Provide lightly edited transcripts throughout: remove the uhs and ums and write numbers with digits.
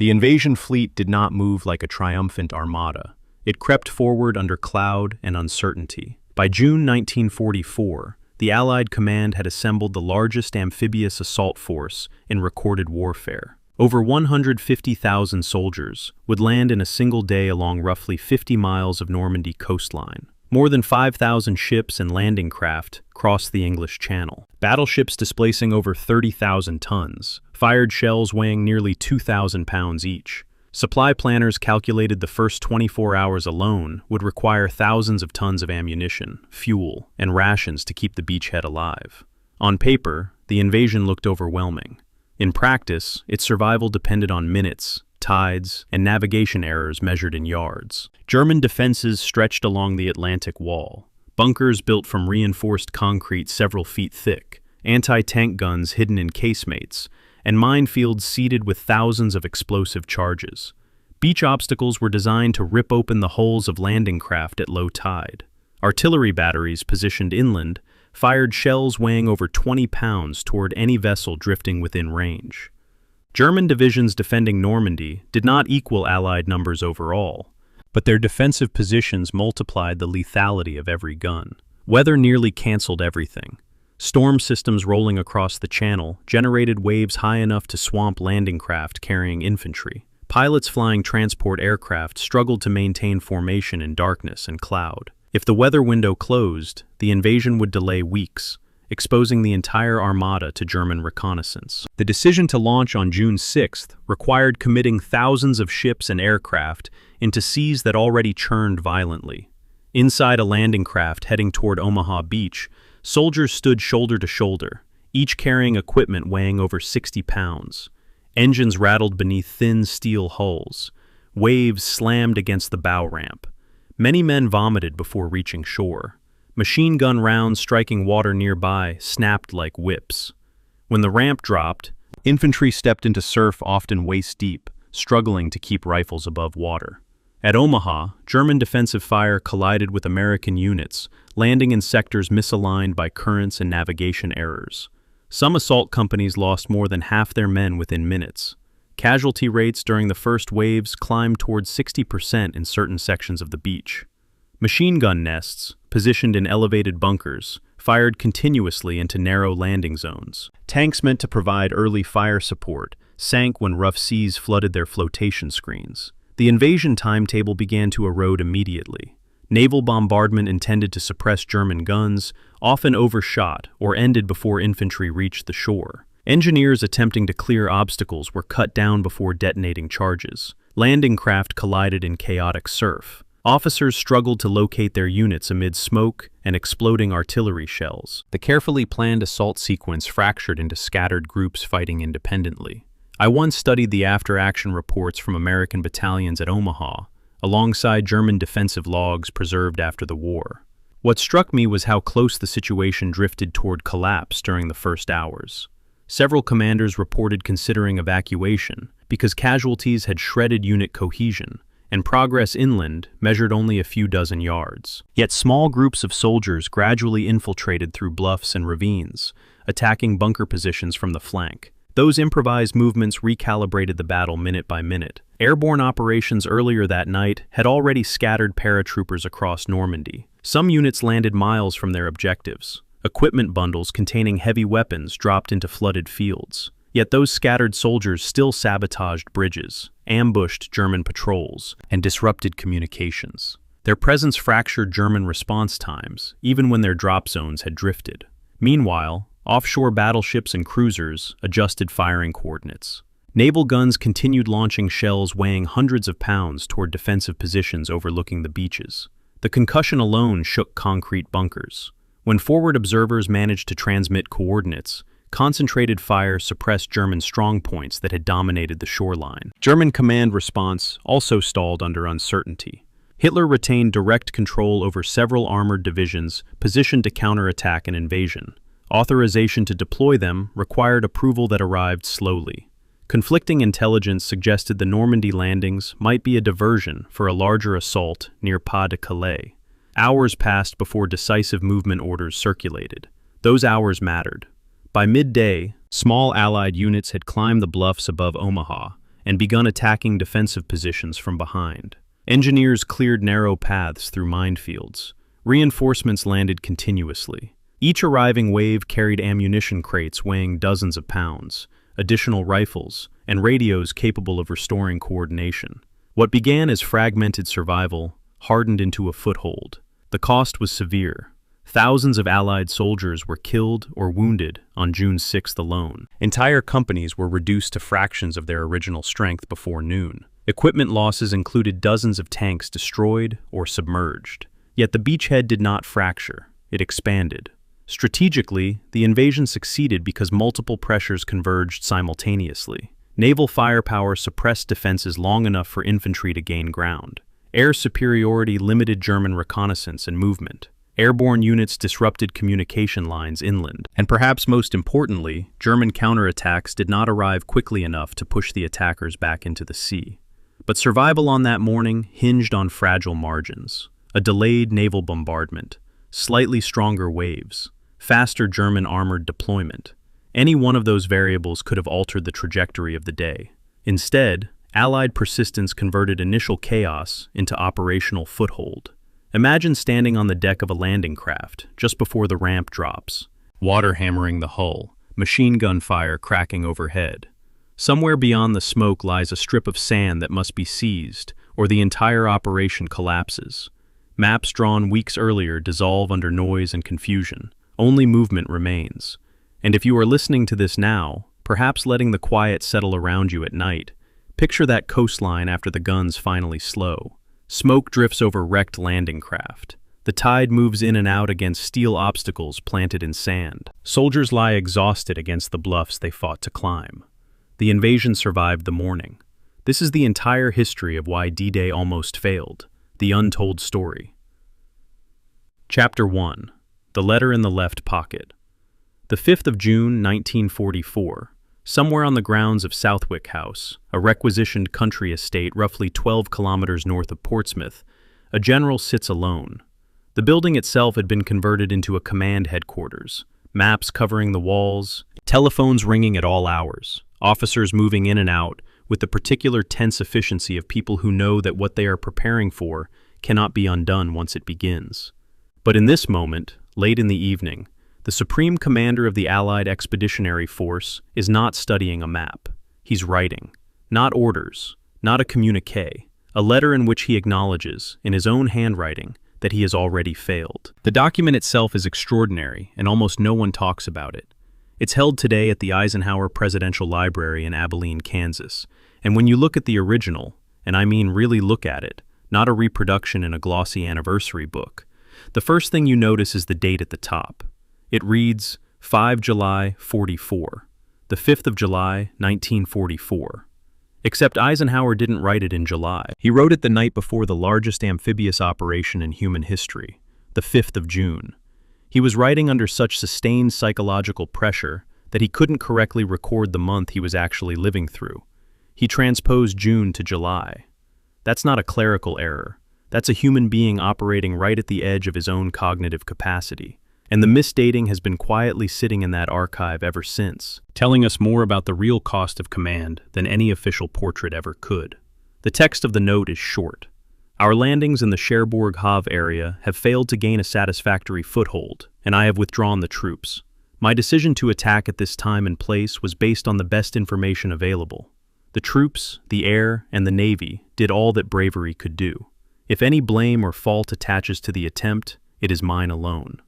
The invasion fleet did not move like a triumphant armada. It crept forward under cloud and uncertainty. By June 1944, the Allied command had assembled the largest amphibious assault force in recorded warfare. Over 150,000 soldiers would land in a single day along roughly 50 miles of Normandy coastline. More than 5,000 ships and landing craft crossed the English Channel. Battleships displacing over 30,000 tons, fired shells weighing nearly 2,000 pounds each. Supply planners calculated the first 24 hours alone would require thousands of tons of ammunition, fuel, and rations to keep the Beachhead alive. On paper, the invasion looked overwhelming. In practice, its survival depended on minutes, tides, and navigation errors measured in yards. German defenses stretched along the Atlantic Wall, bunkers built from reinforced concrete several feet thick, anti-tank guns hidden in casemates, and minefields seeded with thousands of explosive charges. Beach obstacles were designed to rip open the hulls of landing craft at low tide. Artillery batteries positioned inland fired shells weighing over 20 pounds toward any vessel drifting within range. German divisions defending Normandy did not equal Allied numbers overall, but their defensive positions multiplied the lethality of every gun. Weather nearly canceled everything. Storm systems rolling across the channel generated waves high enough to swamp landing craft carrying infantry. Pilots flying transport aircraft struggled to maintain formation in darkness and cloud. If the weather window closed, the invasion would delay weeks, exposing the entire armada to German reconnaissance. The decision to launch on June 6th required committing thousands of ships and aircraft into seas that already churned violently. Inside a landing craft heading toward Omaha Beach, soldiers stood shoulder to shoulder, each carrying equipment weighing over 60 pounds. Engines rattled beneath thin steel hulls. Waves slammed against the bow ramp. Many men vomited before reaching shore. Machine gun rounds striking water nearby snapped like whips. When the ramp dropped, infantry stepped into surf often waist-deep, struggling to keep rifles above water. At Omaha, German defensive fire collided with American units, landing in sectors misaligned by currents and navigation errors. Some assault companies lost more than half their men within minutes. Casualty rates during the first waves climbed towards 60% in certain sections of the beach. Machine gun nests, positioned in elevated bunkers, fired continuously into narrow landing zones. Tanks meant to provide early fire support sank when rough seas flooded their flotation screens. The invasion timetable began to erode immediately. Naval bombardment intended to suppress German guns often overshot or ended before infantry reached the shore. Engineers attempting to clear obstacles were cut down before detonating charges. Landing craft collided in chaotic surf. Officers struggled to locate their units amid smoke and exploding artillery shells. The carefully planned assault sequence fractured into scattered groups fighting independently. I once studied the after-action reports from American battalions at Omaha, alongside German defensive logs preserved after the war. What struck me was how close the situation drifted toward collapse during the first hours. Several commanders reported considering evacuation because casualties had shredded unit cohesion, and progress inland measured only a few dozen yards. Yet small groups of soldiers gradually infiltrated through bluffs and ravines, attacking bunker positions from the flank. Those improvised movements recalibrated the battle minute by minute. Airborne operations earlier that night had already scattered paratroopers across Normandy. Some units landed miles from their objectives. Equipment bundles containing heavy weapons dropped into flooded fields. Yet those scattered soldiers still sabotaged bridges, ambushed German patrols, and disrupted communications. Their presence fractured German response times, even when their drop zones had drifted. Meanwhile, offshore battleships and cruisers adjusted firing coordinates. Naval guns continued launching shells weighing hundreds of pounds toward defensive positions overlooking the beaches. The concussion alone shook concrete bunkers. When forward observers managed to transmit coordinates, concentrated fire suppressed German strongpoints that had dominated the shoreline. German command response also stalled under uncertainty. Hitler retained direct control over several armored divisions positioned to counterattack an invasion. Authorization to deploy them required approval that arrived slowly. Conflicting intelligence suggested the Normandy landings might be a diversion for a larger assault near Pas-de-Calais. Hours passed before decisive movement orders circulated. Those hours mattered. By midday, small Allied units had climbed the bluffs above Omaha, and begun attacking defensive positions from behind. Engineers cleared narrow paths through minefields. Reinforcements landed continuously. Each arriving wave carried ammunition crates weighing dozens of pounds, additional rifles, and radios capable of restoring coordination. What began as fragmented survival hardened into a foothold. The cost was severe. Thousands of Allied soldiers were killed or wounded on June 6th alone. Entire companies were reduced to fractions of their original strength before noon. Equipment losses included dozens of tanks destroyed or submerged. Yet the beachhead did not fracture, it expanded. Strategically, the invasion succeeded because multiple pressures converged simultaneously. Naval firepower suppressed defenses long enough for infantry to gain ground. Air superiority limited German reconnaissance and movement. Airborne units disrupted communication lines inland. And perhaps most importantly, German counterattacks did not arrive quickly enough to push the attackers back into the sea. But survival on that morning hinged on fragile margins. A delayed naval bombardment, slightly stronger waves, faster German armored deployment. Any one of those variables could have altered the trajectory of the day. Instead, Allied persistence converted initial chaos into operational foothold. Imagine standing on the deck of a landing craft just before the ramp drops. Water hammering the hull, machine gun fire cracking overhead. Somewhere beyond the smoke lies a strip of sand that must be seized, or the entire operation collapses. Maps drawn weeks earlier dissolve under noise and confusion. Only movement remains. And if you are listening to this now, perhaps letting the quiet settle around you at night, picture that coastline after the guns finally slow. Smoke drifts over wrecked landing craft. The tide moves in and out against steel obstacles planted in sand. Soldiers lie exhausted against the bluffs they fought to climb. The invasion survived the morning. This is the entire history of why D-Day almost failed. The untold story. Chapter 1. The Letter in the Left Pocket. The 5th of June, 1944. Somewhere on the grounds of Southwick House, a requisitioned country estate roughly 12 kilometers north of Portsmouth, a general sits alone. The building itself had been converted into a command headquarters, maps covering the walls, telephones ringing at all hours, officers moving in and out with the particular tense efficiency of people who know that what they are preparing for cannot be undone once it begins. But in this moment, late in the evening, the Supreme Commander of the Allied Expeditionary Force is not studying a map. He's writing. Not orders, not a communiqué, a letter in which he acknowledges, in his own handwriting, that he has already failed. The document itself is extraordinary, and almost no one talks about it. It's held today at the Eisenhower Presidential Library in Abilene, Kansas, and when you look at the original, and I mean really look at it, not a reproduction in a glossy anniversary book, the first thing you notice is the date at the top. It reads 5 July 44, the 5th of July 1944. Except Eisenhower didn't write it in July. He wrote it the night before the largest amphibious operation in human history, the 5th of June. He was writing under such sustained psychological pressure that he couldn't correctly record the month he was actually living through. He transposed June to July. That's not a clerical error. That's a human being operating right at the edge of his own cognitive capacity. And the misdating has been quietly sitting in that archive ever since, telling us more about the real cost of command than any official portrait ever could. The text of the note is short. Our landings in the Cherbourg Havre area have failed to gain a satisfactory foothold, and I have withdrawn the troops. My decision to attack at this time and place was based on the best information available. The troops, the air, and the Navy did all that bravery could do. If any blame or fault attaches to the attempt, it is mine alone.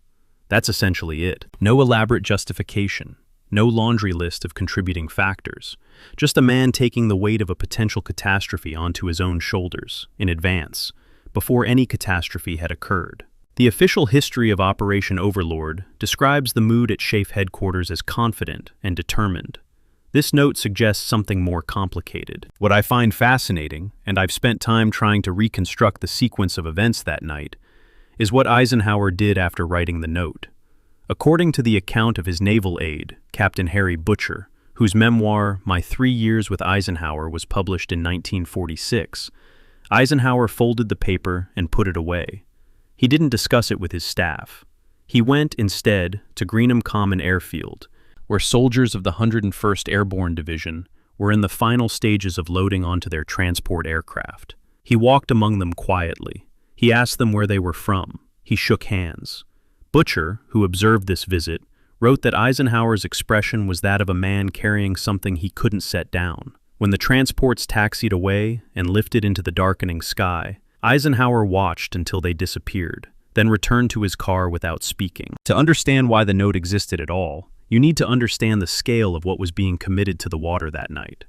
That's essentially it. No elaborate justification, no laundry list of contributing factors, just a man taking the weight of a potential catastrophe onto his own shoulders, in advance, before any catastrophe had occurred. The official history of Operation Overlord describes the mood at SHAEF headquarters as confident and determined. This note suggests something more complicated. What I find fascinating, and I've spent time trying to reconstruct the sequence of events that night, is what Eisenhower did after writing the note. According to the account of his naval aide, Captain Harry Butcher, whose memoir, My 3 Years with Eisenhower, was published in 1946, Eisenhower folded the paper and put it away. He didn't discuss it with his staff. He went, instead, to Greenham Common Airfield, where soldiers of the 101st Airborne Division were in the final stages of loading onto their transport aircraft. He walked among them quietly. He asked them where they were from. He shook hands. Butcher, who observed this visit, wrote that Eisenhower's expression was that of a man carrying something he couldn't set down. When the transports taxied away and lifted into the darkening sky, Eisenhower watched until they disappeared, then returned to his car without speaking. To understand why the note existed at all, you need to understand the scale of what was being committed to the water that night.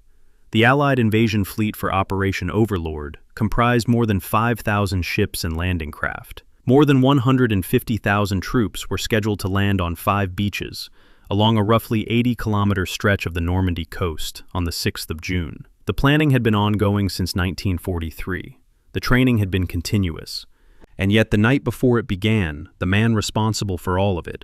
The Allied invasion fleet for Operation Overlord comprised more than 5,000 ships and landing craft. More than 150,000 troops were scheduled to land on 5 beaches, along a roughly 80-kilometer stretch of the Normandy coast on the 6th of June. The planning had been ongoing since 1943. The training had been continuous. And yet the night before it began, the man responsible for all of it,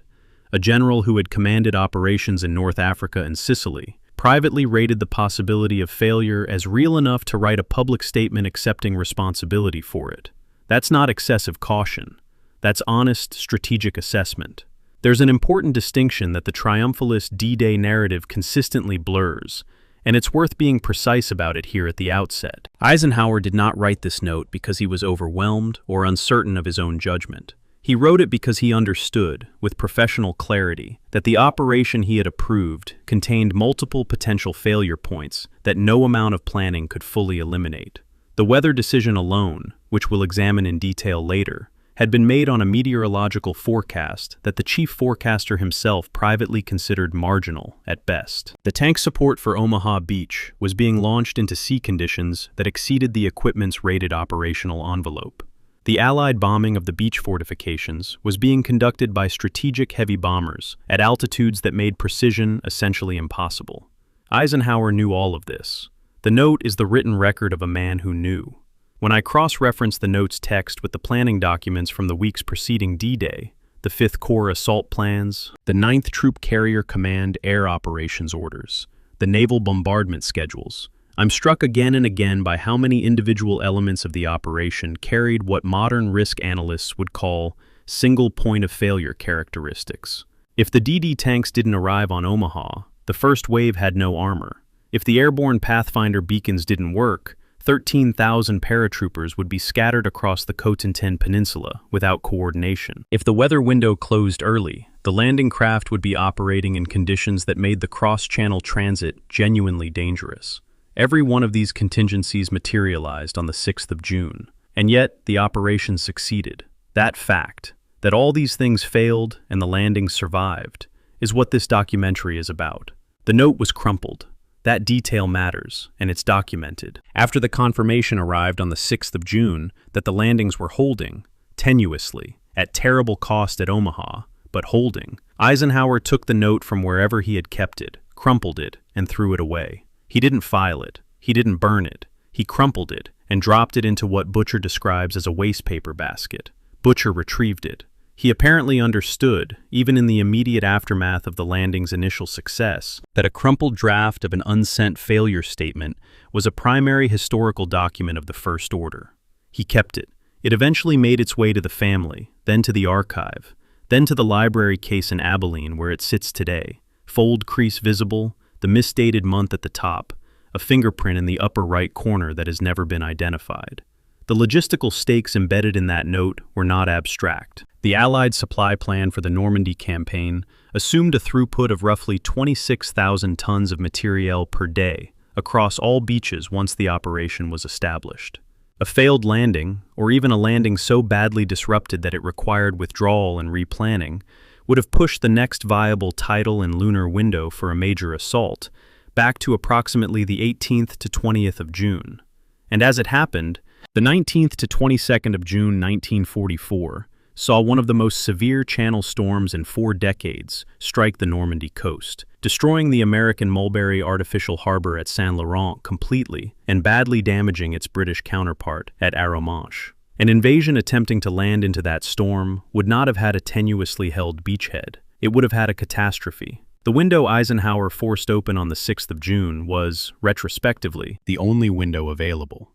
a general who had commanded operations in North Africa and Sicily, privately rated the possibility of failure as real enough to write a public statement accepting responsibility for it. That's not excessive caution. That's honest, strategic assessment. There's an important distinction that the triumphalist D-Day narrative consistently blurs, and it's worth being precise about it here at the outset. Eisenhower did not write this note because he was overwhelmed or uncertain of his own judgment. He wrote it because he understood, with professional clarity, that the operation he had approved contained multiple potential failure points that no amount of planning could fully eliminate. The weather decision alone, which we'll examine in detail later, had been made on a meteorological forecast that the chief forecaster himself privately considered marginal at best. The tank support for Omaha Beach was being launched into sea conditions that exceeded the equipment's rated operational envelope. The Allied bombing of the beach fortifications was being conducted by strategic heavy bombers at altitudes that made precision essentially impossible. Eisenhower knew all of this. The note is the written record of a man who knew. When I cross-reference the note's text with the planning documents from the weeks preceding D-Day, the 5th Corps assault plans, the 9th Troop Carrier Command air operations orders, the naval bombardment schedules, I'm struck again and again by how many individual elements of the operation carried what modern risk analysts would call single point of failure characteristics. If the DD tanks didn't arrive on Omaha, the first wave had no armor. If the airborne Pathfinder beacons didn't work, 13,000 paratroopers would be scattered across the Cotentin Peninsula without coordination. If the weather window closed early, the landing craft would be operating in conditions that made the cross-channel transit genuinely dangerous. Every one of these contingencies materialized on the 6th of June, and yet the operation succeeded. That fact, that all these things failed and the landing survived, is what this documentary is about. The note was crumpled. That detail matters, and it's documented. After the confirmation arrived on the 6th of June that the landings were holding, tenuously, at terrible cost at Omaha, but holding, Eisenhower took the note from wherever he had kept it, crumpled it, and threw it away. He didn't file it. He didn't burn it. He crumpled it and dropped it into what Butcher describes as a wastepaper basket. Butcher retrieved it. He apparently understood, even in the immediate aftermath of the landing's initial success, that a crumpled draft of an unsent failure statement was a primary historical document of the First Order. He kept it. It eventually made its way to the family, then to the archive, then to the library case in Abilene where it sits today, fold crease visible, the misdated month at the top, a fingerprint in the upper right corner that has never been identified. The logistical stakes embedded in that note were not abstract. The Allied supply plan for the Normandy campaign assumed a throughput of roughly 26,000 tons of materiel per day across all beaches once the operation was established. A failed landing, or even a landing so badly disrupted that it required withdrawal and replanning, would have pushed the next viable tidal and lunar window for a major assault back to approximately the 18th to 20th of June. And as it happened, the 19th to 22nd of June 1944 saw one of the most severe channel storms in 4 decades strike the Normandy coast, destroying the American Mulberry Artificial Harbor at Saint-Laurent completely and badly damaging its British counterpart at Arromanches. An invasion attempting to land into that storm would not have had a tenuously held beachhead. It would have had a catastrophe. The window Eisenhower forced open on the 6th of June was, retrospectively, the only window available.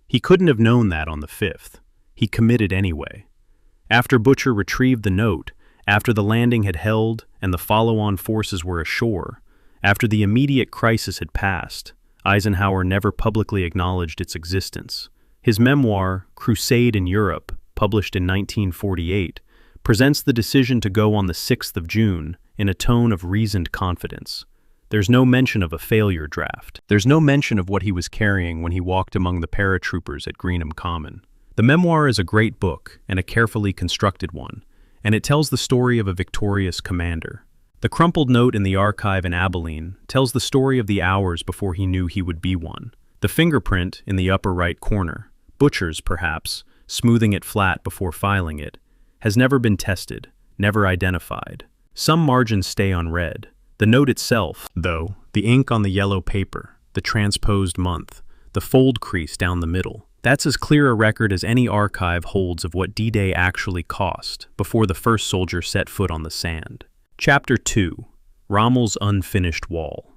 He couldn't have known that on the 5th. He committed anyway. After Butcher retrieved the note, after the landing had held and the follow-on forces were ashore, after the immediate crisis had passed, Eisenhower never publicly acknowledged its existence. His memoir, Crusade in Europe, published in 1948, presents the decision to go on the 6th of June in a tone of reasoned confidence. There's no mention of a failure draft. There's no mention of what he was carrying when he walked among the paratroopers at Greenham Common. The memoir is a great book and a carefully constructed one, and it tells the story of a victorious commander. The crumpled note in the archive in Abilene tells the story of the hours before he knew he would be one. The fingerprint in the upper right corner, Butcher's perhaps, smoothing it flat before filing it, has never been tested, never identified. Some margins stay unread. The note itself, though, the ink on the yellow paper, the transposed month, the fold crease down the middle, that's as clear a record as any archive holds of what D-Day actually cost before the first soldier set foot on the sand. Chapter 2. Rommel's Unfinished Wall.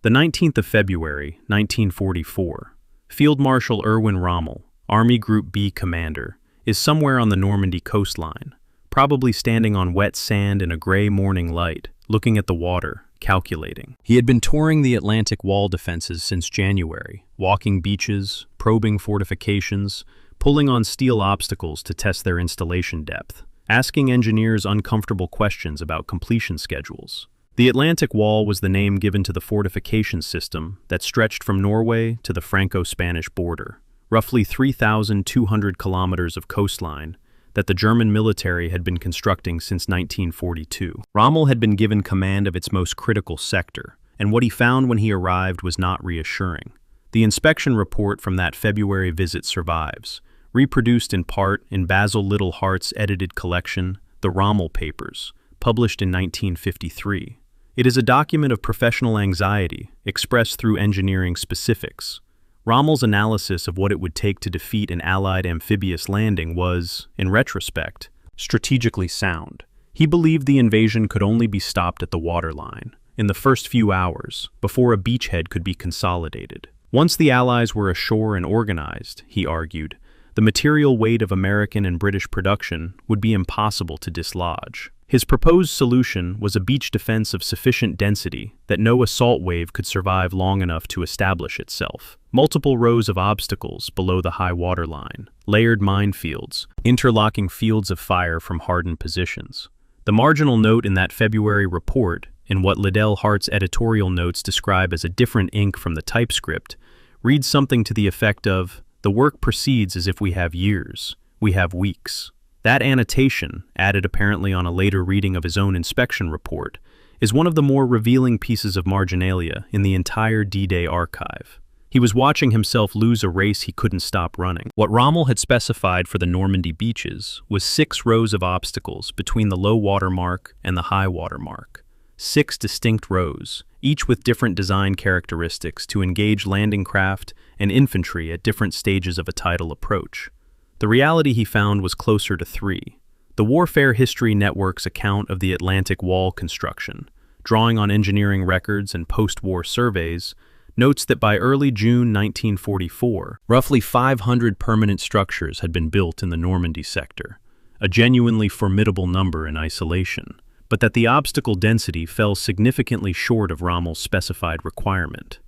The 19th of February, 1944, Field Marshal Erwin Rommel, Army Group B commander, is somewhere on the Normandy coastline, probably standing on wet sand in a gray morning light, looking at the water, calculating. He had been touring the Atlantic wall defenses since January, walking beaches, probing fortifications, pulling on steel obstacles to test their installation depth, asking engineers uncomfortable questions about completion schedules. The Atlantic Wall was the name given to the fortification system that stretched from Norway to the Franco-Spanish border, roughly 3,200 kilometers of coastline that the German military had been constructing since 1942. Rommel had been given command of its most critical sector, and what he found when he arrived was not reassuring. The inspection report from that February visit survives, reproduced in part in Basil Little Hart's edited collection, The Rommel Papers, published in 1953. It is a document of professional anxiety, expressed through engineering specifics. Rommel's analysis of what it would take to defeat an Allied amphibious landing was, in retrospect, strategically sound. He believed the invasion could only be stopped at the waterline, in the first few hours, before a beachhead could be consolidated. Once the Allies were ashore and organized, he argued, the material weight of American and British production would be impossible to dislodge. His proposed solution was a beach defense of sufficient density that no assault wave could survive long enough to establish itself. Multiple rows of obstacles below the high water line, layered minefields, interlocking fields of fire from hardened positions. The marginal note in that February report, in what Liddell Hart's editorial notes describe as a different ink from the typescript, reads something to the effect of, "The work proceeds as if we have years, we have weeks." That annotation, added apparently on a later reading of his own inspection report, is one of the more revealing pieces of marginalia in the entire D-Day archive. He was watching himself lose a race he couldn't stop running. What Rommel had specified for the Normandy beaches was 6 rows of obstacles between the low water mark and the high water mark. 6 distinct rows, each with different design characteristics to engage landing craft and infantry at different stages of a tidal approach. The reality he found was closer to 3. The Warfare History Network's account of the Atlantic Wall construction, drawing on engineering records and post-war surveys, notes that by early June 1944, roughly 500 permanent structures had been built in the Normandy sector, a genuinely formidable number in isolation, but that the obstacle density fell significantly short of Rommel's specified requirement.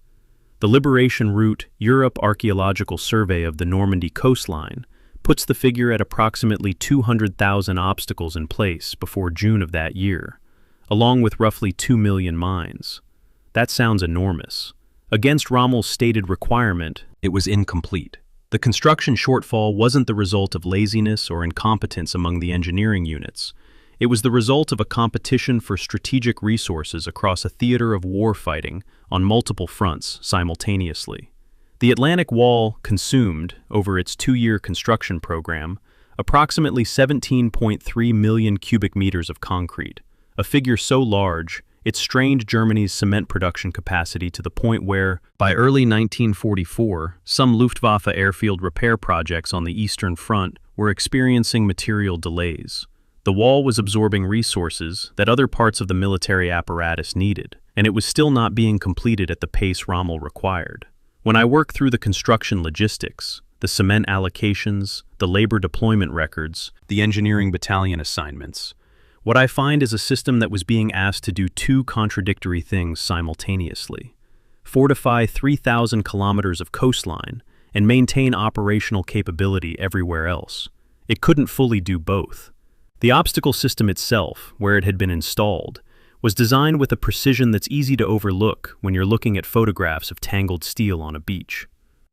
The Liberation Route Europe Archaeological Survey of the Normandy coastline puts the figure at approximately 200,000 obstacles in place before June of that year, along with roughly 2 million mines. That sounds enormous. Against Rommel's stated requirement, it was incomplete. The construction shortfall wasn't the result of laziness or incompetence among the engineering units. It was the result of a competition for strategic resources across a theater of war fighting on multiple fronts simultaneously. The Atlantic Wall consumed, over its 2-year construction program, approximately 17.3 million cubic meters of concrete, a figure so large it strained Germany's cement production capacity to the point where, by early 1944, some Luftwaffe airfield repair projects on the Eastern Front were experiencing material delays. The wall was absorbing resources that other parts of the military apparatus needed, and it was still not being completed at the pace Rommel required. When I work through the construction logistics, the cement allocations, the labor deployment records, the engineering battalion assignments, what I find is a system that was being asked to do 2 contradictory things simultaneously. fortify 3,000 kilometers of coastline, and maintain operational capability everywhere else. It couldn't fully do both. The obstacle system itself, where it had been installed, was designed with a precision that's easy to overlook when you're looking at photographs of tangled steel on a beach.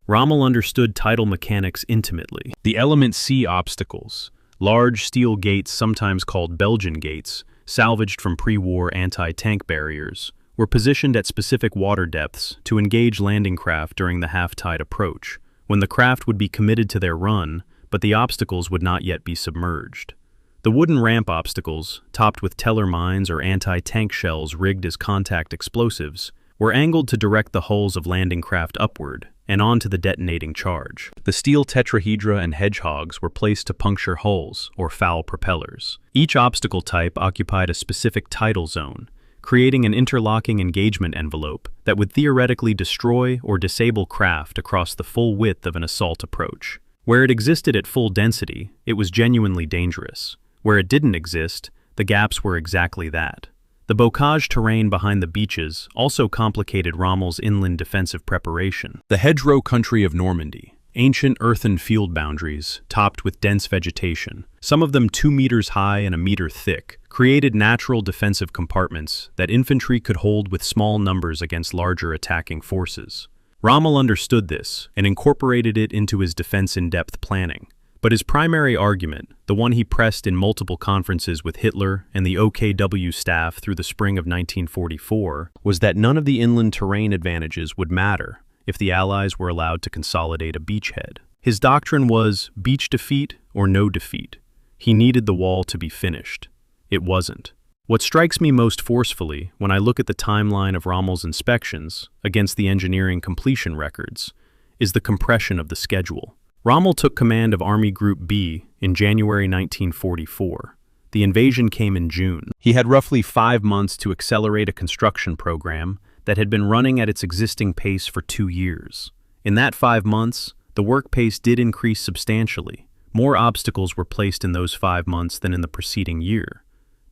Rommel understood tidal mechanics intimately. The Element C obstacles, large steel gates sometimes called Belgian gates, salvaged from pre-war anti-tank barriers, were positioned at specific water depths to engage landing craft during the half-tide approach, when the craft would be committed to their run, but the obstacles would not yet be submerged. The wooden ramp obstacles, topped with teller mines or anti-tank shells rigged as contact explosives, were angled to direct the hulls of landing craft upward and onto the detonating charge. The steel tetrahedra and hedgehogs were placed to puncture hulls or foul propellers. Each obstacle type occupied a specific tidal zone, creating an interlocking engagement envelope that would theoretically destroy or disable craft across the full width of an assault approach. Where it existed at full density, it was genuinely dangerous. Where it didn't exist, the gaps were exactly that. The bocage terrain behind the beaches also complicated Rommel's inland defensive preparation. The hedgerow country of Normandy, ancient earthen field boundaries topped with dense vegetation, some of them 2 meters high and a meter thick, created natural defensive compartments that infantry could hold with small numbers against larger attacking forces. Rommel understood this and incorporated it into his defense in-depth planning. But his primary argument, the one he pressed in multiple conferences with Hitler and the OKW staff through the spring of 1944, was that none of the inland terrain advantages would matter if the Allies were allowed to consolidate a beachhead. His doctrine was beach defeat or no defeat. He needed the wall to be finished. It wasn't. What strikes me most forcefully when I look at the timeline of Rommel's inspections against the engineering completion records is the compression of the schedule. Rommel took command of Army Group B in January 1944. The invasion came in June. He had roughly 5 months to accelerate a construction program that had been running at its existing pace for 2 years. In that 5 months, the work pace did increase substantially. More obstacles were placed in those 5 months than in the preceding year,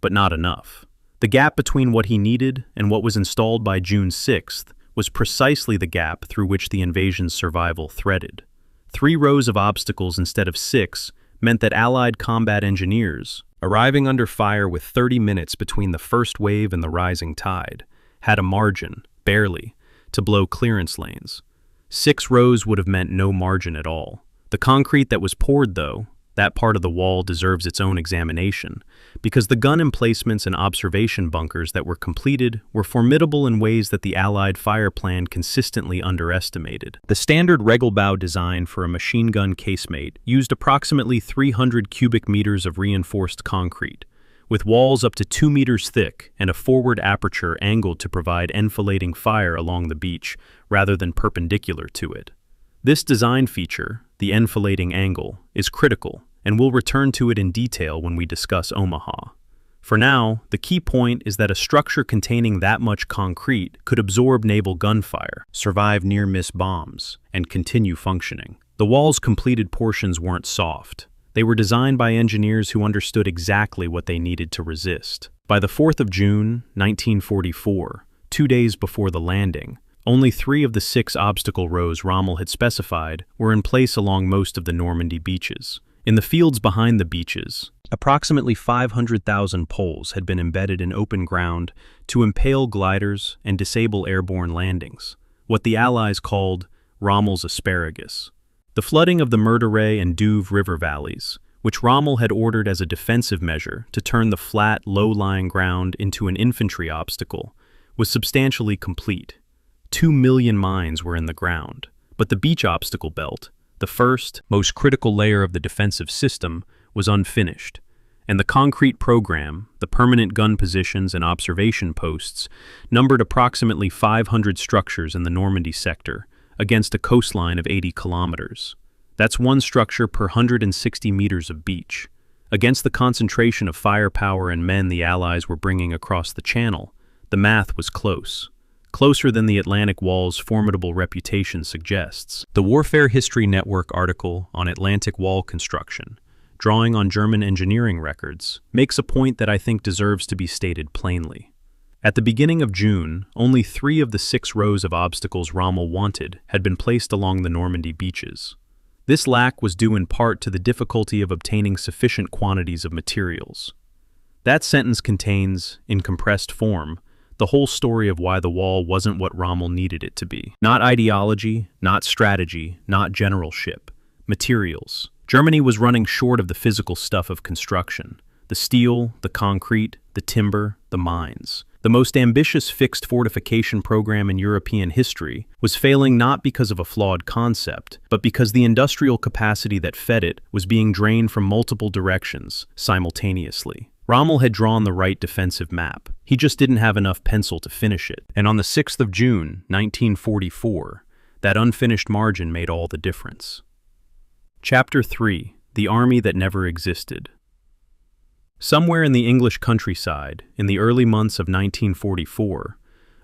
but not enough. The gap between what he needed and what was installed by June 6th was precisely the gap through which the invasion's survival threaded. 3 rows of obstacles instead of 6 meant that Allied combat engineers, arriving under fire with 30 minutes between the first wave and the rising tide, had a margin, barely, to blow clearance lanes. 6 rows would have meant no margin at all. The concrete that was poured, though, that part of the wall deserves its own examination, because the gun emplacements and observation bunkers that were completed were formidable in ways that the Allied fire plan consistently underestimated. The standard Regelbau design for a machine gun casemate used approximately 300 cubic meters of reinforced concrete, with walls up to 2 meters thick and a forward aperture angled to provide enfilading fire along the beach rather than perpendicular to it. This design feature, the enfilading angle, is critical, and we'll return to it in detail when we discuss Omaha. For now, the key point is that a structure containing that much concrete could absorb naval gunfire, survive near-miss bombs, and continue functioning. The wall's completed portions weren't soft. They were designed by engineers who understood exactly what they needed to resist. By the 4th of June, 1944, 2 days before the landing, only 3 of the 6 obstacle rows Rommel had specified were in place along most of the Normandy beaches. In the fields behind the beaches, approximately 500,000 poles had been embedded in open ground to impale gliders and disable airborne landings, what the Allies called Rommel's asparagus. The flooding of the Meurthe and Douve river valleys, which Rommel had ordered as a defensive measure to turn the flat, low-lying ground into an infantry obstacle, was substantially complete. 2 million mines were in the ground, but the beach obstacle belt, the first, most critical layer of the defensive system, was unfinished, and the concrete program, the permanent gun positions and observation posts, numbered approximately 500 structures in the Normandy sector against a coastline of 80 kilometers. That's 1 structure per 160 meters of beach. Against the concentration of firepower and men the Allies were bringing across the channel, the math was close. Closer than the Atlantic Wall's formidable reputation suggests. The Warfare History Network article on Atlantic Wall construction, drawing on German engineering records, makes a point that I think deserves to be stated plainly. At the beginning of June, only 3 of the 6 rows of obstacles Rommel wanted had been placed along the Normandy beaches. This lack was due in part to the difficulty of obtaining sufficient quantities of materials. That sentence contains, in compressed form, the whole story of why the wall wasn't what Rommel needed it to be. Not ideology, not strategy, not generalship. Materials. Germany was running short of the physical stuff of construction. The steel, the concrete, the timber, the mines. The most ambitious fixed fortification program in European history was failing not because of a flawed concept, but because the industrial capacity that fed it was being drained from multiple directions, simultaneously. Rommel had drawn the right defensive map. He just didn't have enough pencil to finish it. And on the 6th of June, 1944, that unfinished margin made all the difference. Chapter 3: The Army That Never Existed. Somewhere in the English countryside, in the early months of 1944,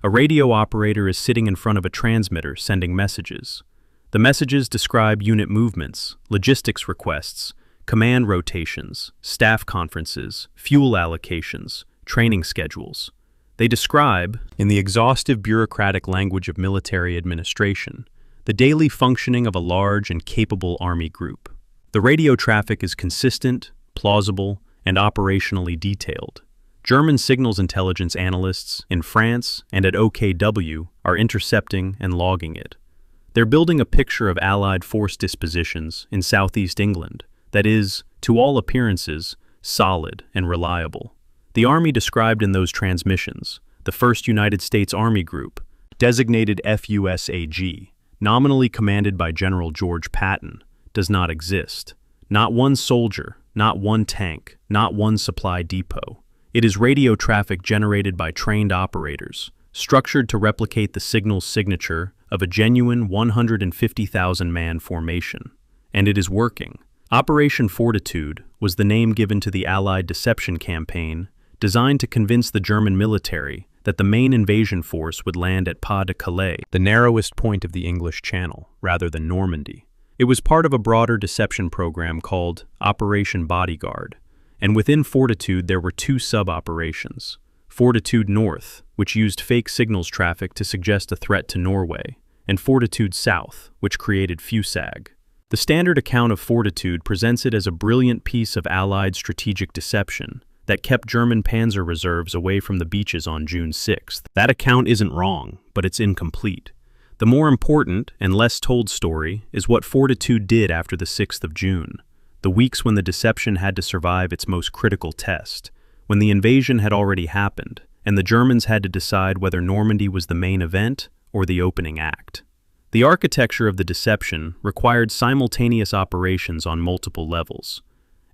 a radio operator is sitting in front of a transmitter sending messages. The messages describe unit movements, logistics requests, command rotations, staff conferences, fuel allocations, training schedules. They describe, in the exhaustive bureaucratic language of military administration, the daily functioning of a large and capable army group. The radio traffic is consistent, plausible, and operationally detailed. German signals intelligence analysts in France and at OKW are intercepting and logging it. They're building a picture of Allied force dispositions in southeast England that is, to all appearances, solid and reliable. The army described in those transmissions, the 1st United States Army Group, designated FUSAG, nominally commanded by General George Patton, does not exist. Not one soldier, not one tank, not one supply depot. It is radio traffic generated by trained operators, structured to replicate the signal's signature of a genuine 150,000-man formation. And it is working. Operation Fortitude was the name given to the Allied deception campaign designed to convince the German military that the main invasion force would land at Pas-de-Calais, the narrowest point of the English Channel, rather than Normandy. It was part of a broader deception program called Operation Bodyguard, and within Fortitude there were 2 sub-operations. Fortitude North, which used fake signals traffic to suggest a threat to Norway, and Fortitude South, which created FUSAG. The standard account of Fortitude presents it as a brilliant piece of Allied strategic deception that kept German panzer reserves away from the beaches on June 6th. That account isn't wrong, but it's incomplete. The more important and less told story is what Fortitude did after the 6th of June, the weeks when the deception had to survive its most critical test, when the invasion had already happened, and the Germans had to decide whether Normandy was the main event or the opening act. The architecture of the deception required simultaneous operations on multiple levels.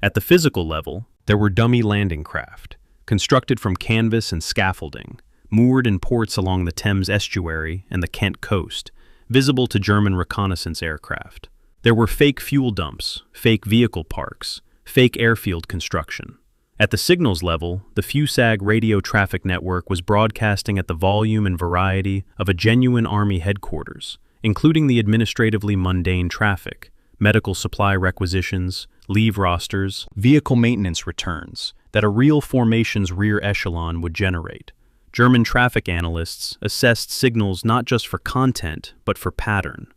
At the physical level, there were dummy landing craft, constructed from canvas and scaffolding, moored in ports along the Thames estuary and the Kent coast, visible to German reconnaissance aircraft. There were fake fuel dumps, fake vehicle parks, fake airfield construction. At the signals level, the FUSAG radio traffic network was broadcasting at the volume and variety of a genuine Army headquarters, including the administratively mundane traffic, medical supply requisitions, leave rosters, vehicle maintenance returns that a real formation's rear echelon would generate. German traffic analysts assessed signals not just for content, but for pattern.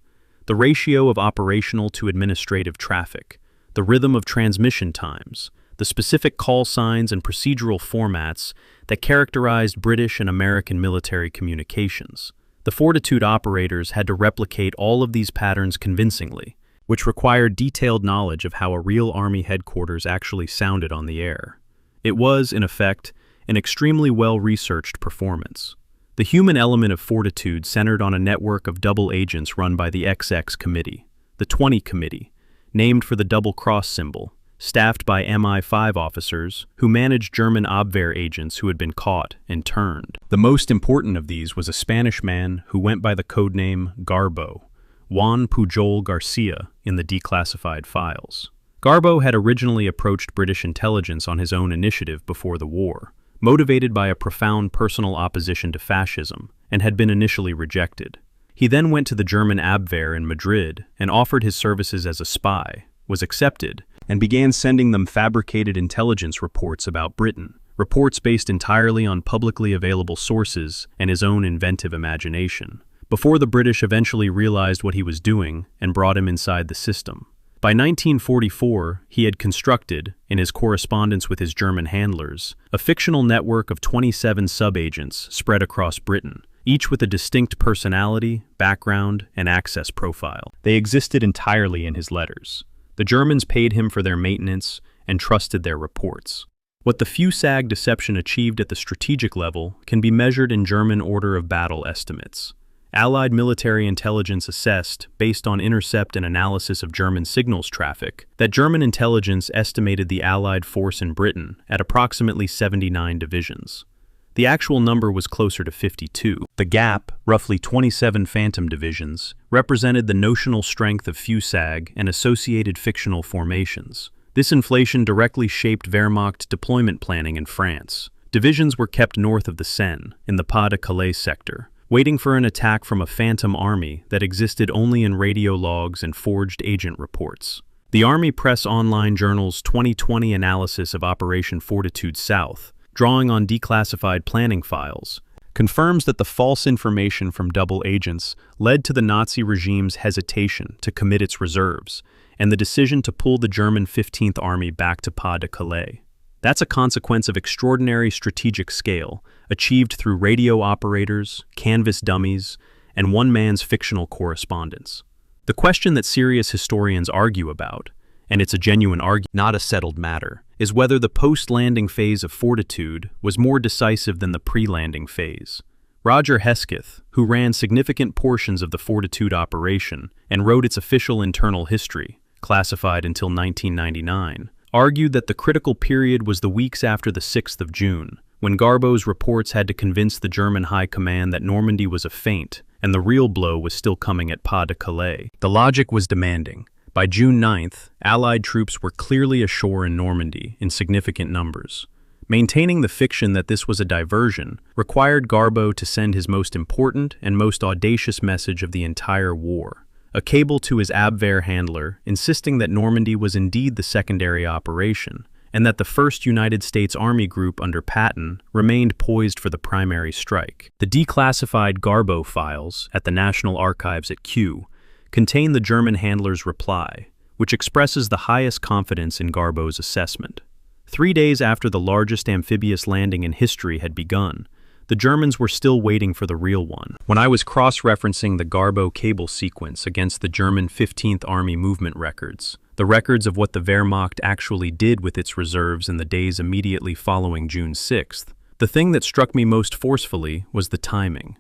The ratio of operational to administrative traffic, the rhythm of transmission times, the specific call signs and procedural formats that characterized British and American military communications. The Fortitude operators had to replicate all of these patterns convincingly, which required detailed knowledge of how a real Army headquarters actually sounded on the air. It was, in effect, an extremely well-researched performance. The human element of Fortitude centered on a network of double agents run by the XX Committee, the 20 Committee, named for the double-cross symbol, staffed by MI5 officers who managed German Abwehr agents who had been caught and turned. The most important of these was a Spanish man who went by the codename Garbo, Juan Pujol Garcia in the declassified files. Garbo had originally approached British intelligence on his own initiative before the war, motivated by a profound personal opposition to fascism, and had been initially rejected. He then went to the German Abwehr in Madrid and offered his services as a spy, was accepted, and began sending them fabricated intelligence reports about Britain, reports based entirely on publicly available sources and his own inventive imagination, before the British eventually realized what he was doing and brought him inside the system. By 1944, he had constructed, in his correspondence with his German handlers, a fictional network of 27 sub-agents spread across Britain, each with a distinct personality, background, and access profile. They existed entirely in his letters. The Germans paid him for their maintenance and trusted their reports. What the FUSAG deception achieved at the strategic level can be measured in German order of battle estimates. Allied military intelligence assessed, based on intercept and analysis of German signals traffic, that German intelligence estimated the Allied force in Britain at approximately 79 divisions. The actual number was closer to 52. The gap, roughly 27 Phantom divisions, represented the notional strength of FUSAG and associated fictional formations. This inflation directly shaped Wehrmacht deployment planning in France. Divisions were kept north of the Seine, in the Pas-de-Calais sector, waiting for an attack from a phantom army that existed only in radio logs and forged agent reports. The Army Press Online Journal's 2020 analysis of Operation Fortitude South, drawing on declassified planning files, confirms that the false information from double agents led to the Nazi regime's hesitation to commit its reserves and the decision to pull the German 15th Army back to Pas-de-Calais. That's a consequence of extraordinary strategic scale, achieved through radio operators, canvas dummies, and one man's fictional correspondence. The question that serious historians argue about, and it's a genuine argument, not a settled matter, is whether the post-landing phase of Fortitude was more decisive than the pre-landing phase. Roger Hesketh, who ran significant portions of the Fortitude operation and wrote its official internal history, classified until 1999, argued that the critical period was the weeks after the 6th of June, when Garbeau's reports had to convince the German high command that Normandy was a feint and the real blow was still coming at Pas-de-Calais. The logic was demanding. By June 9th, Allied troops were clearly ashore in Normandy in significant numbers. Maintaining the fiction that this was a diversion required Garbeau to send his most important and most audacious message of the entire war, a cable to his Abwehr handler insisting that Normandy was indeed the secondary operation, and that the 1st United States Army Group under Patton remained poised for the primary strike. The declassified Garbeau files at the National Archives at Kew contain the German handler's reply, which expresses the highest confidence in Garbeau's assessment. 3 days after the largest amphibious landing in history had begun, the Germans were still waiting for the real one. When I was cross-referencing the Garbeau cable sequence against the German 15th Army movement records, the records of what the Wehrmacht actually did with its reserves in the days immediately following June 6th, the thing that struck me most forcefully was the timing.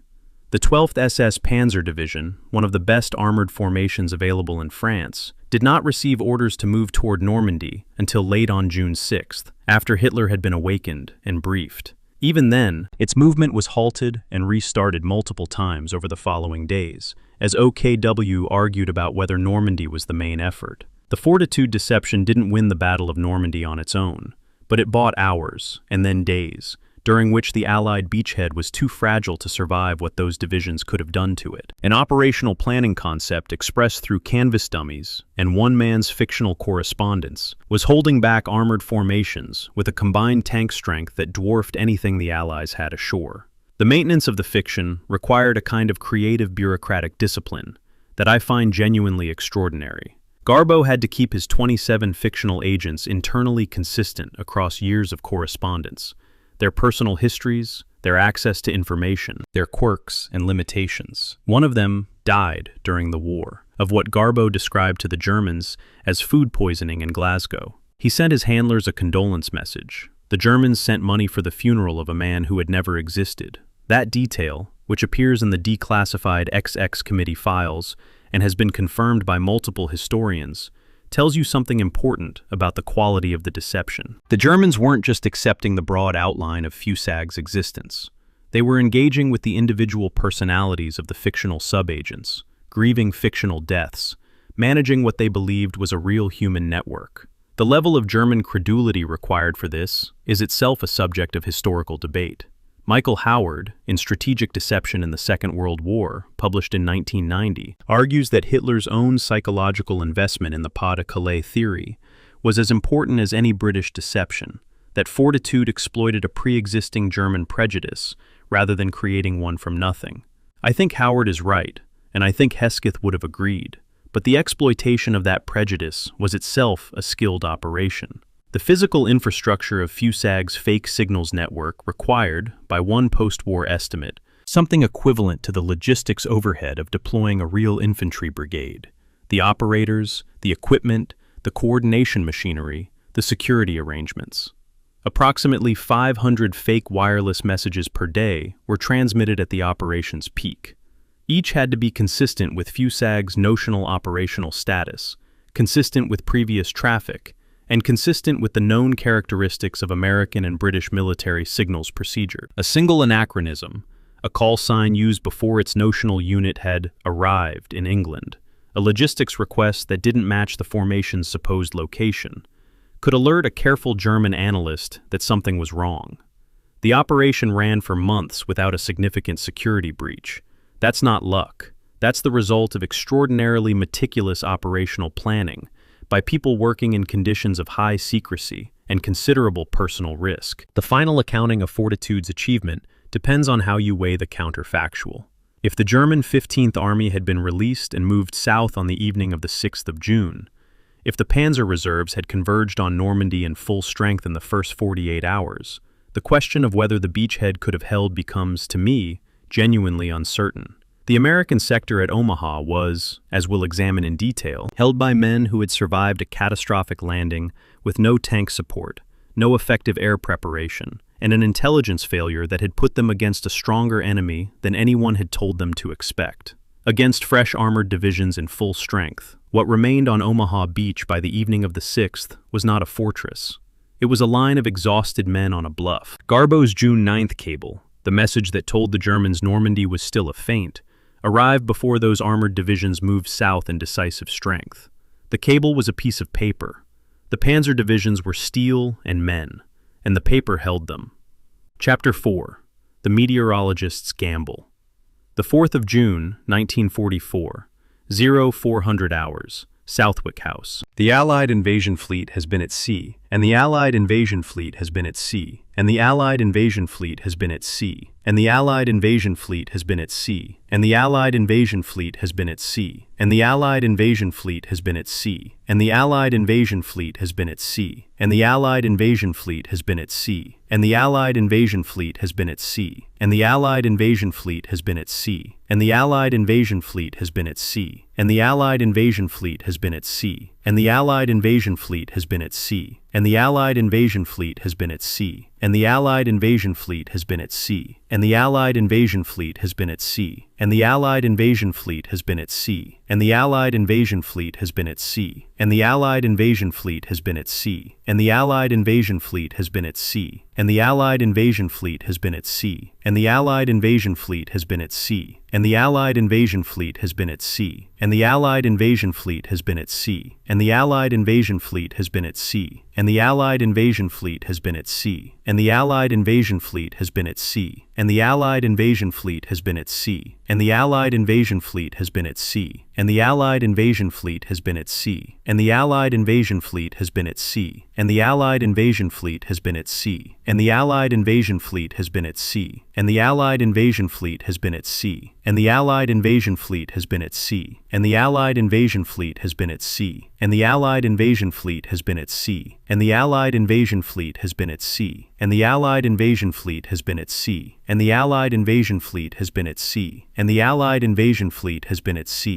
The 12th SS Panzer Division, one of the best armored formations available in France, did not receive orders to move toward Normandy until late on June 6th, after Hitler had been awakened and briefed. Even then, its movement was halted and restarted multiple times over the following days, as OKW argued about whether Normandy was the main effort. The Fortitude deception didn't win the Battle of Normandy on its own, but it bought hours, and then days, during which the Allied beachhead was too fragile to survive what those divisions could have done to it. An operational planning concept expressed through canvas dummies and one man's fictional correspondence was holding back armored formations with a combined tank strength that dwarfed anything the Allies had ashore. The maintenance of the fiction required a kind of creative bureaucratic discipline that I find genuinely extraordinary. Garbeau had to keep his 27 fictional agents internally consistent across years of correspondence, their personal histories, their access to information, their quirks and limitations. One of them died during the war, of what Garbeau described to the Germans as food poisoning in Glasgow. He sent his handlers a condolence message. The Germans sent money for the funeral of a man who had never existed. That detail, which appears in the declassified XX committee files and has been confirmed by multiple historians, tells you something important about the quality of the deception. The Germans weren't just accepting the broad outline of FUSAG's existence. They were engaging with the individual personalities of the fictional subagents, grieving fictional deaths, managing what they believed was a real human network. The level of German credulity required for this is itself a subject of historical debate. Michael Howard, in Strategic Deception in the Second World War, published in 1990, argues that Hitler's own psychological investment in the Pas-de-Calais theory was as important as any British deception, that Fortitude exploited a pre-existing German prejudice rather than creating one from nothing. I think Howard is right, and I think Hesketh would have agreed, but the exploitation of that prejudice was itself a skilled operation. The physical infrastructure of Fusag's fake signals network required, by one post-war estimate, something equivalent to the logistics overhead of deploying a real infantry brigade. The operators, the equipment, the coordination machinery, the security arrangements. Approximately 500 fake wireless messages per day were transmitted at the operation's peak. Each had to be consistent with Fusag's notional operational status, consistent with previous traffic, and consistent with the known characteristics of American and British military signals procedure. A single anachronism, a call sign used before its notional unit had arrived in England, a logistics request that didn't match the formation's supposed location, could alert a careful German analyst that something was wrong. The operation ran for months without a significant security breach. That's not luck. That's the result of extraordinarily meticulous operational planning by people working in conditions of high secrecy and considerable personal risk. The final accounting of Fortitude's achievement depends on how you weigh the counterfactual. If the German 15th Army had been released and moved south on the evening of the 6th of June, if the Panzer reserves had converged on Normandy in full strength in the first 48 hours, the question of whether the Beachhead could have held becomes, to me, genuinely uncertain. The American sector at Omaha was, as we'll examine in detail, held by men who had survived a catastrophic landing with no tank support, no effective air preparation, and an intelligence failure that had put them against a stronger enemy than anyone had told them to expect. Against fresh armored divisions in full strength, what remained on Omaha Beach by the evening of the 6th was not a fortress. It was a line of exhausted men on a bluff. Garbo's June 9th cable, the message that told the Germans Normandy was still a feint, arrived before those armored divisions moved south in decisive strength. The cable was a piece of paper. The panzer divisions were steel and men, and the paper held them. Chapter 4. The Meteorologist's Gamble. The 4th of June, 1944, 0400 hours, Southwick House. The Allied invasion fleet has been at sea, and the Allied invasion fleet has been at sea, and the Allied invasion fleet has been at sea, and the Allied invasion fleet has been at sea, and the Allied invasion fleet has been at sea, and the Allied invasion fleet has been at sea, and the Allied invasion fleet has been at sea, and the Allied invasion fleet has been at sea, and the Allied invasion fleet has been at sea, and the Allied invasion fleet has been at sea, and the Allied invasion fleet has been at sea, and the Allied invasion fleet has been at sea, and the Allied invasion fleet has been at sea, and the Allied invasion fleet has been at sea, and the Allied invasion fleet has been at sea, and the Allied invasion fleet has been at sea, and the Allied invasion fleet has been at sea, and the Allied invasion fleet has been at sea, and the Allied invasion fleet has been at sea, and the Allied invasion fleet has been at sea, and the Allied invasion fleet has been at sea, and the Allied invasion fleet has been at sea, and the Allied invasion fleet has been at sea, and the Allied invasion fleet has been at sea, and the Allied invasion fleet has been at sea, and the Allied invasion fleet has been at sea, and the Allied invasion fleet has been at sea, and the Allied invasion fleet has been at sea, and the Allied invasion fleet has been at sea, and the Allied invasion fleet has been at sea, and the Allied invasion fleet has been at sea, and the Allied invasion fleet has been at sea, and the Allied invasion fleet has been at sea, and the Allied invasion fleet has been at sea, and the Allied invasion fleet has been at sea, and the Allied invasion fleet has been at sea, and the Allied invasion fleet has been at sea, and the Allied invasion fleet has been at sea, and the Allied invasion fleet has been at sea, and the Allied invasion fleet has been at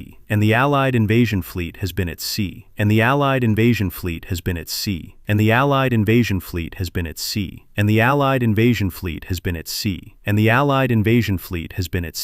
sea, and the Allied invasion fleet has been at sea, and the Allied invasion fleet has been at sea, and the Allied invasion fleet has been at sea, and the Allied invasion fleet has been at sea, and the Allied invasion fleet has been at sea, and the Allied invasion fleet has been at sea,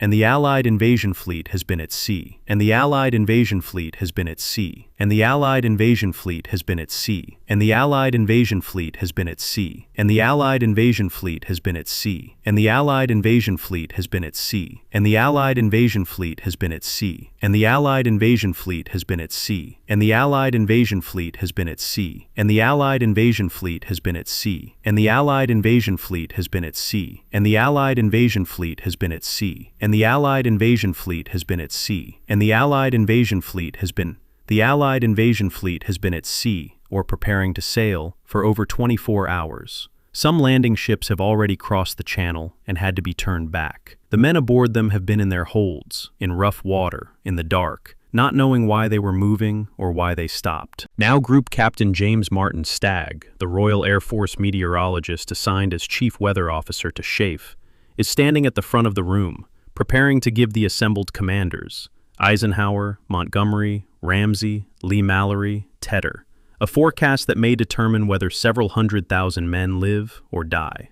and the Allied invasion fleet has been at sea, and the Allied invasion fleet has been at sea, and the Allied invasion fleet has been at sea, and the Allied invasion fleet has been at sea, and the Allied invasion fleet has been at sea, and the Allied invasion fleet has been at sea, and the Allied invasion fleet has been at sea, and the Allied invasion fleet has been at sea, and the Allied invasion fleet has been at sea, and the Allied invasion fleet has been at sea, and the Allied invasion fleet has been at sea, and the Allied invasion fleet has been at sea, and the Allied invasion fleet has been at sea, and the Allied invasion fleet has been The Allied invasion fleet has been at sea, or preparing to sail, for over 24 hours. Some landing ships have already crossed the channel and had to be turned back. The men aboard them have been in their holds, in rough water, in the dark, not knowing why they were moving or why they stopped. Now Group Captain James Martin Stagg, the Royal Air Force meteorologist assigned as Chief Weather Officer to SHAEF, is standing at the front of the room, preparing to give the assembled commanders, Eisenhower, Montgomery, Ramsey, Lee-Mallory, Tedder, a forecast that may determine whether several 100,000 men live or die.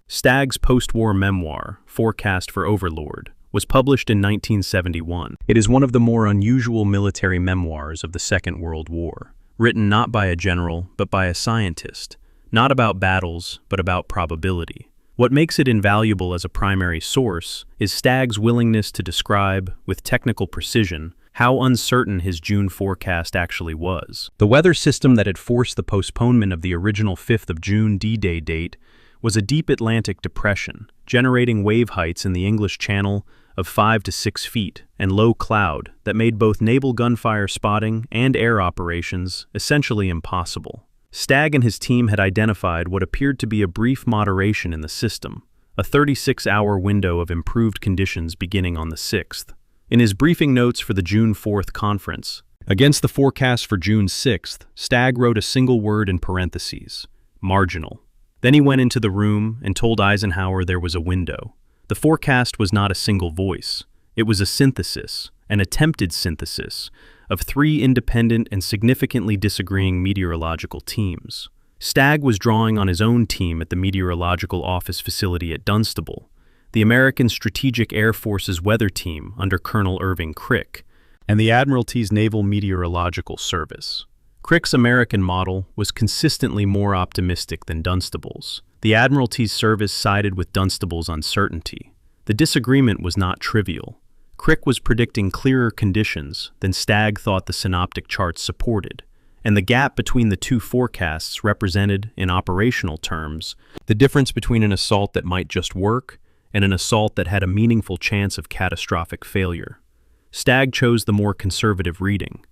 Stagg's post-war memoir, Forecast for Overlord, was published in 1971. It is one of the more unusual military memoirs of the Second World War, written not by a general but by a scientist, not about battles but about probability. What makes it invaluable as a primary source is Stagg's willingness to describe, with technical precision, how uncertain his June forecast actually was. The weather system that had forced the postponement of the original 5th of June D-Day date was a deep Atlantic depression, generating wave heights in the English Channel of 5 to 6 feet and low cloud that made both naval gunfire spotting and air operations essentially impossible. Stagg and his team had identified what appeared to be a brief moderation in the system, a 36-hour window of improved conditions beginning on the 6th. In his briefing notes for the June 4th conference, against the forecast for June 6th, Stagg wrote a single word in parentheses, marginal. Then he went into the room and told Eisenhower there was a window. The forecast was not a single voice. It was a synthesis, an attempted synthesis, of 3 independent and significantly disagreeing meteorological teams. Stagg was drawing on his own team at the Meteorological Office facility at Dunstable, the American Strategic Air Force's weather team under Colonel Irving Crick, and the Admiralty's Naval Meteorological Service. Crick's American model was consistently more optimistic than Dunstable's. The Admiralty's service sided with Dunstable's uncertainty. The disagreement was not trivial. Crick was predicting clearer conditions than Stagg thought the synoptic charts supported, and the gap between the two forecasts represented, in operational terms, the difference between an assault that might just work and an assault that had a meaningful chance of catastrophic failure. Stagg chose the more conservative reading.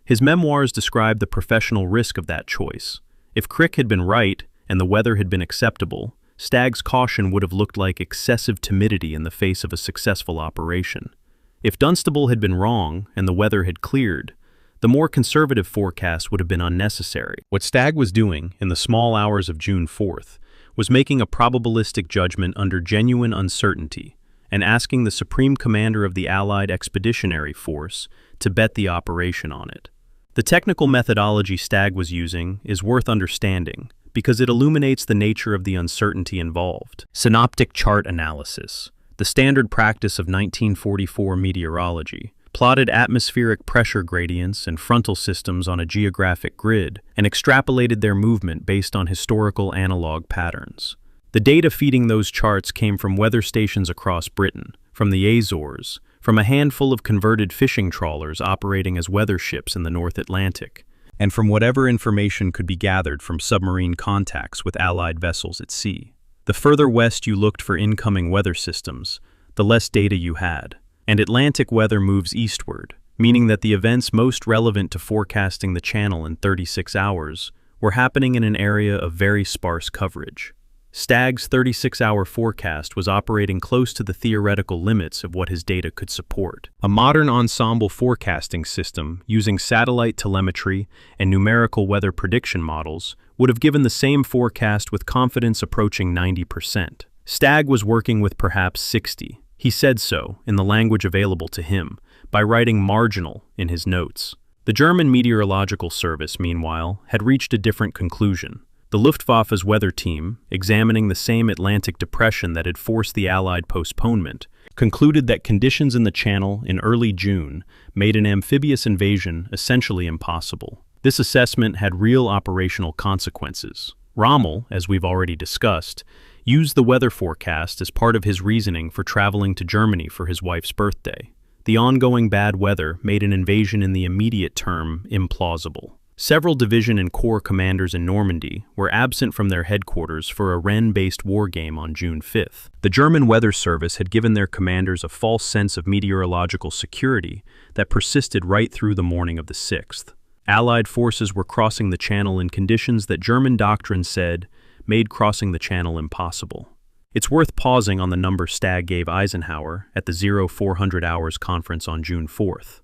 His memoirs describe the professional risk of that choice. If Crick had been right and the weather had been acceptable, Stagg's caution would have looked like excessive timidity in the face of a successful operation. If Dunstable had been wrong and the weather had cleared, the more conservative forecast would have been unnecessary. What Stagg was doing in the small hours of June 4th was making a probabilistic judgment under genuine uncertainty and asking the Supreme Commander of the Allied Expeditionary Force to bet the operation on it. The technical methodology Stagg was using is worth understanding because it illuminates the nature of the uncertainty involved. Synoptic chart analysis, the standard practice of 1944 meteorology, plotted atmospheric pressure gradients and frontal systems on a geographic grid and extrapolated their movement based on historical analog patterns. The data feeding those charts came from weather stations across Britain, from the Azores, from a handful of converted fishing trawlers operating as weather ships in the North Atlantic, and from whatever information could be gathered from submarine contacts with Allied vessels at sea. The further west you looked for incoming weather systems, the less data you had. And Atlantic weather moves eastward, meaning that the events most relevant to forecasting the channel in 36 hours were happening in an area of very sparse coverage. Stagg's 36-hour forecast was operating close to the theoretical limits of what his data could support. A modern ensemble forecasting system using satellite telemetry and numerical weather prediction models would have given the same forecast with confidence approaching 90%. Stagg was working with perhaps 60%. He said so, in the language available to him, by writing marginal in his notes. The German Meteorological Service, meanwhile, had reached a different conclusion. The Luftwaffe's weather team, examining the same Atlantic depression that had forced the Allied postponement, concluded that conditions in the Channel in early June made an amphibious invasion essentially impossible. This assessment had real operational consequences. Rommel, as we've already discussed, used the weather forecast as part of his reasoning for traveling to Germany for his wife's birthday. The ongoing bad weather made an invasion in the immediate term implausible. Several division and corps commanders in Normandy were absent from their headquarters for a Rennes-based war game on June 5th. The German Weather Service had given their commanders a false sense of meteorological security that persisted right through the morning of the 6th. Allied forces were crossing the channel in conditions that German doctrine said made crossing the channel impossible. It's worth pausing on the number Stagg gave Eisenhower at the 0400 Hours conference on June 4th,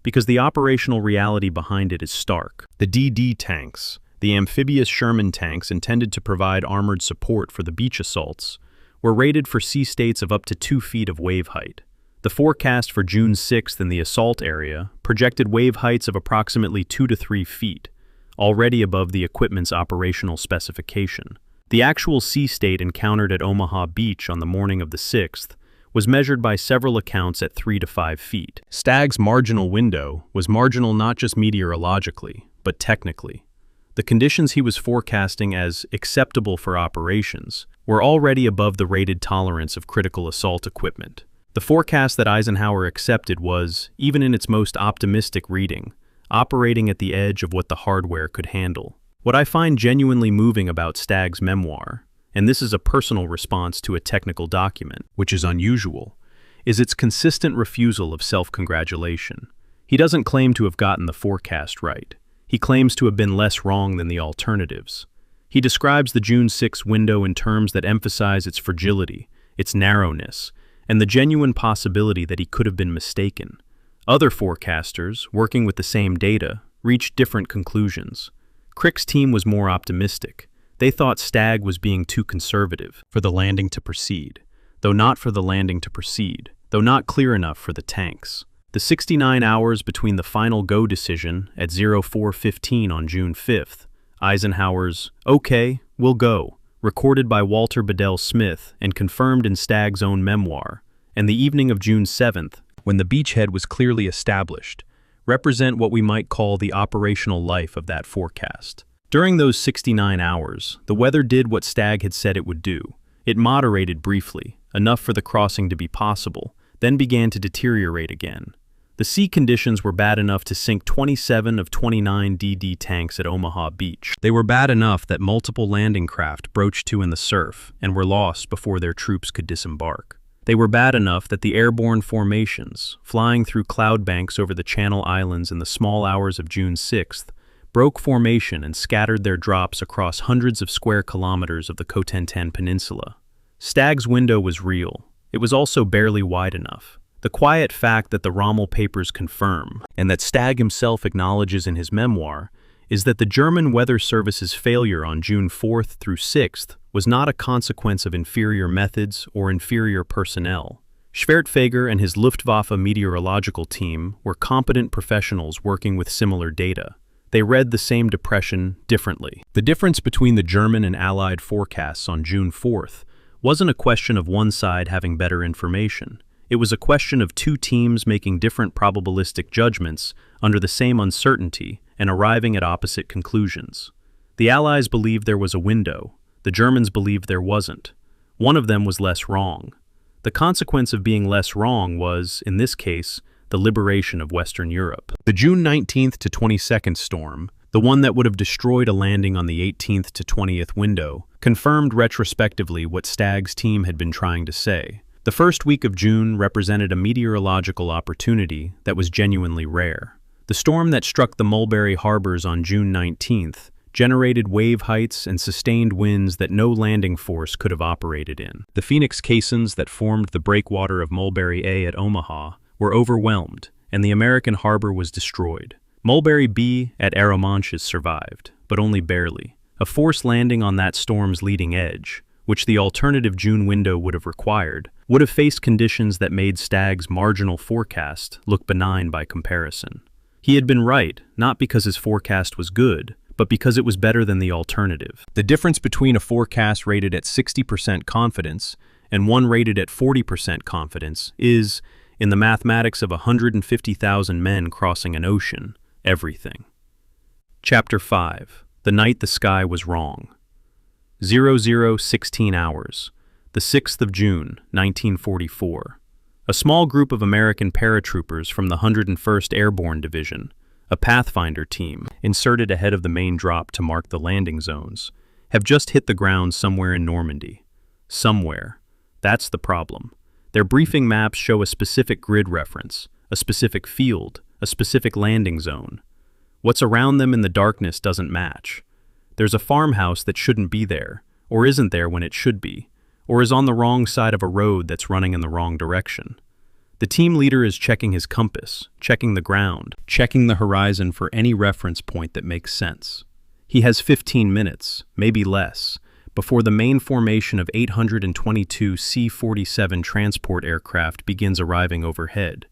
because the operational reality behind it is stark. The DD tanks, the amphibious Sherman tanks intended to provide armored support for the beach assaults, were rated for sea states of up to 2 feet of wave height. The forecast for June 6th in the assault area projected wave heights of approximately 2 to 3 feet, already above the equipment's operational specification. The actual sea state encountered at Omaha Beach on the morning of the 6th was measured by several accounts at 3 to 5 feet. Stagg's marginal window was marginal not just meteorologically, but technically. The conditions he was forecasting as acceptable for operations were already above the rated tolerance of critical assault equipment. The forecast that Eisenhower accepted was, even in its most optimistic reading, operating at the edge of what the hardware could handle. What I find genuinely moving about Stagg's memoir, and this is a personal response to a technical document, which is unusual, is its consistent refusal of self-congratulation. He doesn't claim to have gotten the forecast right. He claims to have been less wrong than the alternatives. He describes the June 6 window in terms that emphasize its fragility, its narrowness, and the genuine possibility that he could have been mistaken. Other forecasters, working with the same data, reached different conclusions. Crick's team was more optimistic. They thought Stagg was being too conservative for the landing to proceed, though not for the landing to proceed, though not clear enough for the tanks. The 69 hours between the final go decision at 04:15 on June 5th, Eisenhower's "Okay, we'll go," recorded by Walter Bedell Smith and confirmed in Stagg's own memoir, and the evening of June 7th, when the beachhead was clearly established, represent what we might call the operational life of that forecast. During those 69 hours, the weather did what Stagg had said it would do. It moderated briefly, enough for the crossing to be possible, then began to deteriorate again. The sea conditions were bad enough to sink 27 of 29 DD tanks at Omaha Beach. They were bad enough that multiple landing craft broached to in the surf and were lost before their troops could disembark. They were bad enough that the airborne formations, flying through cloud banks over the Channel Islands in the small hours of June 6th, broke formation and scattered their drops across hundreds of square kilometers of the Cotentin Peninsula. Stagg's window was real. It was also barely wide enough. The quiet fact that the Rommel papers confirm, and that Stagg himself acknowledges in his memoir, is that the German Weather Service's failure on June 4th through 6th was not a consequence of inferior methods or inferior personnel. Schwertfeger and his Luftwaffe meteorological team were competent professionals working with similar data. They read the same depression differently. The difference between the German and Allied forecasts on June 4th wasn't a question of one side having better information. It was a question of two teams making different probabilistic judgments under the same uncertainty and arriving at opposite conclusions. The Allies believed there was a window. The Germans believed there wasn't. One of them was less wrong. The consequence of being less wrong was, in this case, the liberation of Western Europe. The June 19th to 22nd storm, the one that would have destroyed a landing on the 18th to 20th window, confirmed retrospectively what Stagg's team had been trying to say. The first week of June represented a meteorological opportunity that was genuinely rare. The storm that struck the Mulberry Harbors on June 19th generated wave heights and sustained winds that no landing force could have operated in. The Phoenix caissons that formed the breakwater of Mulberry A at Omaha were overwhelmed, and the American harbor was destroyed. Mulberry B at Arromanches survived, but only barely. A forced landing on that storm's leading edge, which the alternative June window would have required, would have faced conditions that made Stagg's marginal forecast look benign by comparison. He had been right, not because his forecast was good, but because it was better than the alternative. The difference between a forecast rated at 60% confidence and one rated at 40% confidence is, in the mathematics of 150,000 men crossing an ocean, everything. Chapter 5. The Night the Sky Was Wrong. 00:16 hours, the 6th of June, 1944. A small group of American paratroopers from the 101st Airborne Division, a Pathfinder team, inserted ahead of the main drop to mark the landing zones, have just hit the ground somewhere in Normandy. Somewhere. That's the problem. Their briefing maps show a specific grid reference, a specific field, a specific landing zone. What's around them in the darkness doesn't match. There's a farmhouse that shouldn't be there, or isn't there when it should be, or is on the wrong side of a road that's running in the wrong direction. The team leader is checking his compass, checking the ground, checking the horizon for any reference point that makes sense. He has 15 minutes, maybe less, before the main formation of 822 C-47 transport aircraft begins arriving overhead,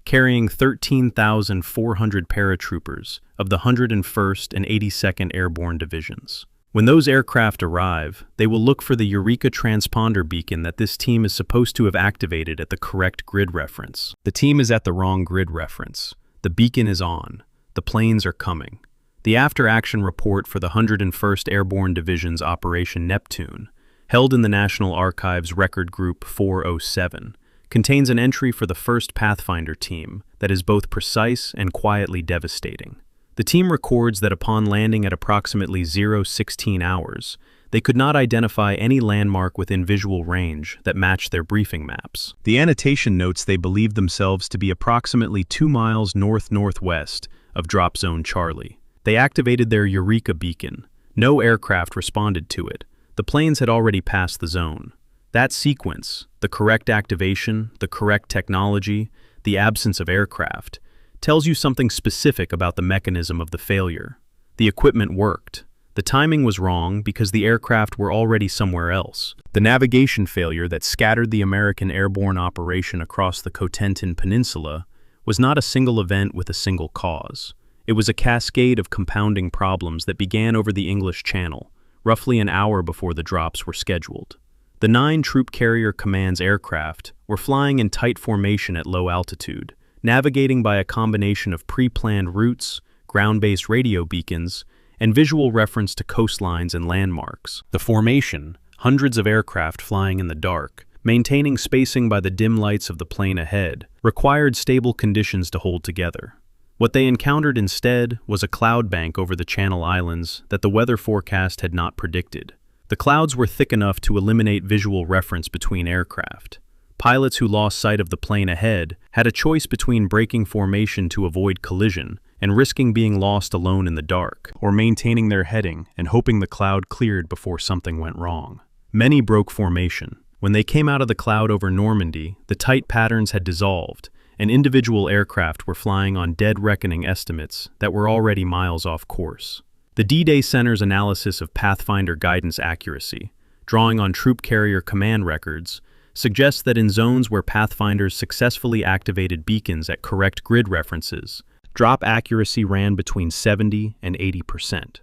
carrying 13,400 paratroopers of the 101st and 82nd Airborne Divisions. When those aircraft arrive, they will look for the Eureka transponder beacon that this team is supposed to have activated at the correct grid reference. The team is at the wrong grid reference. The beacon is on. The planes are coming. The after-action report for the 101st Airborne Division's Operation Neptune, held in the National Archives Record Group 407, contains an entry for the 1st Pathfinder team that is both precise and quietly devastating. The team records that upon landing at approximately 0:16 hours, they could not identify any landmark within visual range that matched their briefing maps. The annotation notes they believed themselves to be approximately 2 miles north-northwest of Drop Zone Charlie. They activated their Eureka beacon. No aircraft responded to it. The planes had already passed the zone. That sequence, the correct activation, the correct technology, the absence of aircraft, tells you something specific about the mechanism of the failure. The equipment worked. The timing was wrong because the aircraft were already somewhere else. The navigation failure that scattered the American airborne operation across the Cotentin Peninsula was not a single event with a single cause. It was a cascade of compounding problems that began over the English Channel, roughly an hour before the drops were scheduled. The 9 Troop Carrier Command's aircraft were flying in tight formation at low altitude, navigating by a combination of pre-planned routes, ground-based radio beacons, and visual reference to coastlines and landmarks. The formation, hundreds of aircraft flying in the dark, maintaining spacing by the dim lights of the plane ahead, required stable conditions to hold together. What they encountered instead was a cloud bank over the Channel Islands that the weather forecast had not predicted. The clouds were thick enough to eliminate visual reference between aircraft. Pilots who lost sight of the plane ahead had a choice between breaking formation to avoid collision and risking being lost alone in the dark, or maintaining their heading and hoping the cloud cleared before something went wrong. Many broke formation. When they came out of the cloud over Normandy, the tight patterns had dissolved, and individual aircraft were flying on dead reckoning estimates that were already miles off course. The D-Day Center's analysis of Pathfinder guidance accuracy, drawing on Troop Carrier Command records, suggests that in zones where Pathfinders successfully activated beacons at correct grid references, drop accuracy ran between 70 and 80%.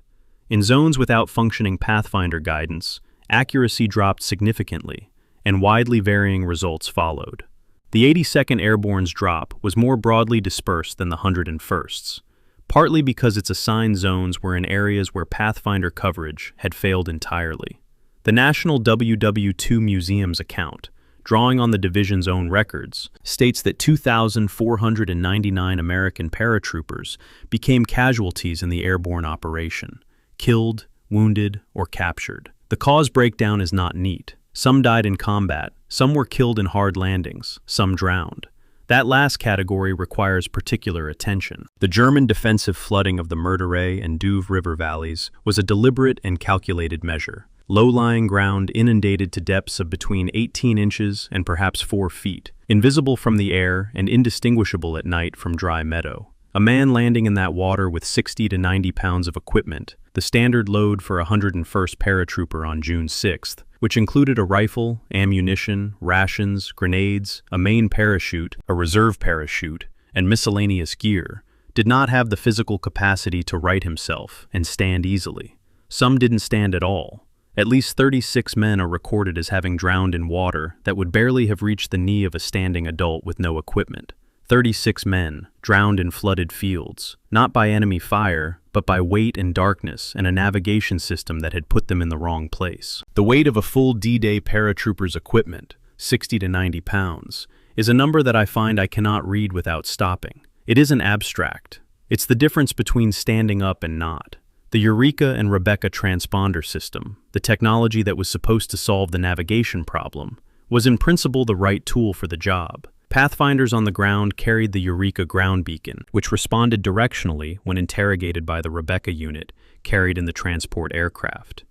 In zones without functioning Pathfinder guidance, accuracy dropped significantly, and widely varying results followed. The 82nd Airborne's drop was more broadly dispersed than the 101st's, partly because its assigned zones were in areas where Pathfinder coverage had failed entirely. The National WW2 Museum's account, drawing on the division's own records, states that 2,499 American paratroopers became casualties in the airborne operation, killed, wounded, or captured. The cause breakdown is not neat. Some died in combat, some were killed in hard landings, some drowned. That last category requires particular attention. The German defensive flooding of the Meteorologist and Douve river valleys was a deliberate and calculated measure. Low-lying ground inundated to depths of between 18 inches and perhaps 4 feet, invisible from the air and indistinguishable at night from dry meadow. A man landing in that water with 60 to 90 pounds of equipment, the standard load for a 101st paratrooper on June 6th, which included a rifle, ammunition, rations, grenades, a main parachute, a reserve parachute, and miscellaneous gear, did not have the physical capacity to right himself and stand easily. Some didn't stand at all. At least 36 men are recorded as having drowned in water that would barely have reached the knee of a standing adult with no equipment. 36 men drowned in flooded fields, not by enemy fire, but by weight and darkness and a navigation system that had put them in the wrong place. The weight of a full D-Day paratrooper's equipment, 60 to 90 pounds, is a number that I find I cannot read without stopping. It isn't abstract. It's the difference between standing up and not. The Eureka and Rebecca transponder system, the technology that was supposed to solve the navigation problem, was in principle the right tool for the job. Pathfinders on the ground carried the Eureka ground beacon, which responded directionally when interrogated by the Rebecca unit carried in the transport aircraft.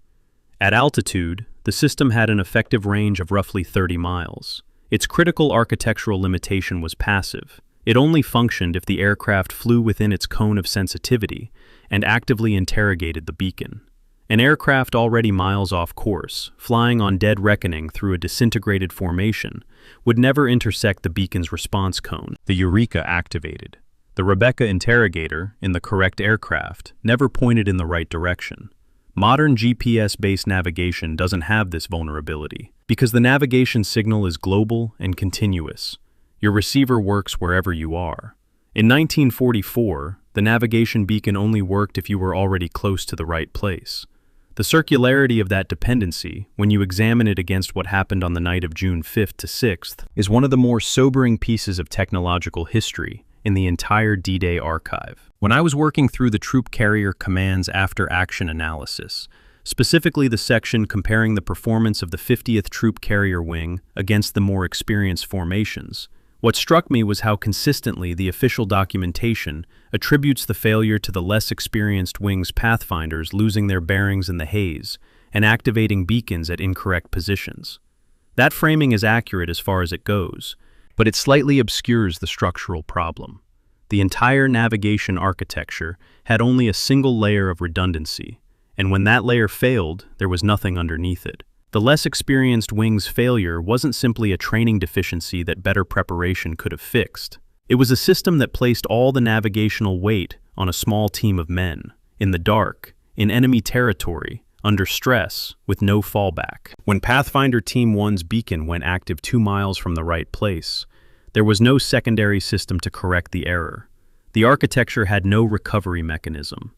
At altitude, the system had an effective range of roughly 30 miles. Its critical architectural limitation was passive. It only functioned if the aircraft flew within its cone of sensitivity and actively interrogated the beacon. An aircraft already miles off course, flying on dead reckoning through a disintegrated formation, would never intersect the beacon's response cone. The Eureka activated. The Rebecca interrogator, in the correct aircraft, never pointed in the right direction. Modern GPS-based navigation doesn't have this vulnerability, because the navigation signal is global and continuous. Your receiver works wherever you are. In 1944, the navigation beacon only worked if you were already close to the right place. The circularity of that dependency, when you examine it against what happened on the night of June 5th to 6th, is one of the more sobering pieces of technological history in the entire D-Day archive. When I was working through the Troop Carrier Command's after-action analysis, specifically the section comparing the performance of the 50th Troop Carrier Wing against the more experienced formations, what struck me was how consistently the official documentation attributes the failure to the less experienced wing's pathfinders losing their bearings in the haze and activating beacons at incorrect positions. That framing is accurate as far as it goes, but it slightly obscures the structural problem. The entire navigation architecture had only a single layer of redundancy, and when that layer failed, there was nothing underneath it. The less experienced wing's failure wasn't simply a training deficiency that better preparation could have fixed. It was a system that placed all the navigational weight on a small team of men, in the dark, in enemy territory, under stress, with no fallback. When Pathfinder Team 1's beacon went active 2 miles from the right place, there was no secondary system to correct the error. The architecture had no recovery mechanism.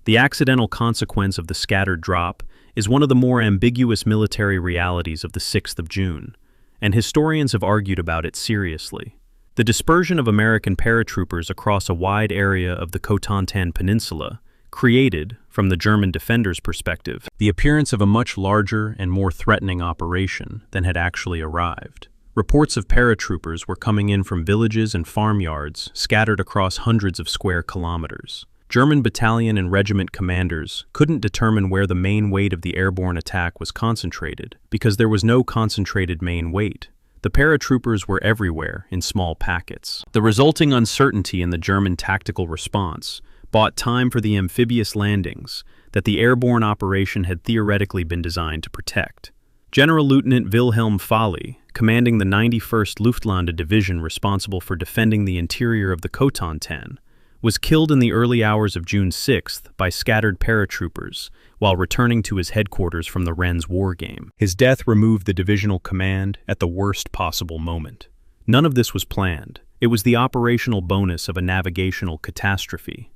The accidental consequence of the scattered drop is one of the more ambiguous military realities of the 6th of June, and historians have argued about it seriously. The dispersion of American paratroopers across a wide area of the Cotentin Peninsula created, from the German defenders' perspective, the appearance of a much larger and more threatening operation than had actually arrived. Reports of paratroopers were coming in from villages and farmyards scattered across hundreds of square kilometers. German battalion and regiment commanders couldn't determine where the main weight of the airborne attack was concentrated because there was no concentrated main weight. The paratroopers were everywhere in small packets. The resulting uncertainty in the German tactical response bought time for the amphibious landings that the airborne operation had theoretically been designed to protect. General Lieutenant Wilhelm Fahle, commanding the 91st Luftlande Division responsible for defending the interior of the Cotentin, was killed in the early hours of June 6th by scattered paratroopers while returning to his headquarters from the Rennes war game. His death removed the divisional command at the worst possible moment. None of this was planned. It was the operational bonus of a navigational catastrophe.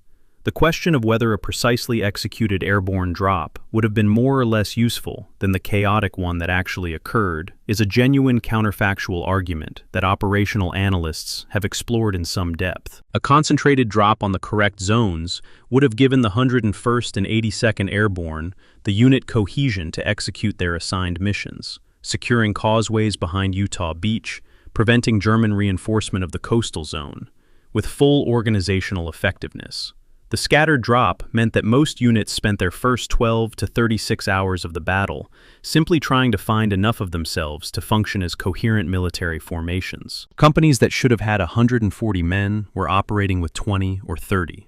The question of whether a precisely executed airborne drop would have been more or less useful than the chaotic one that actually occurred is a genuine counterfactual argument that operational analysts have explored in some depth. A concentrated drop on the correct zones would have given the 101st and 82nd Airborne the unit cohesion to execute their assigned missions, securing causeways behind Utah Beach, preventing German reinforcement of the coastal zone, with full organizational effectiveness. The scattered drop meant that most units spent their first 12 to 36 hours of the battle simply trying to find enough of themselves to function as coherent military formations. Companies that should have had 140 men were operating with 20 or 30.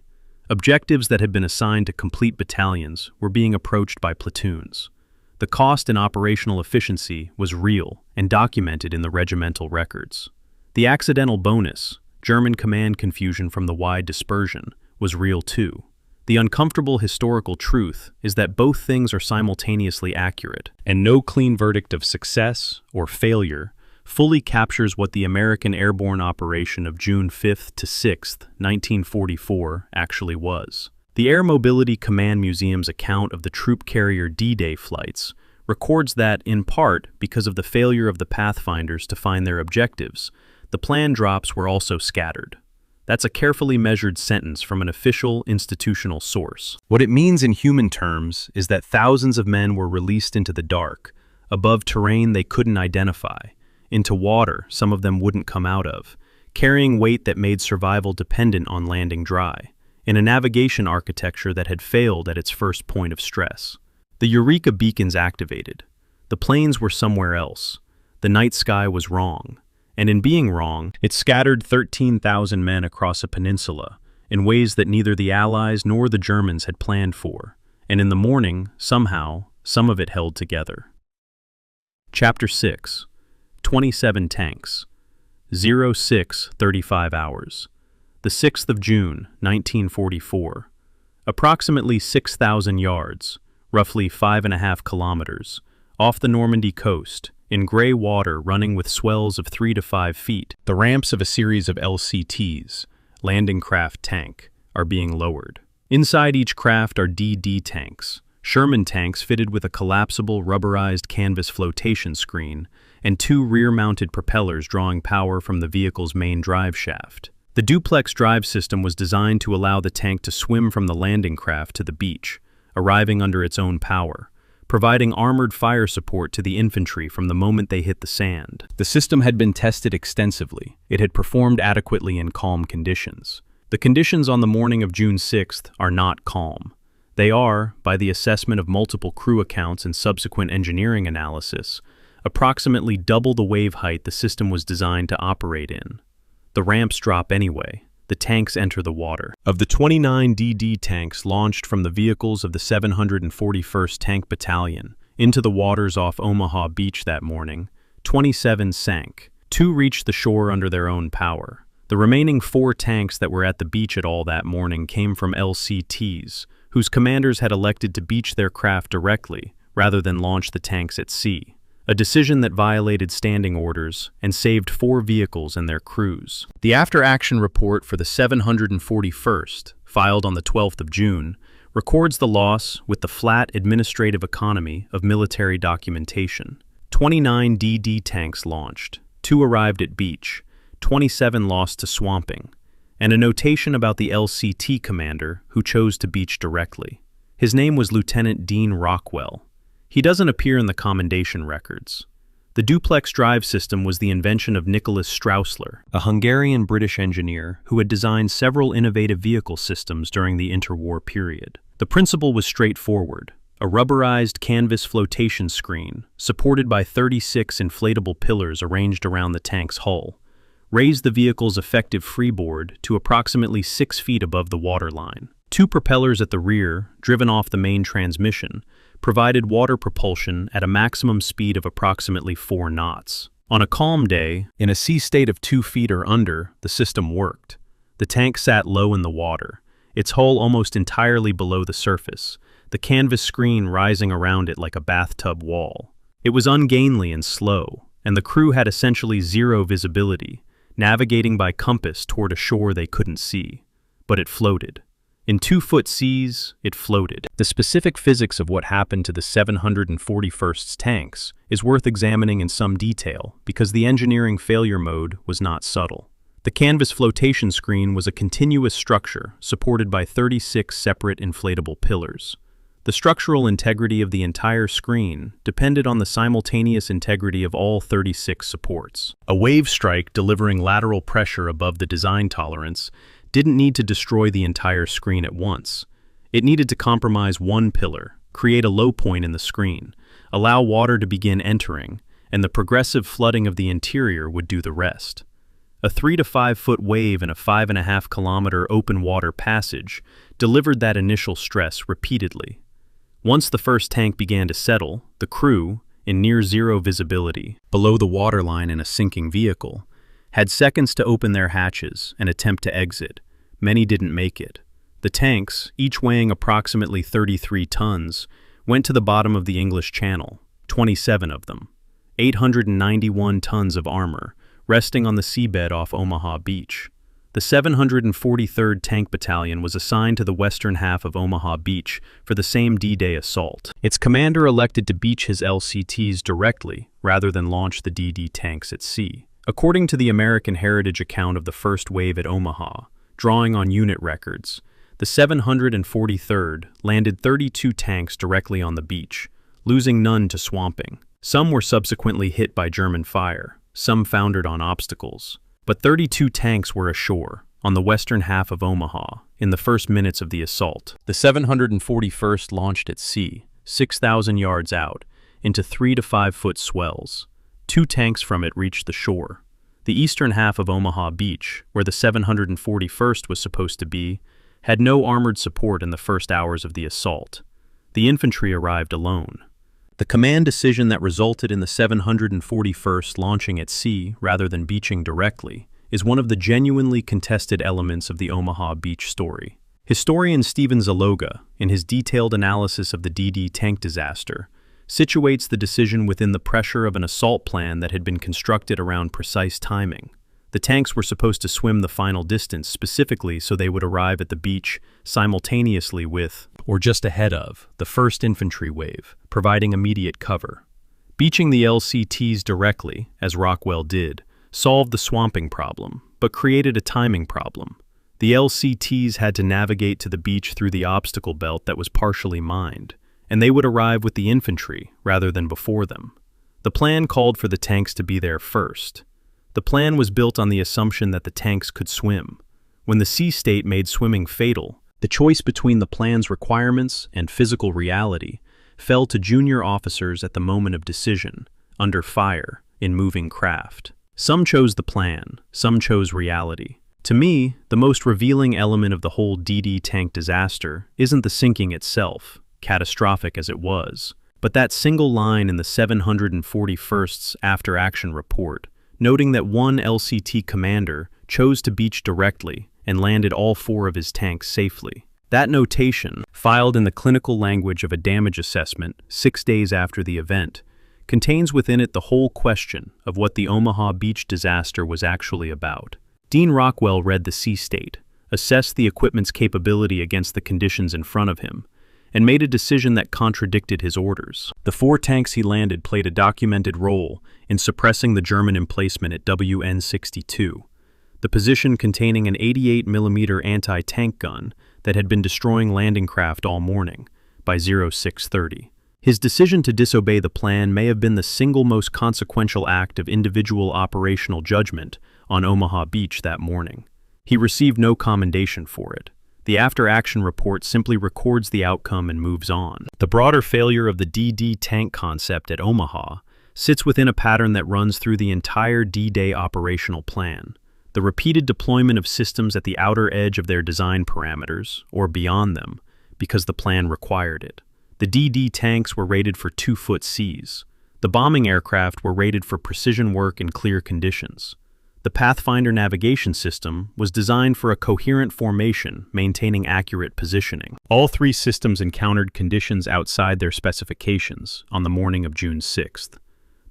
Objectives that had been assigned to complete battalions were being approached by platoons. The cost in operational efficiency was real and documented in the regimental records. The accidental bonus, German command confusion from the wide dispersion, was real too. The uncomfortable historical truth is that both things are simultaneously accurate, and no clean verdict of success or failure fully captures what the American airborne operation of June 5th to 6th, 1944 actually was. The Air Mobility Command Museum's account of the troop carrier D-Day flights records that, in part because of the failure of the pathfinders to find their objectives, the planned drops were also scattered. That's a carefully measured sentence from an official institutional source. What it means in human terms is that thousands of men were released into the dark, above terrain they couldn't identify, into water some of them wouldn't come out of, carrying weight that made survival dependent on landing dry, in a navigation architecture that had failed at its first point of stress. The Eureka beacons activated. The planes were somewhere else. The night sky was wrong. And in being wrong, it scattered 13,000 men across a peninsula in ways that neither the Allies nor the Germans had planned for. And in the morning, somehow, some of it held together. Chapter 6. 27 Tanks. 06:35 hours. The 6th of June, 1944. Approximately 6,000 yards, roughly 5.5 kilometers, off the Normandy coast, in gray water running with swells of 3 to 5 feet, the ramps of a series of LCTs, landing craft tank, are being lowered. Inside each craft are DD tanks, Sherman tanks fitted with a collapsible rubberized canvas flotation screen, and 2 rear-mounted propellers drawing power from the vehicle's main drive shaft. The duplex drive system was designed to allow the tank to swim from the landing craft to the beach, arriving under its own power, providing armored fire support to the infantry from the moment they hit the sand. The system had been tested extensively. It had performed adequately in calm conditions. The conditions on the morning of June 6th are not calm. They are, by the assessment of multiple crew accounts and subsequent engineering analysis, approximately double the wave height the system was designed to operate in. The ramps drop anyway. The tanks enter the water. Of the 29 DD tanks launched from the vehicles of the 741st Tank Battalion into the waters off Omaha Beach that morning, 27 sank. 2 reached the shore under their own power. The remaining 4 tanks that were at the beach at all that morning came from LCTs, whose commanders had elected to beach their craft directly rather than launch the tanks at sea. A decision that violated standing orders and saved 4 vehicles and their crews. The after-action report for the 741st, filed on the 12th of June, records the loss with the flat administrative economy of military documentation. 29 DD tanks launched, 2 arrived at beach, 27 lost to swamping, and a notation about the LCT commander who chose to beach directly. His name was Lieutenant Dean Rockwell. He doesn't appear in the commendation records. The duplex drive system was the invention of Nicholas Straussler, a Hungarian-British engineer who had designed several innovative vehicle systems during the interwar period. The principle was straightforward: a rubberized canvas flotation screen, supported by 36 inflatable pillars arranged around the tank's hull, raised the vehicle's effective freeboard to approximately 6 feet above the waterline. 2 propellers at the rear, driven off the main transmission, provided water propulsion at a maximum speed of approximately 4 knots. On a calm day, in a sea state of 2 feet or under, the system worked. The tank sat low in the water, its hull almost entirely below the surface, the canvas screen rising around it like a bathtub wall. It was ungainly and slow, and the crew had essentially 0 visibility, navigating by compass toward a shore they couldn't see. But it floated. In 2-foot seas, it floated. The specific physics of what happened to the 741st's tanks is worth examining in some detail because the engineering failure mode was not subtle. The canvas flotation screen was a continuous structure supported by 36 separate inflatable pillars. The structural integrity of the entire screen depended on the simultaneous integrity of all 36 supports. A wave strike delivering lateral pressure above the design tolerance didn't need to destroy the entire screen at once. It needed to compromise one pillar, create a low point in the screen, allow water to begin entering, and the progressive flooding of the interior would do the rest. A 3 to 5 foot wave in a 5.5 kilometer open water passage delivered that initial stress repeatedly. Once the first tank began to settle, the crew, in near zero visibility, below the waterline in a sinking vehicle, had seconds to open their hatches and attempt to exit. Many didn't make it. The tanks, each weighing approximately 33 tons, went to the bottom of the English Channel, 27 of them, 891 tons of armor, resting on the seabed off Omaha Beach. The 743rd Tank Battalion was assigned to the western half of Omaha Beach for the same D-Day assault. Its commander elected to beach his LCTs directly rather than launch the DD tanks at sea. According to the American Heritage account of the first wave at Omaha, drawing on unit records, the 743rd landed 32 tanks directly on the beach, losing none to swamping. Some were subsequently hit by German fire, some foundered on obstacles. But 32 tanks were ashore, on the western half of Omaha, in the first minutes of the assault. The 741st launched at sea, 6,000 yards out, into 3 to 5 foot swells. 2 tanks from it reached the shore. The eastern half of Omaha Beach, where the 741st was supposed to be, had no armored support in the first hours of the assault. The infantry arrived alone. The command decision that resulted in the 741st launching at sea rather than beaching directly is one of the genuinely contested elements of the Omaha Beach story. Historian Stephen Zaloga, in his detailed analysis of the DD tank disaster, situates the decision within the pressure of an assault plan that had been constructed around precise timing. The tanks were supposed to swim the final distance specifically so they would arrive at the beach simultaneously with, or just ahead of, the first infantry wave, providing immediate cover. Beaching the LCTs directly, as Rockwell did, solved the swamping problem, but created a timing problem. The LCTs had to navigate to the beach through the obstacle belt that was partially mined, and they would arrive with the infantry rather than before them. The plan called for the tanks to be there first. The plan was built on the assumption that the tanks could swim. When the sea state made swimming fatal, the choice between the plan's requirements and physical reality fell to junior officers at the moment of decision, under fire, in moving craft. Some chose the plan, some chose reality. To me, the most revealing element of the whole DD tank disaster isn't the sinking itself, catastrophic as it was, but that single line in the 741st's after-action report, noting that one LCT commander chose to beach directly and landed all 4 of his tanks safely. That notation, filed in the clinical language of a damage assessment 6 days after the event, contains within it the whole question of what the Omaha Beach disaster was actually about. Dean Rockwell read the sea state, assessed the equipment's capability against the conditions in front of him, and made a decision that contradicted his orders. The 4 tanks he landed played a documented role in suppressing the German emplacement at WN62, the position containing an 88mm anti-tank gun that had been destroying landing craft all morning, by 0630. His decision to disobey the plan may have been the single most consequential act of individual operational judgment on Omaha Beach that morning. He received no commendation for it. The after-action report simply records the outcome and moves on. The broader failure of the DD tank concept at Omaha sits within a pattern that runs through the entire D-Day operational plan. The repeated deployment of systems at the outer edge of their design parameters, or beyond them, because the plan required it. The DD tanks were rated for 2-foot seas. The bombing aircraft were rated for precision work in clear conditions. The Pathfinder navigation system was designed for a coherent formation maintaining accurate positioning. All 3 systems encountered conditions outside their specifications on the morning of June 6th.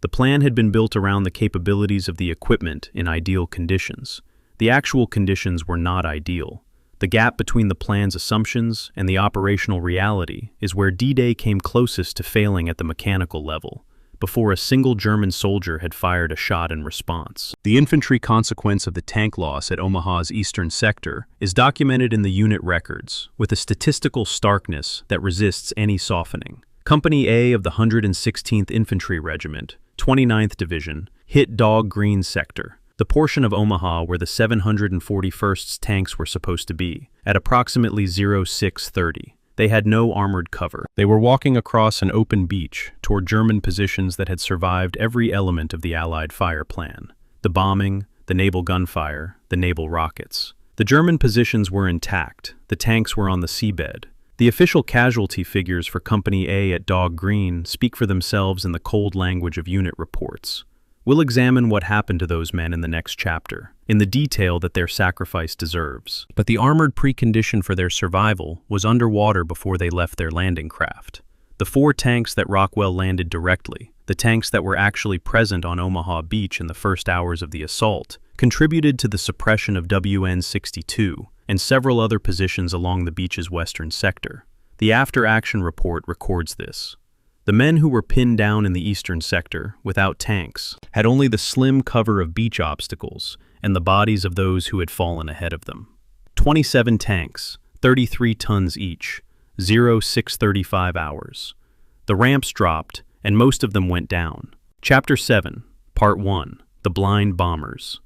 The plan had been built around the capabilities of the equipment in ideal conditions. The actual conditions were not ideal. The gap between the plan's assumptions and the operational reality is where D-Day came closest to failing at the mechanical level, before a single German soldier had fired a shot in response. The infantry consequence of the tank loss at Omaha's eastern sector is documented in the unit records with a statistical starkness that resists any softening. Company A of the 116th Infantry Regiment, 29th Division, hit Dog Green sector, the portion of Omaha where the 741st's tanks were supposed to be, at approximately 0630. They had no armored cover. They were walking across an open beach toward German positions that had survived every element of the Allied fire plan: the bombing, the naval gunfire, the naval rockets. The German positions were intact. The tanks were on the seabed. The official casualty figures for Company A at Dog Green speak for themselves in the cold language of unit reports. We'll examine what happened to those men in the next chapter, in the detail that their sacrifice deserves. But the armored precondition for their survival was underwater before they left their landing craft. The 4 tanks that Rockwell landed directly, the tanks that were actually present on Omaha Beach in the first hours of the assault, contributed to the suppression of WN62 and several other positions along the beach's western sector. The after-action report records this. The men who were pinned down in the eastern sector, without tanks, had only the slim cover of beach obstacles and the bodies of those who had fallen ahead of them. 27 tanks, 33 tons each, 0635 hours. The ramps dropped, and most of them went down. Chapter 7, Part 1, The Blind Bombers.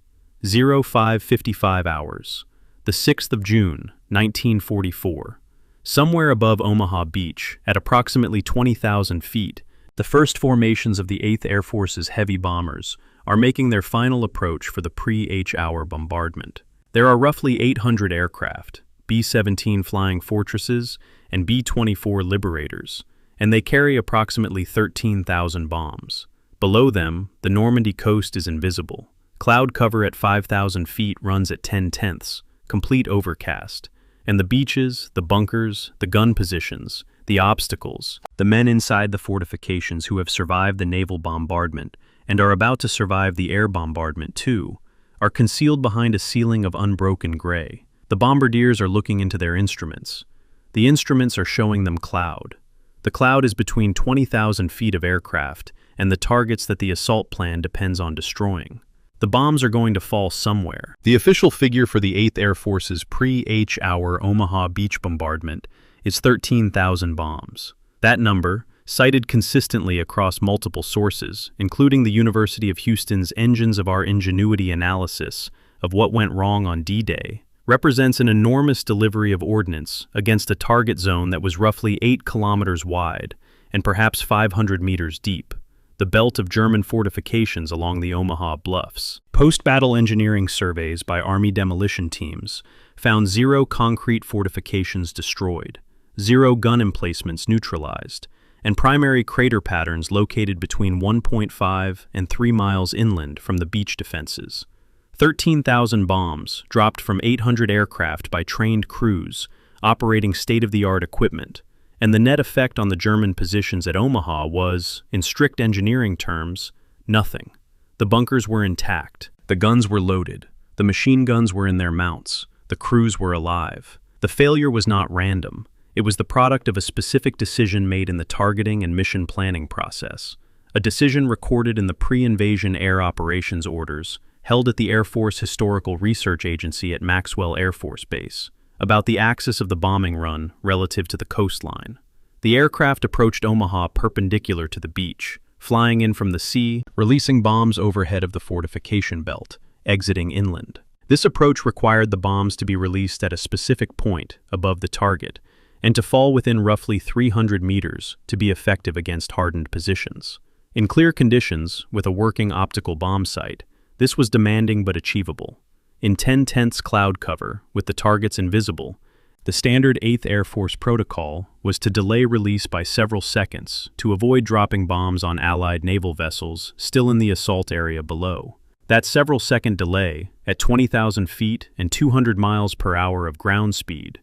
05:55 hours, the 6th of June, 1944. Somewhere above Omaha Beach, at approximately 20,000 feet, the first formations of the 8th Air Force's heavy bombers are making their final approach for the pre-H-hour bombardment. There are roughly 800 aircraft, B-17 Flying Fortresses and B-24 Liberators, and they carry approximately 13,000 bombs. Below them, the Normandy coast is invisible. Cloud cover at 5,000 feet runs at 10/10ths, complete overcast, and the beaches, the bunkers, the gun positions, the obstacles, the men inside the fortifications who have survived the naval bombardment and are about to survive the air bombardment too, are concealed behind a ceiling of unbroken gray. The bombardiers are looking into their instruments. The instruments are showing them cloud. The cloud is between 20,000 feet of aircraft and the targets that the assault plan depends on destroying. The bombs are going to fall somewhere. The official figure for the 8th Air Force's pre-H-hour Omaha Beach bombardment is 13,000 bombs. That number, cited consistently across multiple sources, including the University of Houston's Engines of Our Ingenuity analysis of what went wrong on D-Day, represents an enormous delivery of ordnance against a target zone that was roughly 8 kilometers wide and perhaps 500 meters deep, the belt of German fortifications along the Omaha Bluffs. Post-battle engineering surveys by Army demolition teams found 0 concrete fortifications destroyed, 0 gun emplacements neutralized, and primary crater patterns located between 1.5 and 3 miles inland from the beach defenses. 13,000 bombs dropped from 800 aircraft by trained crews operating state-of-the-art equipment, and the net effect on the German positions at Omaha was, in strict engineering terms, nothing. The bunkers were intact, the guns were loaded, the machine guns were in their mounts, the crews were alive. The failure was not random. It was the product of a specific decision made in the targeting and mission planning process, a decision recorded in the pre-invasion air operations orders held at the Air Force Historical Research Agency at Maxwell Air Force Base, about the axis of the bombing run relative to the coastline. The aircraft approached Omaha perpendicular to the beach, flying in from the sea, releasing bombs overhead of the fortification belt, exiting inland. This approach required the bombs to be released at a specific point above the target and to fall within roughly 300 meters to be effective against hardened positions. In clear conditions, with a working optical bomb sight, this was demanding but achievable. In 10/10ths cloud cover, with the targets invisible, the standard 8th Air Force protocol was to delay release by several seconds to avoid dropping bombs on Allied naval vessels still in the assault area below. That several-second delay, at 20,000 feet and 200 miles per hour of ground speed,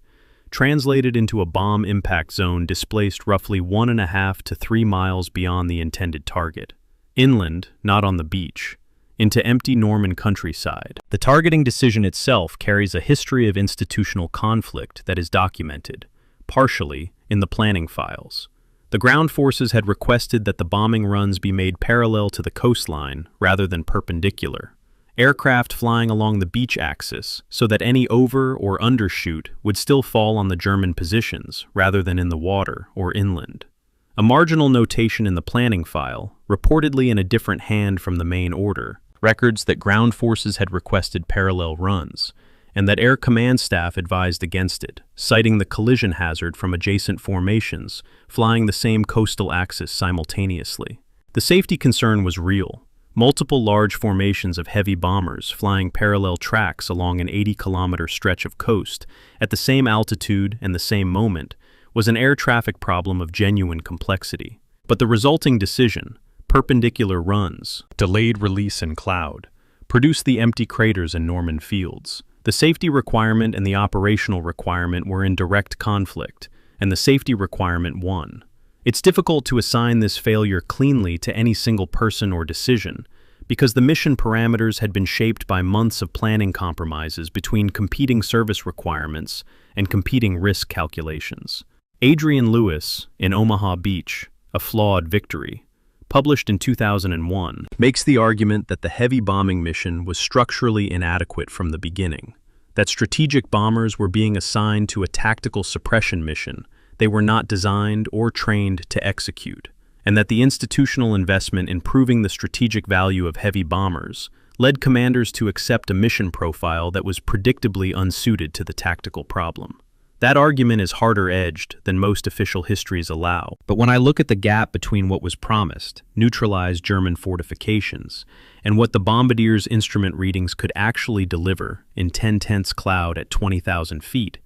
translated into a bomb impact zone displaced roughly 1.5 to 3 miles beyond the intended target. Inland, not on the beach, into empty Norman countryside. The targeting decision itself carries a history of institutional conflict that is documented, partially, in the planning files. The ground forces had requested that the bombing runs be made parallel to the coastline rather than perpendicular. Aircraft flying along the beach axis so that any over- or undershoot would still fall on the German positions rather than in the water or inland. A marginal notation in the planning file, reportedly in a different hand from the main order, records that ground forces had requested parallel runs, and that Air Command Staff advised against it, citing the collision hazard from adjacent formations flying the same coastal axis simultaneously. The safety concern was real. Multiple large formations of heavy bombers flying parallel tracks along an 80-kilometer stretch of coast at the same altitude and the same moment was an air traffic problem of genuine complexity. But the resulting decision, perpendicular runs, delayed release in cloud, produced the empty craters in Norman fields. The safety requirement and the operational requirement were in direct conflict, and the safety requirement won. It's difficult to assign this failure cleanly to any single person or decision, because the mission parameters had been shaped by months of planning compromises between competing service requirements and competing risk calculations. Adrian Lewis, in Omaha Beach, A Flawed Victory, published in 2001, makes the argument that the heavy bombing mission was structurally inadequate from the beginning, that strategic bombers were being assigned to a tactical suppression mission they were not designed or trained to execute, and that the institutional investment in proving the strategic value of heavy bombers led commanders to accept a mission profile that was predictably unsuited to the tactical problem. That argument is harder-edged than most official histories allow, but when I look at the gap between what was promised, neutralized German fortifications, and what the bombardier's instrument readings could actually deliver in 10/10 cloud at 20,000 feet,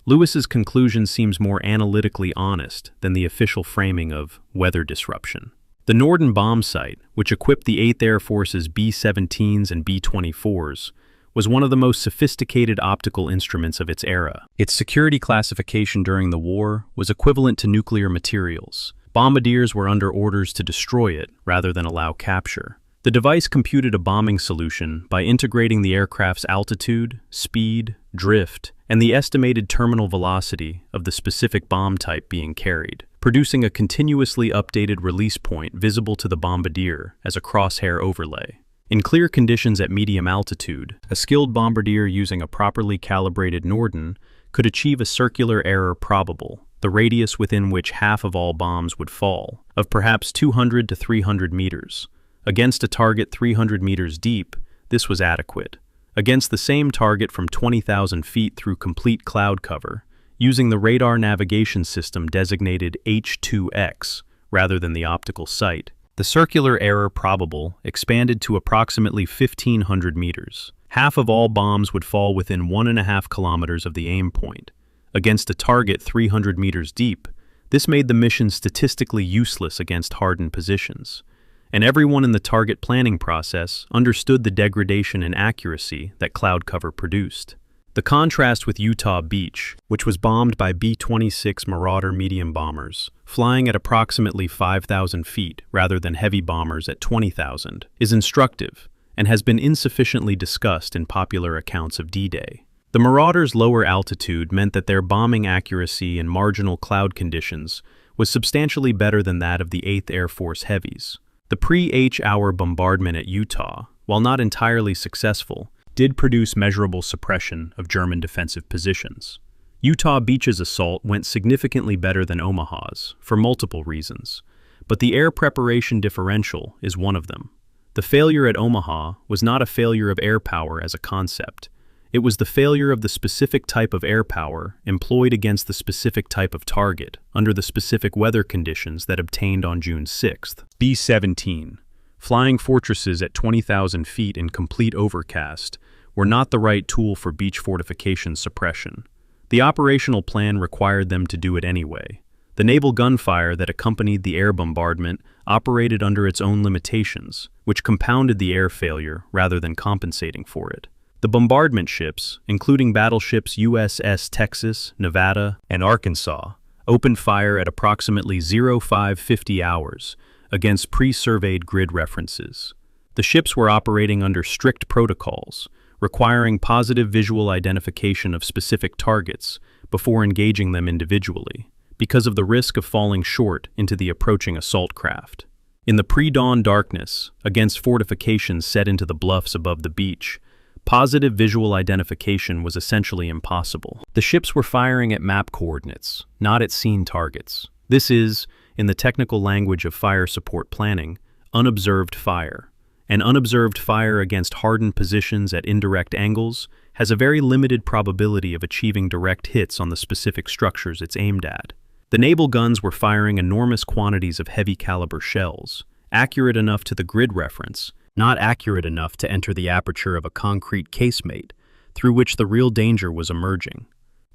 Lewis's conclusion seems more analytically honest than the official framing of weather disruption. The Norden bomb site, which equipped the 8th Air Force's B-17s and B-24s, was one of the most sophisticated optical instruments of its era. Its security classification during the war was equivalent to nuclear materials. Bombardiers were under orders to destroy it rather than allow capture. The device computed a bombing solution by integrating the aircraft's altitude, speed, drift, and the estimated terminal velocity of the specific bomb type being carried, producing a continuously updated release point visible to the bombardier as a crosshair overlay. In clear conditions at medium altitude, a skilled bombardier using a properly calibrated Norden could achieve a circular error probable, the radius within which half of all bombs would fall, of perhaps 200 to 300 meters. Against a target 300 meters deep, this was adequate. Against the same target from 20,000 feet through complete cloud cover, using the radar navigation system designated H2X rather than the optical sight, the circular error probable expanded to approximately 1,500 meters. Half of all bombs would fall within 1.5 kilometers of the aim point. Against a target 300 meters deep, this made the mission statistically useless against hardened positions. And everyone in the target planning process understood the degradation in accuracy that cloud cover produced. The contrast with Utah Beach, which was bombed by B-26 Marauder medium bombers, flying at approximately 5,000 feet rather than heavy bombers at 20,000, is instructive and has been insufficiently discussed in popular accounts of D-Day. The Marauders' lower altitude meant that their bombing accuracy in marginal cloud conditions was substantially better than that of the 8th Air Force heavies. The pre-H-hour bombardment at Utah, while not entirely successful, did produce measurable suppression of German defensive positions. Utah Beach's assault went significantly better than Omaha's, for multiple reasons, but the air preparation differential is one of them. The failure at Omaha was not a failure of air power as a concept. It was the failure of the specific type of air power employed against the specific type of target under the specific weather conditions that obtained on June 6th. B-17. Flying fortresses at 20,000 feet in complete overcast were not the right tool for beach fortification suppression. The operational plan required them to do it anyway. The naval gunfire that accompanied the air bombardment operated under its own limitations, which compounded the air failure rather than compensating for it. The bombardment ships, including battleships USS Texas, Nevada, and Arkansas, opened fire at approximately 0550 hours against pre-surveyed grid references. The ships were operating under strict protocols, requiring positive visual identification of specific targets before engaging them individually, because of the risk of falling short into the approaching assault craft. In the pre-dawn darkness, against fortifications set into the bluffs above the beach, positive visual identification was essentially impossible. The ships were firing at map coordinates, not at scene targets. This is, in the technical language of fire support planning, unobserved fire. An unobserved fire against hardened positions at indirect angles has a very limited probability of achieving direct hits on the specific structures it's aimed at. The naval guns were firing enormous quantities of heavy caliber shells, accurate enough to the grid reference, not accurate enough to enter the aperture of a concrete casemate through which the real danger was emerging.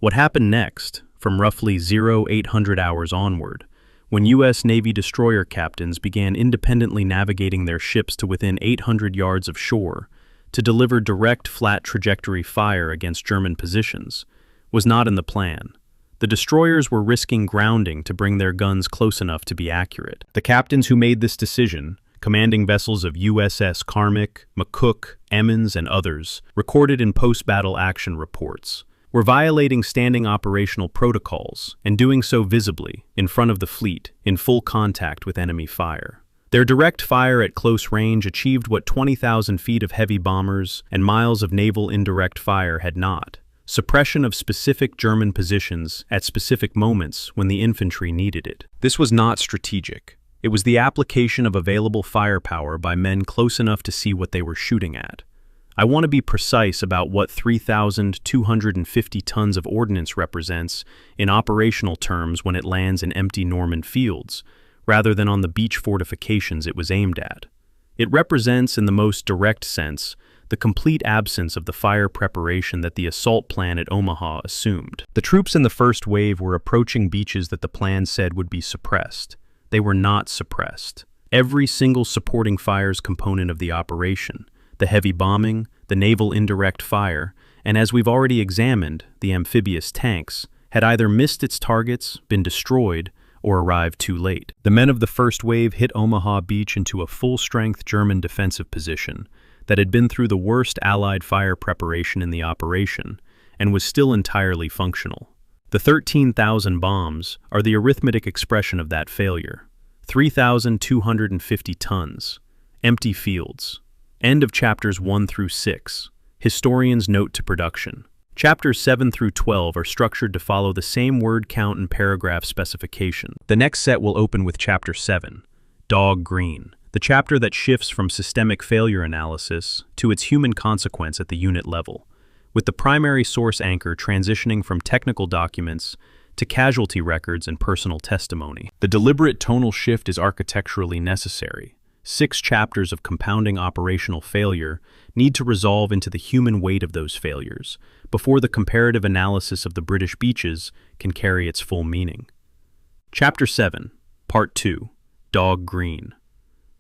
What happened next, from roughly 0800 hours onward, when U.S. Navy destroyer captains began independently navigating their ships to within 800 yards of shore to deliver direct flat trajectory fire against German positions, was not in the plan. The destroyers were risking grounding to bring their guns close enough to be accurate. The captains who made this decision, commanding vessels of USS Carmick, McCook, Emmons, and others, recorded in post-battle action reports, were violating standing operational protocols and doing so visibly in front of the fleet in full contact with enemy fire. Their direct fire at close range achieved what 20,000 feet of heavy bombers and miles of naval indirect fire had not: suppression of specific German positions at specific moments when the infantry needed it. This was not strategic. It was the application of available firepower by men close enough to see what they were shooting at. I want to be precise about what 3,250 tons of ordnance represents in operational terms when it lands in empty Norman fields, rather than on the beach fortifications it was aimed at. It represents, in the most direct sense, the complete absence of the fire preparation that the assault plan at Omaha assumed. The troops in the first wave were approaching beaches that the plan said would be suppressed. They were not suppressed. Every single supporting fires component of the operation, the heavy bombing, the naval indirect fire, and as we've already examined, the amphibious tanks, had either missed its targets, been destroyed, or arrived too late. The men of the first wave hit Omaha Beach into a full-strength German defensive position that had been through the worst Allied fire preparation in the operation and was still entirely functional. The 13,000 bombs are the arithmetic expression of that failure. 3,250 tons. Empty fields. End of chapters 1 through 6. Historian's note to production. Chapters 7 through 12 are structured to follow the same word count and paragraph specification. The next set will open with Chapter 7, Dog Green, the chapter that shifts from systemic failure analysis to its human consequence at the unit level, with the primary source anchor transitioning from technical documents to casualty records and personal testimony. The deliberate tonal shift is architecturally necessary. 6 chapters of compounding operational failure need to resolve into the human weight of those failures before the comparative analysis of the British beaches can carry its full meaning. Chapter 7, Part 2, Dog Green.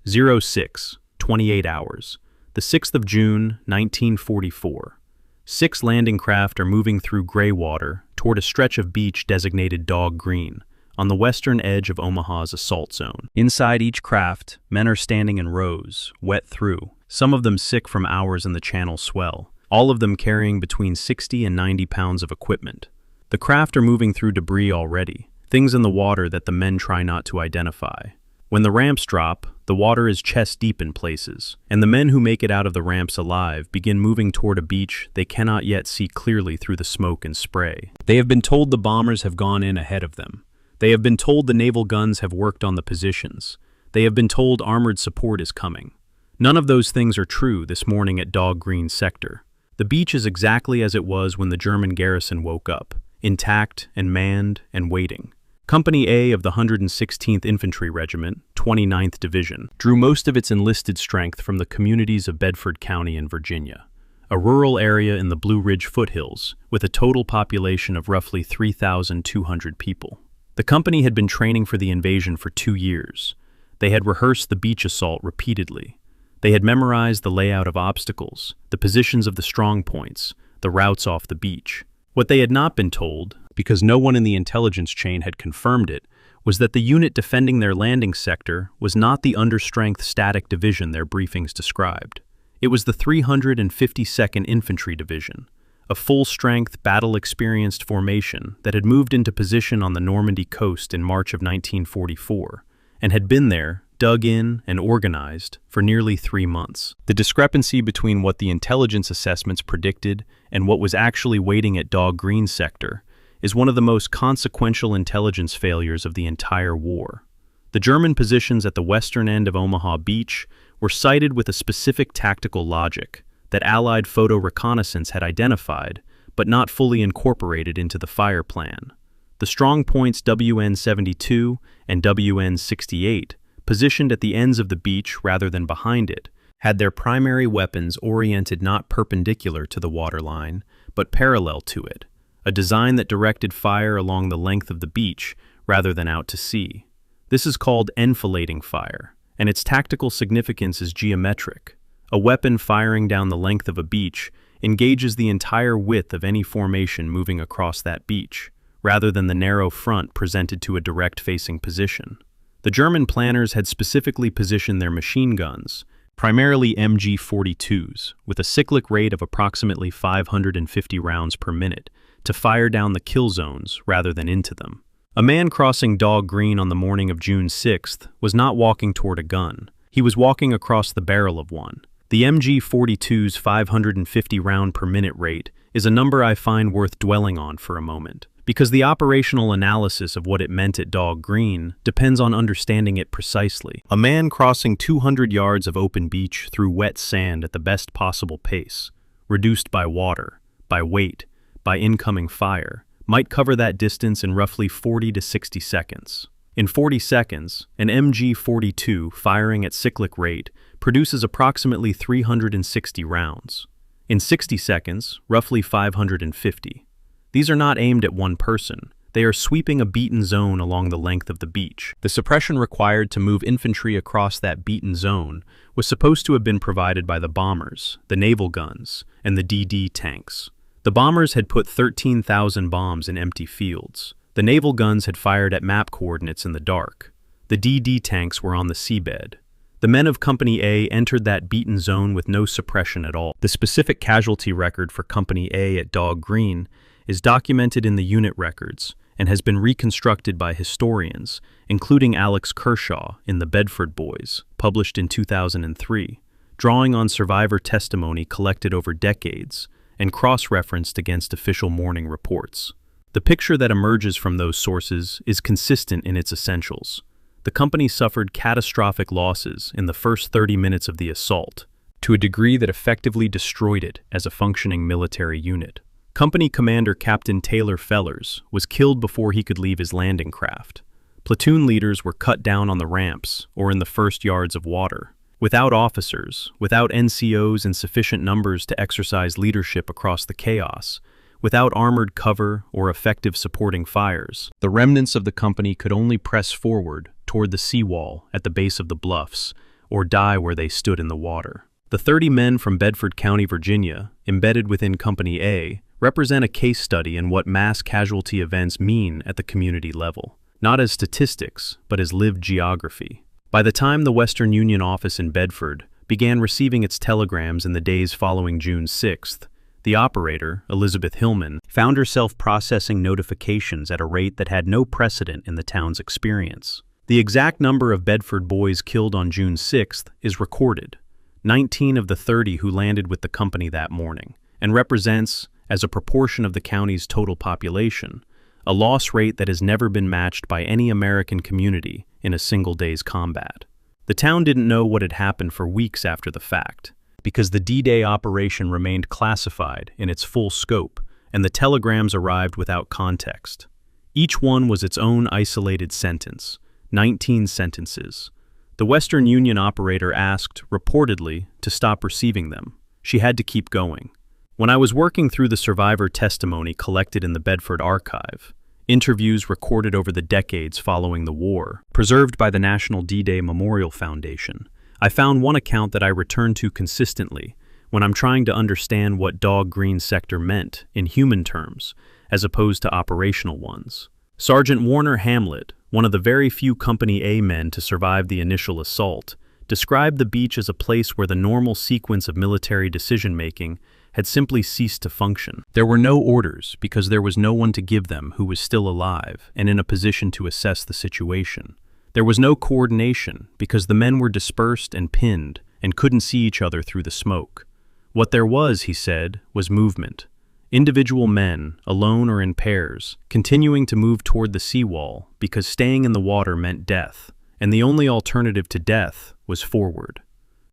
06, 28 hours. The 6th of June, 1944. 6 landing craft are moving through gray water toward a stretch of beach designated Dog Green, on the western edge of Omaha's assault zone. Inside each craft, men are standing in rows, wet through, some of them sick from hours in the channel swell, all of them carrying between 60 and 90 pounds of equipment. The craft are moving through debris already, things in the water that the men try not to identify. When the ramps drop, the water is chest-deep in places, and the men who make it out of the ramps alive begin moving toward a beach they cannot yet see clearly through the smoke and spray. They have been told the bombers have gone in ahead of them. They have been told the naval guns have worked on the positions. They have been told armored support is coming. None of those things are true this morning at Dog Green Sector. The beach is exactly as it was when the German garrison woke up, intact and manned and waiting. Company A of the 116th Infantry Regiment, 29th Division, drew most of its enlisted strength from the communities of Bedford County in Virginia, a rural area in the Blue Ridge foothills, with a total population of roughly 3,200 people. The company had been training for the invasion for 2 years. They had rehearsed the beach assault repeatedly. They had memorized the layout of obstacles, the positions of the strong points, the routes off the beach. What they had not been told, because no one in the intelligence chain had confirmed it, was that the unit defending their landing sector was not the understrength static division their briefings described. It was the 352nd Infantry Division, a full-strength, battle-experienced formation that had moved into position on the Normandy coast in March of 1944, and had been there, dug in, and organized for nearly 3 months. The discrepancy between what the intelligence assessments predicted and what was actually waiting at Dog Green Sector is one of the most consequential intelligence failures of the entire war. The German positions at the western end of Omaha Beach were sited with a specific tactical logic that Allied photo reconnaissance had identified, but not fully incorporated into the fire plan. The strong points WN-72 and WN-68, positioned at the ends of the beach rather than behind it, had their primary weapons oriented not perpendicular to the waterline, but parallel to it, a design that directed fire along the length of the beach rather than out to sea. This is called enfilading fire, and its tactical significance is geometric. A weapon firing down the length of a beach engages the entire width of any formation moving across that beach, rather than the narrow front presented to a direct-facing position. The German planners had specifically positioned their machine guns, primarily MG-42s, with a cyclic rate of approximately 550 rounds per minute, to fire down the kill zones rather than into them. A man crossing Dog Green on the morning of June 6th was not walking toward a gun. He was walking across the barrel of one. The MG-42's 550 round per minute rate is a number I find worth dwelling on for a moment, because the operational analysis of what it meant at Dog Green depends on understanding it precisely. A man crossing 200 yards of open beach through wet sand at the best possible pace, reduced by water, by weight, by incoming fire, might cover that distance in roughly 40 to 60 seconds. In 40 seconds, an MG-42 firing at cyclic rate produces approximately 360 rounds. In 60 seconds, roughly 550. These are not aimed at one person. They are sweeping a beaten zone along the length of the beach. The suppression required to move infantry across that beaten zone was supposed to have been provided by the bombers, the naval guns, and the DD tanks. The bombers had put 13,000 bombs in empty fields. The naval guns had fired at map coordinates in the dark. The DD tanks were on the seabed. The men of Company A entered that beaten zone with no suppression at all. The specific casualty record for Company A at Dog Green is documented in the unit records and has been reconstructed by historians, including Alex Kershaw in The Bedford Boys, published in 2003, drawing on survivor testimony collected over decades and cross-referenced against official morning reports. The picture that emerges from those sources is consistent in its essentials. The company suffered catastrophic losses in the first 30 minutes of the assault, to a degree that effectively destroyed it as a functioning military unit. Company Commander Captain Taylor Fellers was killed before he could leave his landing craft. Platoon leaders were cut down on the ramps or in the first yards of water. Without officers, without NCOs in sufficient numbers to exercise leadership across the chaos, without armored cover or effective supporting fires, the remnants of the company could only press forward toward the seawall at the base of the Bluffs or die where they stood in the water. The 30 men from Bedford County, Virginia, embedded within Company A, represent a case study in what mass casualty events mean at the community level, not as statistics, but as lived geography. By the time the Western Union office in Bedford began receiving its telegrams in the days following June 6th, the operator, Elizabeth Hillman, found herself processing notifications at a rate that had no precedent in the town's experience. The exact number of Bedford boys killed on June 6th is recorded, 19 of the 30 who landed with the company that morning, and represents, as a proportion of the county's total population, a loss rate that has never been matched by any American community in a single day's combat. The town didn't know what had happened for weeks after the fact, because the D-Day operation remained classified in its full scope, and the telegrams arrived without context. Each one was its own isolated sentence, 19 sentences. The Western Union operator asked, reportedly, to stop receiving them. She had to keep going. When I was working through the survivor testimony collected in the Bedford Archive, interviews recorded over the decades following the war, preserved by the National D-Day Memorial Foundation, I found one account that I return to consistently when I'm trying to understand what Dog Green sector meant in human terms, as opposed to operational ones. Sergeant Warner Hamlet, one of the very few Company A men to survive the initial assault, described the beach as a place where the normal sequence of military decision-making had simply ceased to function. There were no orders because there was no one to give them who was still alive and in a position to assess the situation. There was no coordination because the men were dispersed and pinned and couldn't see each other through the smoke. What there was, he said, was movement. Individual men, alone or in pairs, continuing to move toward the seawall because staying in the water meant death, and the only alternative to death was forward.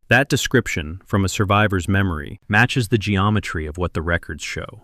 That description, from a survivor's memory, matches the geometry of what the records show.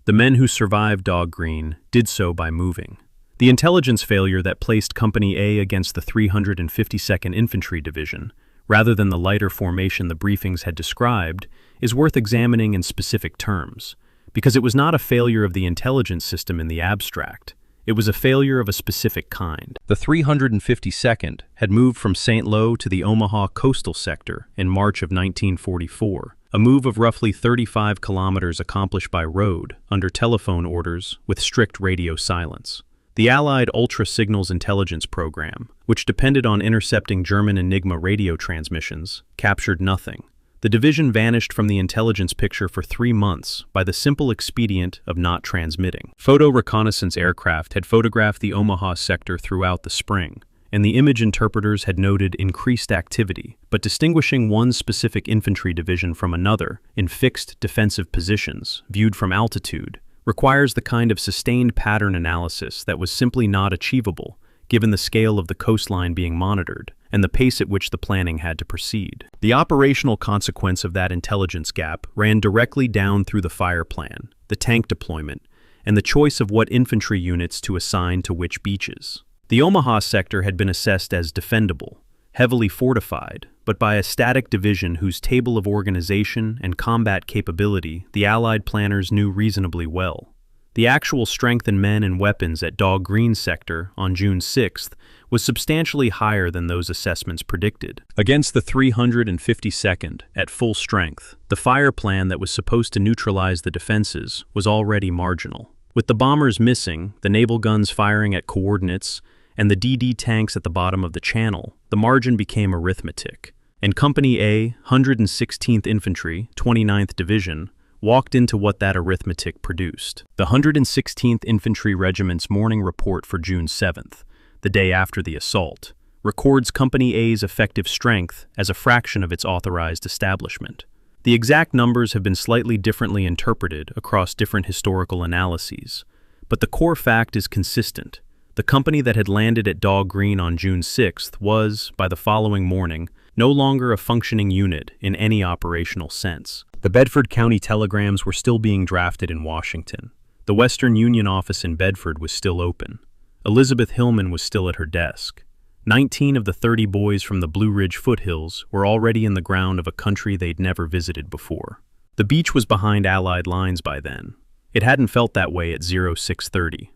The men who survived Dog Green did so by moving. The intelligence failure that placed Company A against the 352nd Infantry Division, rather than the lighter formation the briefings had described, is worth examining in specific terms, because it was not a failure of the intelligence system in the abstract. It was a failure of a specific kind. The 352nd had moved from St. Lo to the Omaha coastal sector in March of 1944, a move of roughly 35 kilometers accomplished by road under telephone orders with strict radio silence. The Allied Ultra Signals Intelligence Program, which depended on intercepting German Enigma radio transmissions, captured nothing. The division vanished from the intelligence picture for 3 months by the simple expedient of not transmitting. Photo reconnaissance aircraft had photographed the Omaha sector throughout the spring, and the image interpreters had noted increased activity, but distinguishing one specific infantry division from another in fixed defensive positions, viewed from altitude, requires the kind of sustained pattern analysis that was simply not achievable, given the scale of the coastline being monitored and the pace at which the planning had to proceed. The operational consequence of that intelligence gap ran directly down through the fire plan, the tank deployment, and the choice of what infantry units to assign to which beaches. The Omaha sector had been assessed as defendable, heavily fortified, but by a static division whose table of organization and combat capability the Allied planners knew reasonably well. The actual strength in men and weapons at Dog Green sector on June 6th was substantially higher than those assessments predicted. Against the 352nd, at full strength, the fire plan that was supposed to neutralize the defenses was already marginal. With the bombers missing, the naval guns firing at coordinates, and the DD tanks at the bottom of the channel, the margin became arithmetic. And Company A, 116th Infantry, 29th Division, walked into what that arithmetic produced. The 116th Infantry Regiment's morning report for June 7th, the day after the assault, records Company A's effective strength as a fraction of its authorized establishment. The exact numbers have been slightly differently interpreted across different historical analyses, but the core fact is consistent. The company that had landed at Dog Green on June 6th was, by the following morning, no longer a functioning unit in any operational sense. The Bedford County telegrams were still being drafted in Washington. The Western Union office in Bedford was still open. Elizabeth Hillman was still at her desk. 19 of the 30 boys from the Blue Ridge foothills were already in the ground of a country they'd never visited before. The beach was behind Allied lines by then. It hadn't felt that way at 0630.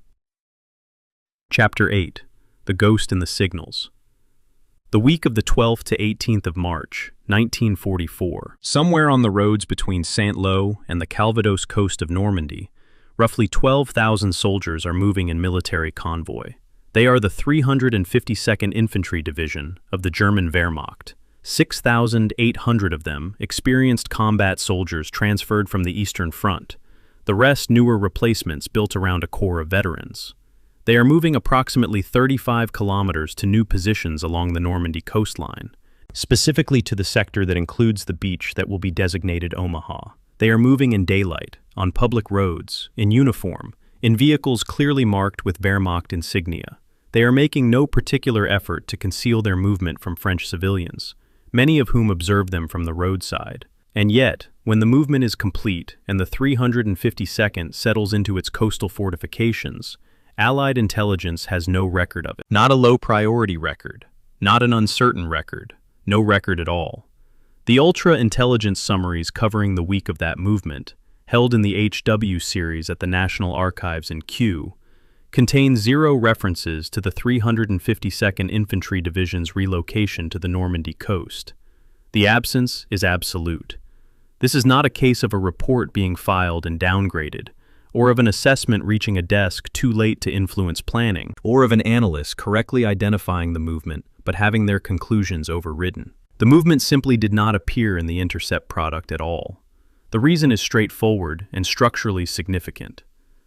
Chapter 8. The Ghost and the Signals. The week of the 12th to 18th of March, 1944, somewhere on the roads between Saint-Lô and the Calvados coast of Normandy, roughly 12,000 soldiers are moving in military convoy. They are the 352nd Infantry Division of the German Wehrmacht. 6,800 of them experienced combat soldiers transferred from the Eastern Front. The rest newer replacements built around a corps of veterans. They are moving approximately 35 kilometers to new positions along the Normandy coastline, specifically to the sector that includes the beach that will be designated Omaha. They are moving in daylight, on public roads, in uniform, in vehicles clearly marked with Wehrmacht insignia. They are making no particular effort to conceal their movement from French civilians, many of whom observe them from the roadside. And yet, when the movement is complete and the 352nd settles into its coastal fortifications, Allied intelligence has no record of it. Not a low-priority record, not an uncertain record, no record at all. The ultra-intelligence summaries covering the week of that movement, held in the HW series at the National Archives in Kew, contain zero references to the 352nd Infantry Division's relocation to the Normandy coast. The absence is absolute. This is not a case of a report being filed and downgraded, or of an assessment reaching a desk too late to influence planning, or of an analyst correctly identifying the movement but having their conclusions overridden. The movement simply did not appear in the intercept product at all. The reason is straightforward and structurally significant.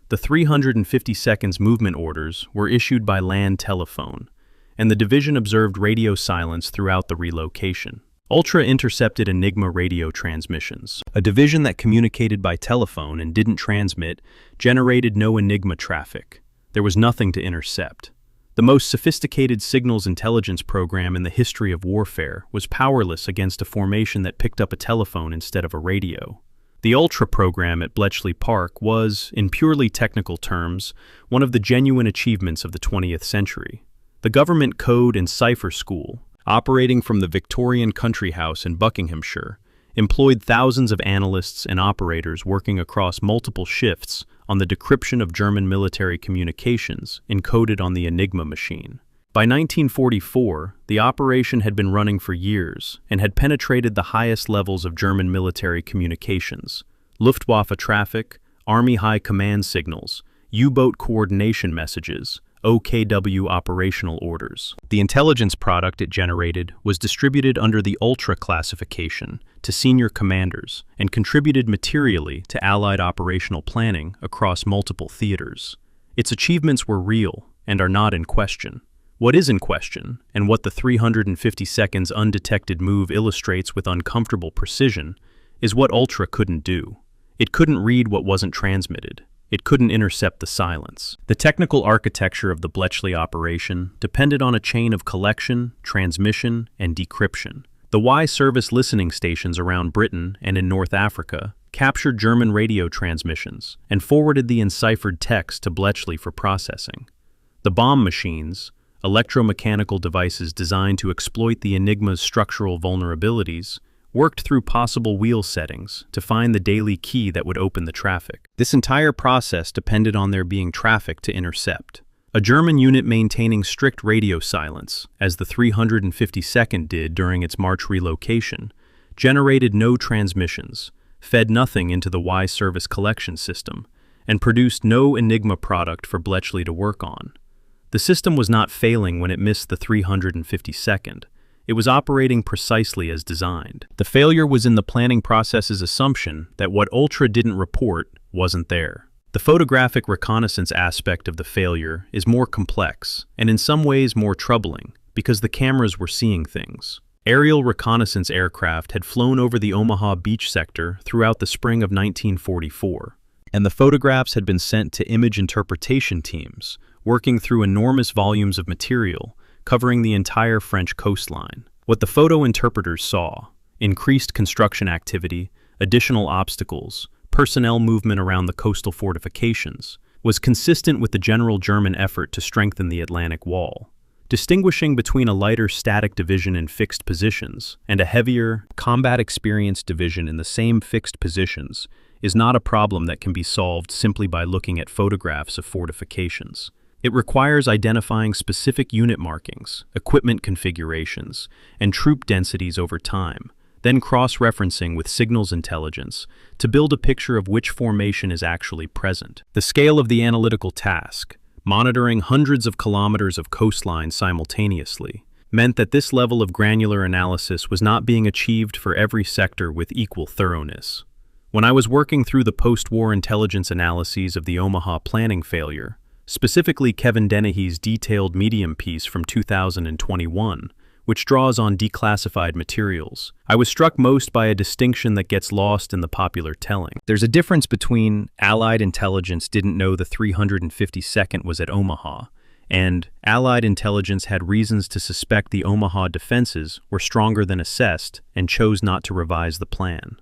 The 352nd's movement orders were issued by land telephone, and the division observed radio silence throughout the relocation. Ultra intercepted Enigma radio transmissions. A division that communicated by telephone and didn't transmit generated no Enigma traffic. There was nothing to intercept. The most sophisticated signals intelligence program in the history of warfare was powerless against a formation that picked up a telephone instead of a radio. The Ultra program at Bletchley Park was, in purely technical terms, one of the genuine achievements of the 20th century. The Government Code and Cipher School, operating from the Victorian Country House in Buckinghamshire, employed thousands of analysts and operators working across multiple shifts on the decryption of German military communications encoded on the Enigma machine. By 1944, the operation had been running for years and had penetrated the highest levels of German military communications: Luftwaffe traffic, Army High Command signals, U-boat coordination messages, OKW operational orders. The intelligence product it generated was distributed under the Ultra classification to senior commanders and contributed materially to Allied operational planning across multiple theaters. Its achievements were real and are not in question. What is in question, and what the 352nd's undetected move illustrates with uncomfortable precision, is what Ultra couldn't do. It couldn't read what wasn't transmitted. it couldn't intercept the silence. The technical architecture of the Bletchley operation depended on a chain of collection, transmission, and decryption. The Y service listening stations around Britain and in North Africa captured German radio transmissions and forwarded the enciphered text to Bletchley for processing. The bomb machines, electromechanical devices designed to exploit the Enigma's structural vulnerabilities, worked through possible wheel settings to find the daily key that would open the traffic. This entire process depended on there being traffic to intercept. A German unit maintaining strict radio silence, as the 352nd did during its March relocation, generated no transmissions, fed nothing into the Y service collection system, and produced no Enigma product for Bletchley to work on. The system was not failing when it missed the 352nd. It was operating precisely as designed. The failure was in the planning process's assumption that what Ultra didn't report wasn't there. The photographic reconnaissance aspect of the failure is more complex, and in some ways more troubling, because the cameras were seeing things. Aerial reconnaissance aircraft had flown over the Omaha beach sector throughout the spring of 1944, and the photographs had been sent to image interpretation teams, working through enormous volumes of material, covering the entire French coastline. What the photo interpreters saw, increased construction activity, additional obstacles, personnel movement around the coastal fortifications, was consistent with the general German effort to strengthen the Atlantic Wall. Distinguishing between a lighter static division in fixed positions and a heavier, combat-experienced division in the same fixed positions is not a problem that can be solved simply by looking at photographs of fortifications. It requires identifying specific unit markings, equipment configurations, and troop densities over time, then cross-referencing with signals intelligence to build a picture of which formation is actually present. The scale of the analytical task, monitoring hundreds of kilometers of coastline simultaneously, meant that this level of granular analysis was not being achieved for every sector with equal thoroughness. When I was working through the post-war intelligence analyses of the Omaha planning failure, specifically Kevin Dennehy's detailed medium piece from 2021, which draws on declassified materials, I was struck most by a distinction that gets lost in the popular telling. There's a difference between Allied intelligence didn't know the 352nd was at Omaha, and Allied intelligence had reasons to suspect the Omaha defenses were stronger than assessed and chose not to revise the plan.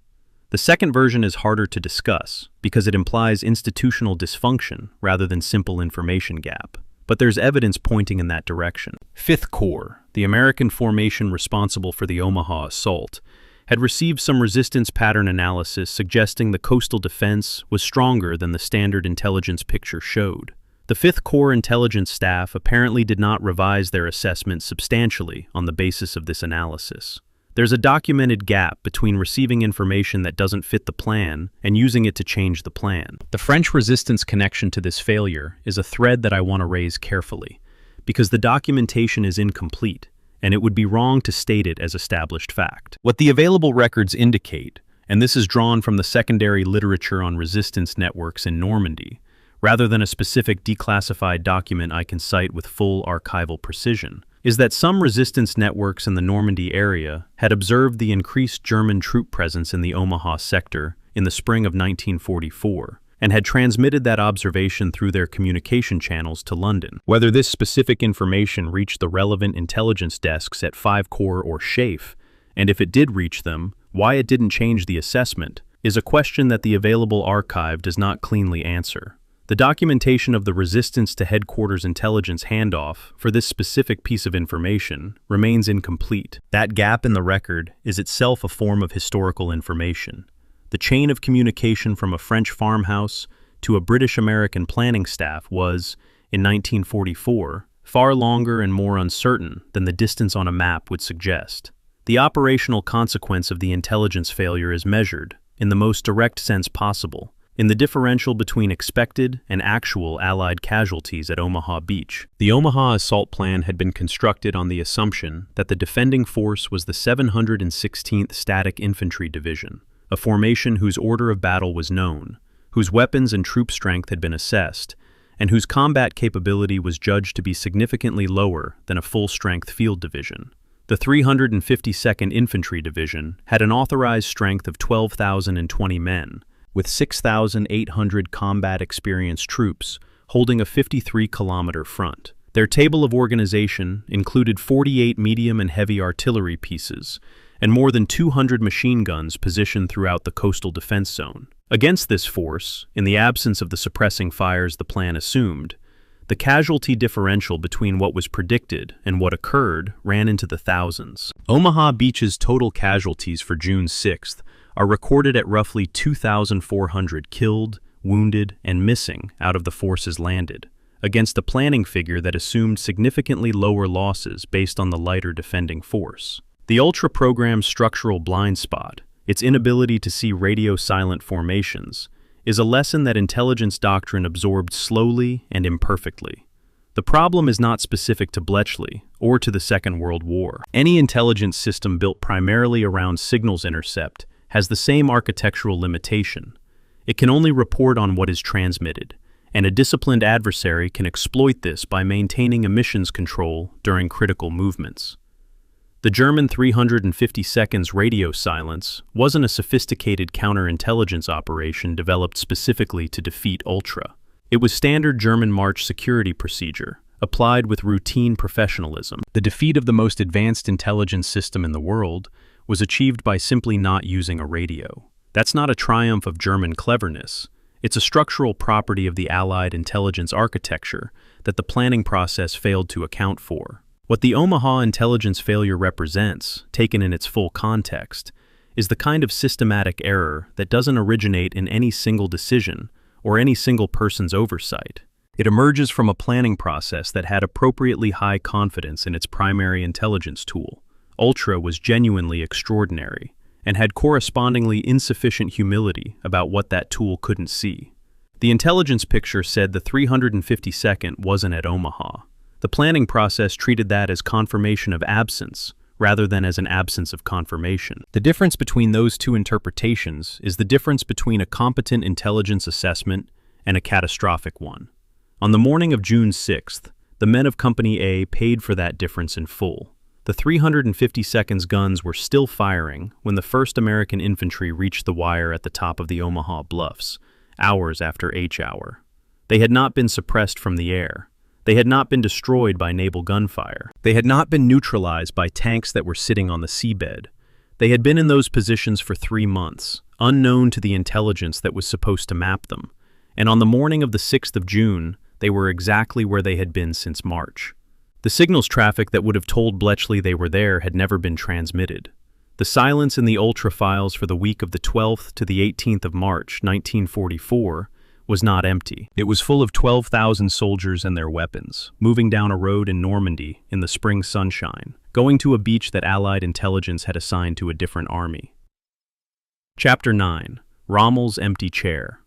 The second version is harder to discuss because it implies institutional dysfunction rather than simple information gap. But there's evidence pointing in that direction. Fifth Corps, the American formation responsible for the Omaha assault, had received some resistance pattern analysis suggesting the coastal defense was stronger than the standard intelligence picture showed. The Fifth Corps intelligence staff apparently did not revise their assessment substantially on the basis of this analysis. There's a documented gap between receiving information that doesn't fit the plan and using it to change the plan. The French resistance connection to this failure is a thread that I want to raise carefully, because the documentation is incomplete, and it would be wrong to state it as established fact. What the available records indicate, and this is drawn from the secondary literature on resistance networks in Normandy, rather than a specific declassified document I can cite with full archival precision, is that some resistance networks in the Normandy area had observed the increased German troop presence in the Omaha sector in the spring of 1944 and had transmitted that observation through their communication channels to London. Whether this specific information reached the relevant intelligence desks at 5 Corps or SHAEF, and if it did reach them, why it didn't change the assessment, is a question that the available archive does not cleanly answer. The documentation of the resistance to headquarters intelligence handoff for this specific piece of information remains incomplete. That gap in the record is itself a form of historical information. The chain of communication from a French farmhouse to a British-American planning staff was, in 1944, far longer and more uncertain than the distance on a map would suggest. The operational consequence of the intelligence failure is measured, in the most direct sense possible, in the differential between expected and actual Allied casualties at Omaha Beach. The Omaha assault plan had been constructed on the assumption that the defending force was the 716th Static Infantry Division, a formation whose order of battle was known, whose weapons and troop strength had been assessed, and whose combat capability was judged to be significantly lower than a full-strength field division. The 352nd Infantry Division had an authorized strength of 12,020 men, with 6,800 combat-experienced troops holding a 53-kilometer front. Their table of organization included 48 medium and heavy artillery pieces and more than 200 machine guns positioned throughout the coastal defense zone. Against this force, in the absence of the suppressing fires the plan assumed, the casualty differential between what was predicted and what occurred ran into the thousands. Omaha Beach's total casualties for June 6th are recorded at roughly 2,400 killed, wounded, and missing out of the forces landed, against a planning figure that assumed significantly lower losses based on the lighter defending force. The Ultra program's structural blind spot, its inability to see radio-silent formations, is a lesson that intelligence doctrine absorbed slowly and imperfectly. The problem is not specific to Bletchley or to the Second World War. Any intelligence system built primarily around signals intercept has the same architectural limitation. It can only report on what is transmitted, and a disciplined adversary can exploit this by maintaining emissions control during critical movements. The German 350 seconds radio silence wasn't a sophisticated counterintelligence operation developed specifically to defeat Ultra. It was standard German March security procedure, applied with routine professionalism. The defeat of the most advanced intelligence system in the world was achieved by simply not using a radio. That's not a triumph of German cleverness. It's a structural property of the Allied intelligence architecture that the planning process failed to account for. What the Omaha intelligence failure represents, taken in its full context, is the kind of systematic error that doesn't originate in any single decision or any single person's oversight. It emerges from a planning process that had appropriately high confidence in its primary intelligence tool. Ultra was genuinely extraordinary and had correspondingly insufficient humility about what that tool couldn't see. The intelligence picture said the 352nd wasn't at Omaha. The planning process treated that as confirmation of absence, rather than as an absence of confirmation. The difference between those two interpretations is the difference between a competent intelligence assessment and a catastrophic one. On the morning of June 6th, the men of Company A paid for that difference in full. The 352nd's guns were still firing when the 1st American Infantry reached the wire at the top of the Omaha Bluffs, hours after H hour. They had not been suppressed from the air. They had not been destroyed by naval gunfire. They had not been neutralized by tanks that were sitting on the seabed. They had been in those positions for 3 months, unknown to the intelligence that was supposed to map them. And on the morning of the 6th of June, they were exactly where they had been since March. The signals traffic that would have told Bletchley they were there had never been transmitted. The silence in the Ultra files for the week of the 12th to the 18th of March, 1944, was not empty. It was full of 12,000 soldiers and their weapons, moving down a road in Normandy in the spring sunshine, going to a beach that Allied intelligence had assigned to a different army. Chapter 9. Rommel's Empty Chair.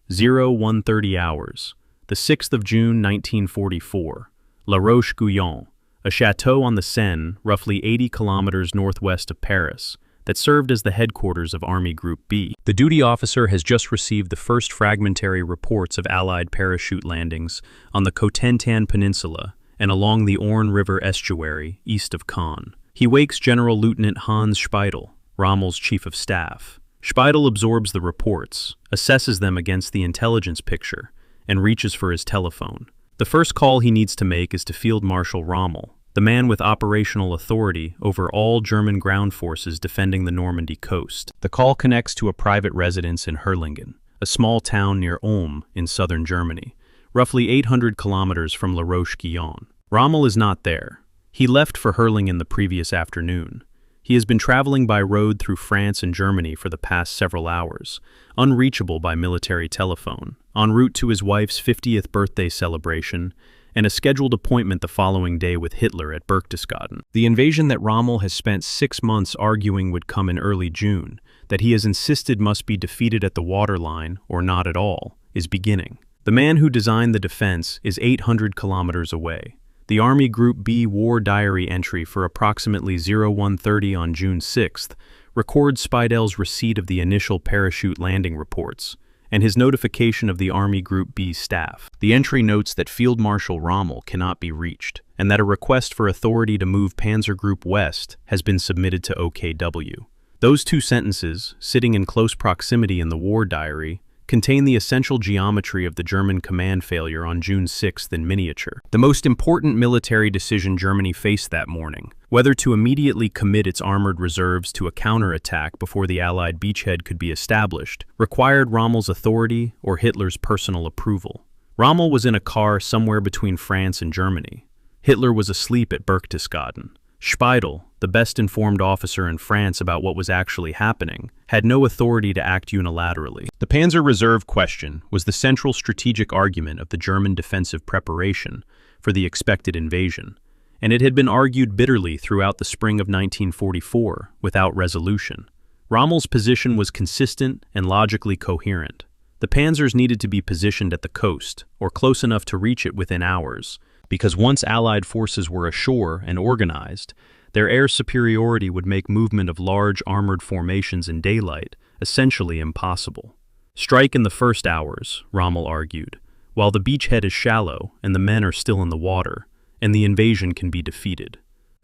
0130 hours. The 6th of June, 1944. La Roche-Guyon, a chateau on the Seine, roughly 80 kilometers northwest of Paris, that served as the headquarters of Army Group B. The duty officer has just received the first fragmentary reports of Allied parachute landings on the Cotentin Peninsula and along the Orne River estuary east of Caen. He wakes General Lieutenant Hans Speidel, Rommel's chief of staff. Speidel absorbs the reports, assesses them against the intelligence picture, and reaches for his telephone. The first call he needs to make is to Field Marshal Rommel, the man with operational authority over all German ground forces defending the Normandy coast. The call connects to a private residence in Herlingen, a small town near Ulm in southern Germany, roughly 800 kilometers from La Roche-Guyon. Rommel is not there. He left for Herlingen the previous afternoon. He has been traveling by road through France and Germany for the past several hours, unreachable by military telephone, en route to his wife's 50th birthday celebration and a scheduled appointment the following day with Hitler at Berchtesgaden. The invasion that Rommel has spent 6 months arguing would come in early June, that he has insisted must be defeated at the waterline or not at all, is beginning. The man who designed the defense is 800 kilometers away. The Army Group B War Diary entry for approximately 0130 on June 6th records Speidel's receipt of the initial parachute landing reports and his notification of the Army Group B staff. The entry notes that Field Marshal Rommel cannot be reached and that a request for authority to move Panzer Group West has been submitted to OKW. Those two sentences, sitting in close proximity in the war diary, contain the essential geometry of the German command failure on June 6th in miniature. The most important military decision Germany faced that morning, whether to immediately commit its armored reserves to a counterattack before the Allied beachhead could be established, required Rommel's authority or Hitler's personal approval. Rommel was in a car somewhere between France and Germany. Hitler was asleep at Berchtesgaden. Speidel, the best-informed officer in France about what was actually happening, had no authority to act unilaterally. The Panzer Reserve question was the central strategic argument of the German defensive preparation for the expected invasion, and it had been argued bitterly throughout the spring of 1944 without resolution. Rommel's position was consistent and logically coherent. The panzers needed to be positioned at the coast, or close enough to reach it within hours, because once Allied forces were ashore and organized, their air superiority would make movement of large armored formations in daylight essentially impossible. Strike in the first hours, Rommel argued, while the beachhead is shallow and the men are still in the water, and the invasion can be defeated.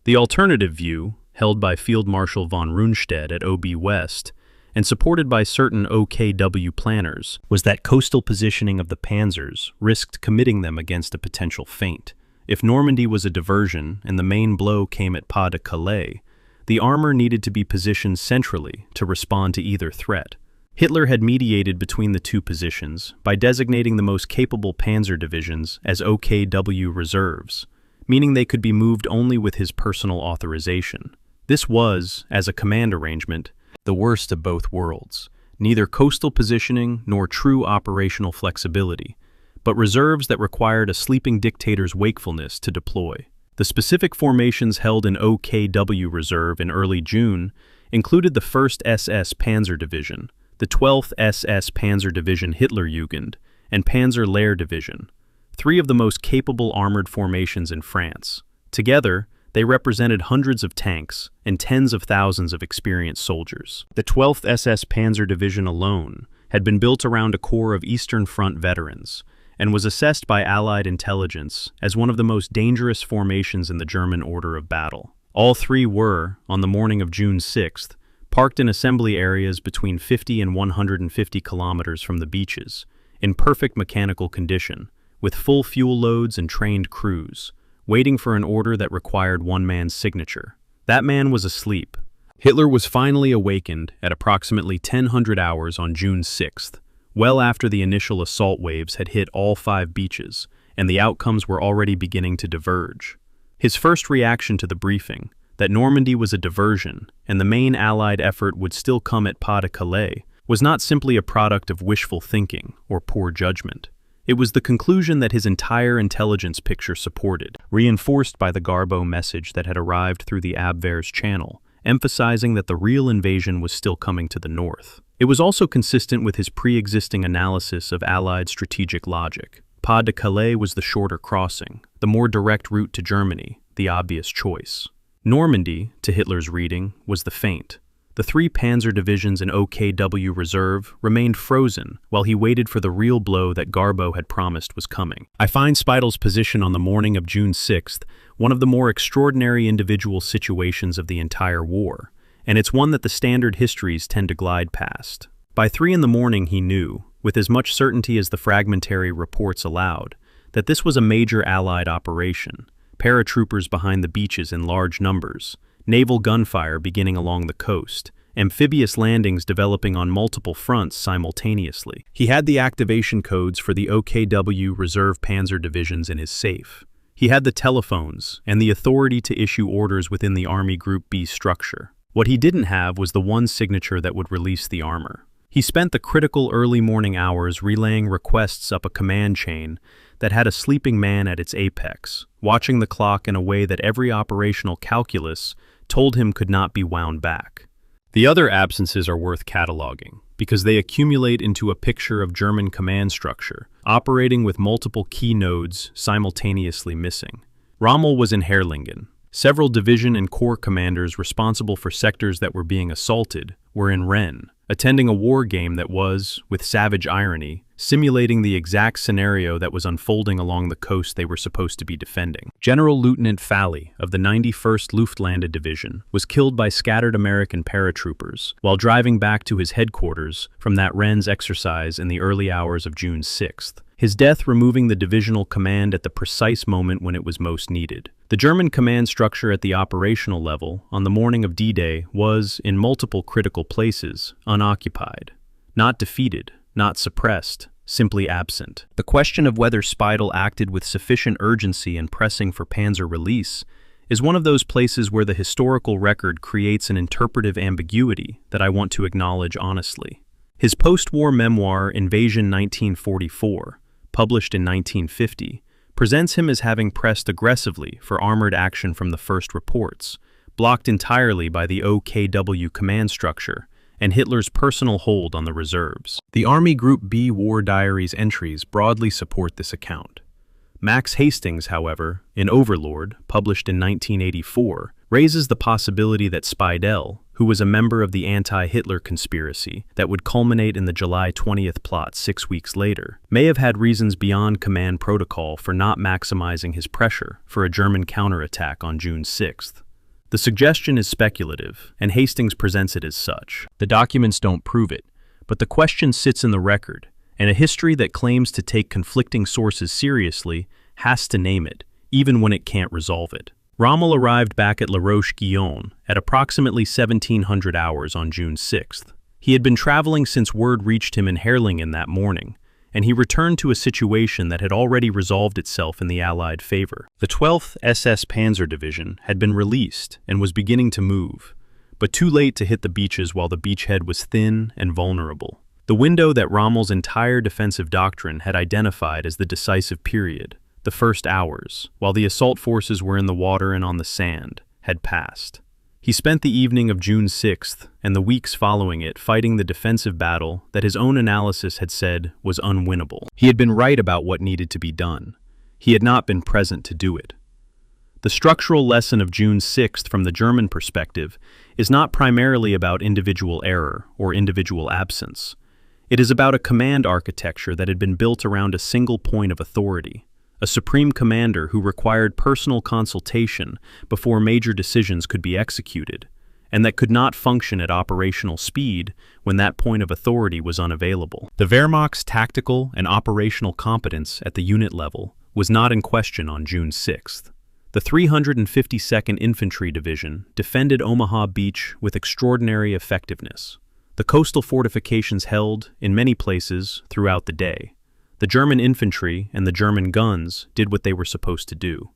The alternative view, held by Field Marshal von Rundstedt at OB West, and supported by certain OKW planners, was that coastal positioning of the panzers risked committing them against a potential feint. If Normandy was a diversion and the main blow came at Pas-de-Calais, the armor needed to be positioned centrally to respond to either threat. Hitler had mediated between the two positions by designating the most capable panzer divisions as OKW reserves, meaning they could be moved only with his personal authorization. This was, as a command arrangement, the worst of both worlds, neither coastal positioning nor true operational flexibility, but reserves that required a sleeping dictator's wakefulness to deploy. The specific formations held in OKW Reserve in early June included the 1st SS Panzer Division, the 12th SS Panzer Division Hitlerjugend, and Panzer Lehr Division, three of the most capable armored formations in France. Together, they represented hundreds of tanks and tens of thousands of experienced soldiers. The 12th SS Panzer Division alone had been built around a core of Eastern Front veterans and was assessed by Allied intelligence as one of the most dangerous formations in the German order of battle. All three were, on the morning of June 6th, parked in assembly areas between 50 and 150 kilometers from the beaches, in perfect mechanical condition, with full fuel loads and trained crews, waiting for an order that required one man's signature. That man was asleep. Hitler was finally awakened at approximately 1000 hours on June 6th, well after the initial assault waves had hit all 5 beaches, and the outcomes were already beginning to diverge. His first reaction to the briefing, that Normandy was a diversion and the main Allied effort would still come at Pas-de-Calais, was not simply a product of wishful thinking or poor judgment. It was the conclusion that his entire intelligence picture supported, reinforced by the Garbo message that had arrived through the Abwehr's channel, emphasizing that the real invasion was still coming to the north. It was also consistent with his pre-existing analysis of Allied strategic logic. Pas-de-Calais was the shorter crossing, the more direct route to Germany, the obvious choice. Normandy, to Hitler's reading, was the feint. The 3 panzer divisions in OKW Reserve remained frozen while he waited for the real blow that Garbo had promised was coming. I find Speidel's position on the morning of June 6th one of the more extraordinary individual situations of the entire war, and it's one that the standard histories tend to glide past. By 3 in the morning he knew, with as much certainty as the fragmentary reports allowed, that this was a major Allied operation, paratroopers behind the beaches in large numbers, naval gunfire beginning along the coast, amphibious landings developing on multiple fronts simultaneously. He had the activation codes for the OKW Reserve Panzer divisions in his safe. He had the telephones and the authority to issue orders within the Army Group B structure. What he didn't have was the one signature that would release the armor. He spent the critical early morning hours relaying requests up a command chain that had a sleeping man at its apex, watching the clock in a way that every operational calculus told him could not be wound back. The other absences are worth cataloging, because they accumulate into a picture of German command structure, operating with multiple key nodes simultaneously missing. Rommel was in Herrlingen. Several division and corps commanders responsible for sectors that were being assaulted were in Rennes, attending a war game that was, with savage irony, simulating the exact scenario that was unfolding along the coast they were supposed to be defending. General Lieutenant Falley of the 91st Luftlanded Division was killed by scattered American paratroopers while driving back to his headquarters from that Rennes exercise in the early hours of June 6th. His death removing the divisional command at the precise moment when it was most needed. The German command structure at the operational level on the morning of D-Day was, in multiple critical places, unoccupied. Not defeated, not suppressed, simply absent. The question of whether Speidel acted with sufficient urgency and pressing for Panzer release is one of those places where the historical record creates an interpretive ambiguity that I want to acknowledge honestly. His post-war memoir, Invasion 1944, published in 1950, presents him as having pressed aggressively for armored action from the first reports, blocked entirely by the OKW command structure and Hitler's personal hold on the reserves. The Army Group B War Diary's entries broadly support this account. Max Hastings, however, in Overlord, published in 1984, raises the possibility that Speidel, who was a member of the anti-Hitler conspiracy that would culminate in the July 20th plot 6 weeks later, may have had reasons beyond command protocol for not maximizing his pressure for a German counterattack on June 6th. The suggestion is speculative, and Hastings presents it as such. The documents don't prove it, but the question sits in the record, and a history that claims to take conflicting sources seriously has to name it, even when it can't resolve it. Rommel arrived back at La Roche-Guyon at approximately 1700 hours on June 6th. He had been traveling since word reached him in Herrlingen that morning, and he returned to a situation that had already resolved itself in the Allied favor. The 12th SS Panzer Division had been released and was beginning to move, but too late to hit the beaches while the beachhead was thin and vulnerable. The window that Rommel's entire defensive doctrine had identified as the decisive period, the first hours, while the assault forces were in the water and on the sand, had passed. He spent the evening of June 6th and the weeks following it fighting the defensive battle that his own analysis had said was unwinnable. He had been right about what needed to be done. He had not been present to do it. The structural lesson of June 6th from the German perspective is not primarily about individual error or individual absence. It is about a command architecture that had been built around a single point of authority, a supreme commander who required personal consultation before major decisions could be executed, and that could not function at operational speed when that point of authority was unavailable. The Wehrmacht's tactical and operational competence at the unit level was not in question on June 6th. The 352nd Infantry Division defended Omaha Beach with extraordinary effectiveness. The coastal fortifications held, in many places, throughout the day. The German infantry and the German guns did what they were supposed to do.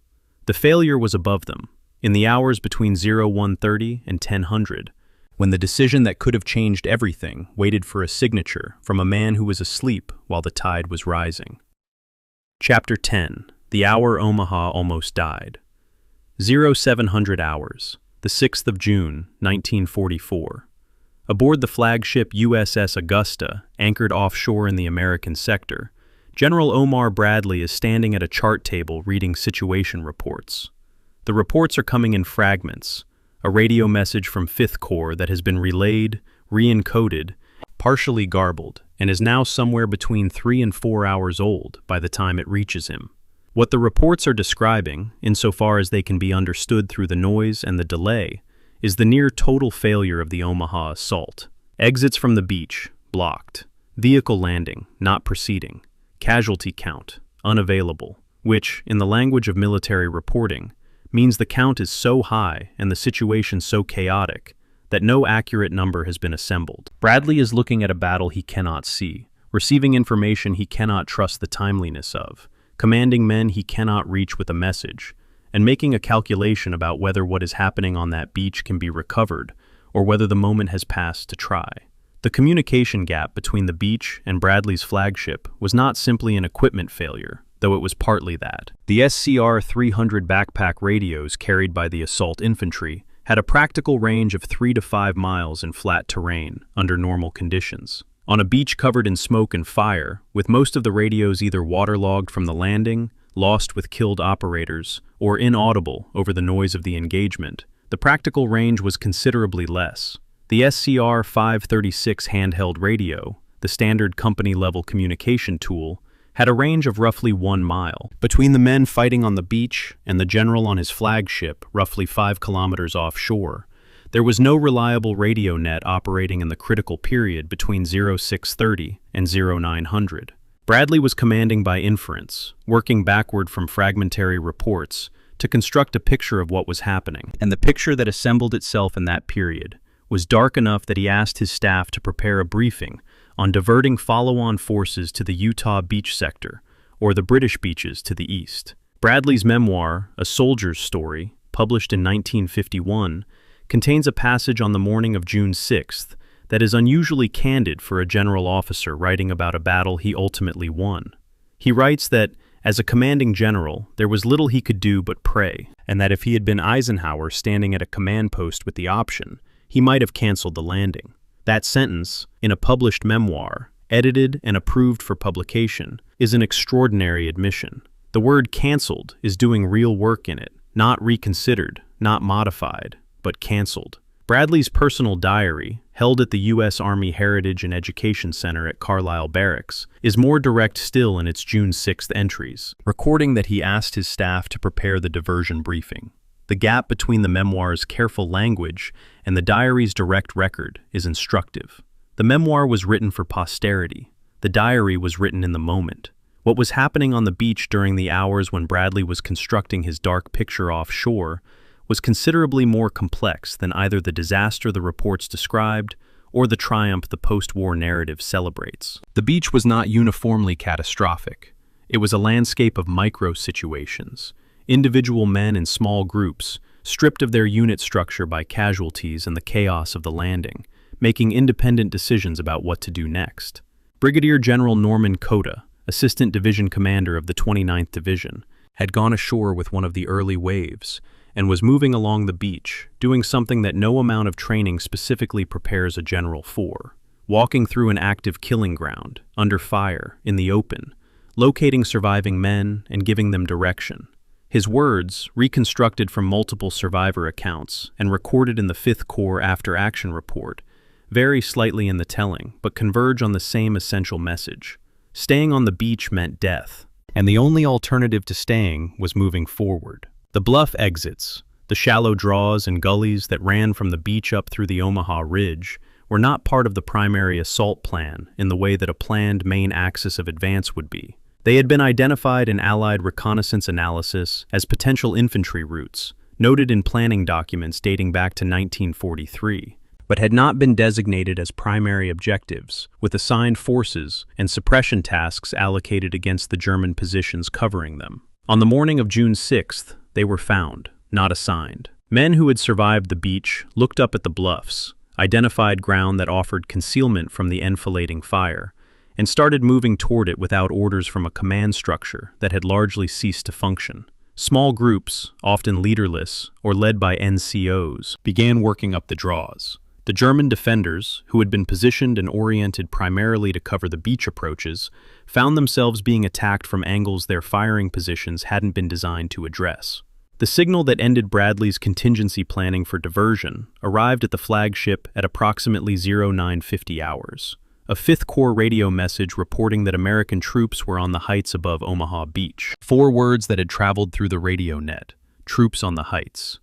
The failure was above them, in the hours between 0130 and 1000, when the decision that could have changed everything waited for a signature from a man who was asleep while the tide was rising. Chapter 10. The Hour Omaha Almost Died. 0700 hours, the 6th of June, 1944. Aboard the flagship USS Augusta, anchored offshore in the American sector, General Omar Bradley is standing at a chart table reading situation reports. The reports are coming in fragments, a radio message from 5th Corps that has been relayed, re-encoded, partially garbled, and is now somewhere between 3 and 4 hours old by the time it reaches him. What the reports are describing, insofar as they can be understood through the noise and the delay, is the near total failure of the Omaha assault. Exits from the beach, blocked. Vehicle landing, not proceeding. Casualty count, unavailable, which, in the language of military reporting, means the count is so high and the situation so chaotic that no accurate number has been assembled. Bradley is looking at a battle he cannot see, receiving information he cannot trust the timeliness of, commanding men he cannot reach with a message, and making a calculation about whether what is happening on that beach can be recovered or whether the moment has passed to try. The communication gap between the beach and Bradley's flagship was not simply an equipment failure, though it was partly that. The SCR-300 backpack radios carried by the assault infantry had a practical range of 3 to 5 miles in flat terrain under normal conditions. On a beach covered in smoke and fire, with most of the radios either waterlogged from the landing, lost with killed operators, or inaudible over the noise of the engagement, the practical range was considerably less. The SCR-536 handheld radio, the standard company-level communication tool, had a range of roughly 1 mile. Between the men fighting on the beach and the general on his flagship, roughly 5 kilometers offshore, there was no reliable radio net operating in the critical period between 0630 and 0900. Bradley was commanding by inference, working backward from fragmentary reports to construct a picture of what was happening. And the picture that assembled itself in that period was dark enough that he asked his staff to prepare a briefing on diverting follow-on forces to the Utah beach sector, or the British beaches to the east. Bradley's memoir, A Soldier's Story, published in 1951, contains a passage on the morning of June 6th that is unusually candid for a general officer writing about a battle he ultimately won. He writes that, as a commanding general, there was little he could do but pray, and that if he had been Eisenhower standing at a command post with the option, he might have canceled the landing. That sentence, in a published memoir, edited and approved for publication, is an extraordinary admission. The word canceled is doing real work in it, not reconsidered, not modified, but canceled. Bradley's personal diary, held at the U.S. Army Heritage and Education Center at Carlisle Barracks, is more direct still in its June 6th entries, recording that he asked his staff to prepare the diversion briefing. The gap between the memoir's careful language and the diary's direct record is instructive. The memoir was written for posterity. The diary was written in the moment. What was happening on the beach during the hours when Bradley was constructing his dark picture offshore was considerably more complex than either the disaster the reports described or the triumph the post-war narrative celebrates. The beach was not uniformly catastrophic. It was a landscape of micro-situations. Individual men in small groups, stripped of their unit structure by casualties and the chaos of the landing, making independent decisions about what to do next. Brigadier General Norman Cota, Assistant Division Commander of the 29th Division, had gone ashore with one of the early waves and was moving along the beach, doing something that no amount of training specifically prepares a general for: walking through an active killing ground, under fire, in the open, locating surviving men and giving them direction. His words, reconstructed from multiple survivor accounts and recorded in the 5th Corps after-action report, vary slightly in the telling, but converge on the same essential message. Staying on the beach meant death, and the only alternative to staying was moving forward. The bluff exits, the shallow draws and gullies that ran from the beach up through the Omaha Ridge, were not part of the primary assault plan in the way that a planned main axis of advance would be. They had been identified in Allied reconnaissance analysis as potential infantry routes, noted in planning documents dating back to 1943, but had not been designated as primary objectives, with assigned forces and suppression tasks allocated against the German positions covering them. On the morning of June 6th, they were found, not assigned. Men who had survived the beach looked up at the bluffs, identified ground that offered concealment from the enfilading fire, and started moving toward it without orders from a command structure that had largely ceased to function. Small groups, often leaderless or led by NCOs, began working up the draws. The German defenders, who had been positioned and oriented primarily to cover the beach approaches, found themselves being attacked from angles their firing positions hadn't been designed to address. The signal that ended Bradley's contingency planning for diversion arrived at the flagship at approximately 0950 hours. A 5th Corps radio message reporting that American troops were on the heights above Omaha Beach. 4 words that had traveled through the radio net: troops on the heights.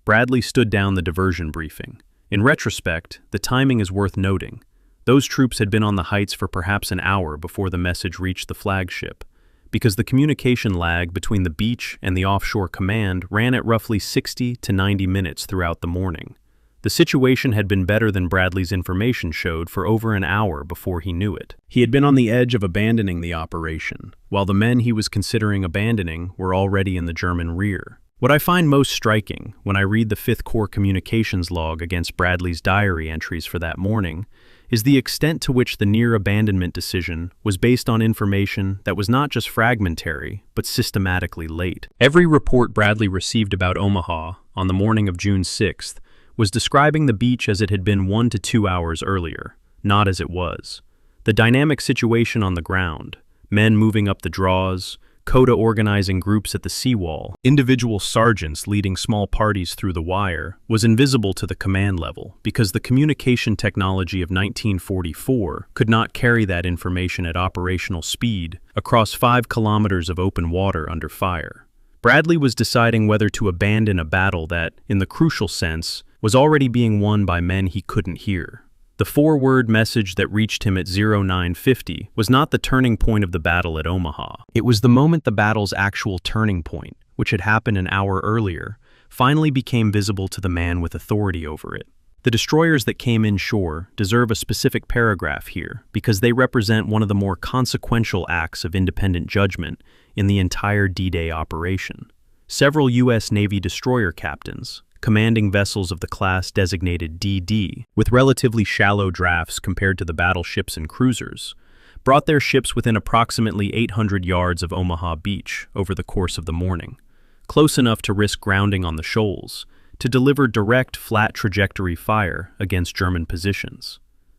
Bradley stood down the diversion briefing. In retrospect, the timing is worth noting. Those troops had been on the heights for perhaps an hour before the message reached the flagship, because the communication lag between the beach and the offshore command ran at roughly 60 to 90 minutes throughout the morning. The situation had been better than Bradley's information showed for over an hour before he knew it. He had been on the edge of abandoning the operation, while the men he was considering abandoning were already in the German rear. What I find most striking when I read the 5th Corps communications log against Bradley's diary entries for that morning is the extent to which the near abandonment decision was based on information that was not just fragmentary, but systematically late. Every report Bradley received about Omaha on the morning of June 6th was describing the beach as it had been 1 to 2 hours earlier, not as it was. The dynamic situation on the ground, men moving up the draws, coda organizing groups at the seawall, individual sergeants leading small parties through the wire, was invisible to the command level because the communication technology of 1944 could not carry that information at operational speed across 5 kilometers of open water under fire. Bradley was deciding whether to abandon a battle that, in the crucial sense, was already being won by men he couldn't hear. The 4-word message that reached him at 0950 was not the turning point of the battle at Omaha. It was the moment the battle's actual turning point, which had happened an hour earlier, finally became visible to the man with authority over it. The destroyers that came inshore deserve a specific paragraph here because they represent one of the more consequential acts of independent judgment in the entire D-Day operation. Several U.S. Navy destroyer captains, commanding vessels of the class designated DD, with relatively shallow drafts compared to the battleships and cruisers, brought their ships within approximately 800 yards of Omaha Beach over the course of the morning, close enough to risk grounding on the shoals, to deliver direct, flat trajectory fire against German positions.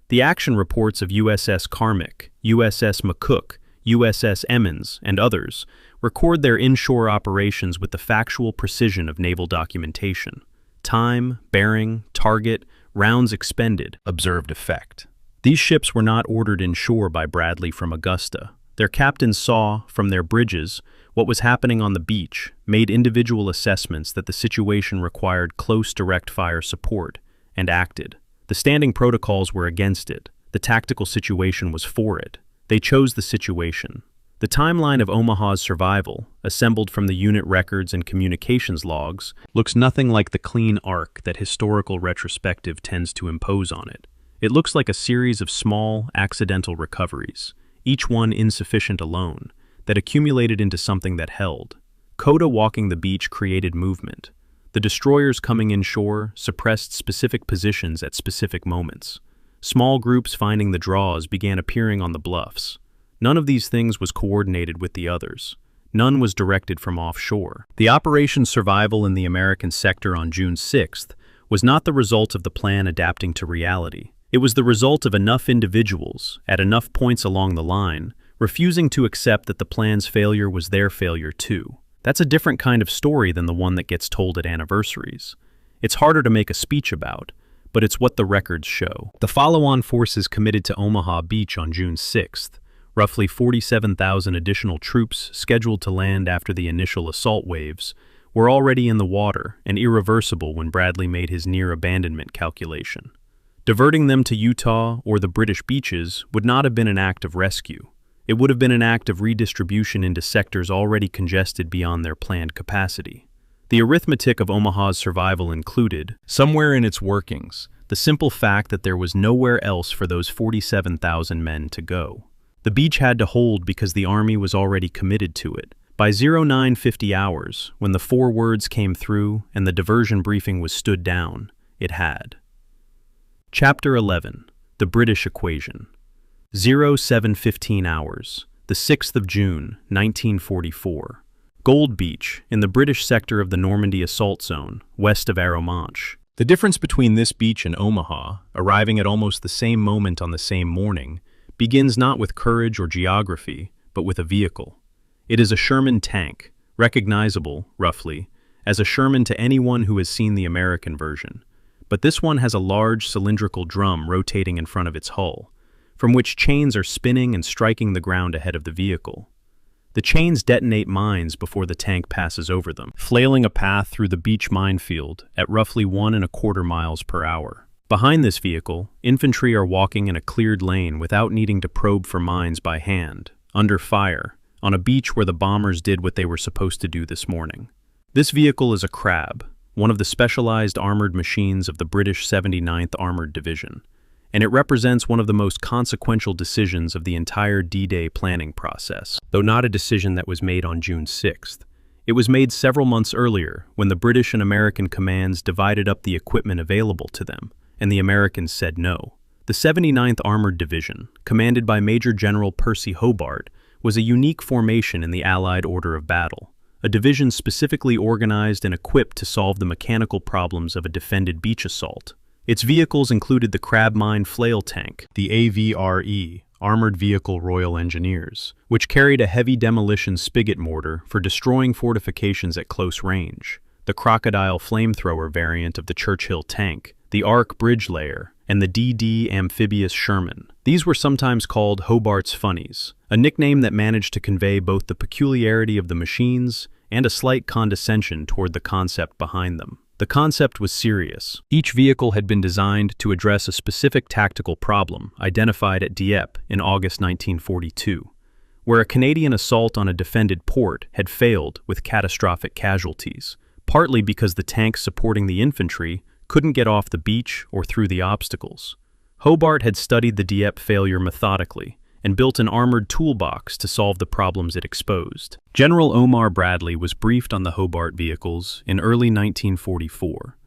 The action reports of USS Carmick, USS McCook, USS Emmons, and others record their inshore operations with the factual precision of naval documentation. Time, bearing, target, rounds expended, observed effect. These ships were not ordered inshore by Bradley from Augusta. Their captains saw, from their bridges, what was happening on the beach, made individual assessments that the situation required close direct fire support, and acted. The standing protocols were against it. The tactical situation was for it. They chose the situation. The timeline of Omaha's survival, assembled from the unit records and communications logs, looks nothing like the clean arc that historical retrospective tends to impose on it. It looks like a series of small, accidental recoveries, each one insufficient alone, that accumulated into something that held. Coda walking the beach created movement. The destroyers coming inshore suppressed specific positions at specific moments. Small groups finding the draws began appearing on the bluffs. None of these things was coordinated with the others. None was directed from offshore. The operation's survival in the American sector on June 6th was not the result of the plan adapting to reality. It was the result of enough individuals, at enough points along the line, refusing to accept that the plan's failure was their failure too. That's a different kind of story than the one that gets told at anniversaries. It's harder to make a speech about, but it's what the records show. The follow-on forces committed to Omaha Beach on June 6th, roughly 47,000 additional troops scheduled to land after the initial assault waves, were already in the water and irreversible when Bradley made his near abandonment calculation. Diverting them to Utah or the British beaches would not have been an act of rescue. It would have been an act of redistribution into sectors already congested beyond their planned capacity. The arithmetic of Omaha's survival included, somewhere in its workings, the simple fact that there was nowhere else for those 47,000 men to go. The beach had to hold because the Army was already committed to it. By 0950 hours, when the 4 words came through and the diversion briefing was stood down, it had. Chapter 11. The British Equation. 0715 hours, the 6th of June, 1944. Gold Beach, in the British sector of the Normandy assault zone, west of Arromanches. The difference between this beach and Omaha, arriving at almost the same moment on the same morning, begins not with courage or geography, but with a vehicle. It is a Sherman tank, recognizable, roughly, as a Sherman to anyone who has seen the American version. But this one has a large cylindrical drum rotating in front of its hull, from which chains are spinning and striking the ground ahead of the vehicle. The chains detonate mines before the tank passes over them, flailing a path through the beach minefield at roughly 1.25 miles per hour. Behind this vehicle, infantry are walking in a cleared lane without needing to probe for mines by hand, under fire, on a beach where the bombers did what they were supposed to do this morning. This vehicle is a Crab, one of the specialized armored machines of the British 79th Armored Division, and it represents one of the most consequential decisions of the entire D-Day planning process, though not a decision that was made on June 6th. It was made several months earlier when the British and American commands divided up the equipment available to them, and the Americans said no. The 79th Armored Division, commanded by Major General Percy Hobart, was a unique formation in the Allied order of battle, a division specifically organized and equipped to solve the mechanical problems of a defended beach assault. Its vehicles included the Crab Mine Flail Tank, the AVRE, Armored Vehicle Royal Engineers, which carried a heavy demolition spigot mortar for destroying fortifications at close range, the Crocodile flamethrower variant of the Churchill tank, the Arc bridge layer, and the DD amphibious Sherman. These were sometimes called Hobart's Funnies, a nickname that managed to convey both the peculiarity of the machines and a slight condescension toward the concept behind them. The concept was serious. Each vehicle had been designed to address a specific tactical problem identified at Dieppe in August 1942, where a Canadian assault on a defended port had failed with catastrophic casualties, partly because the tanks supporting the infantry couldn't get off the beach or through the obstacles. Hobart had studied the Dieppe failure methodically and built an armored toolbox to solve the problems it exposed. General Omar Bradley was briefed on the Hobart vehicles in early 1944.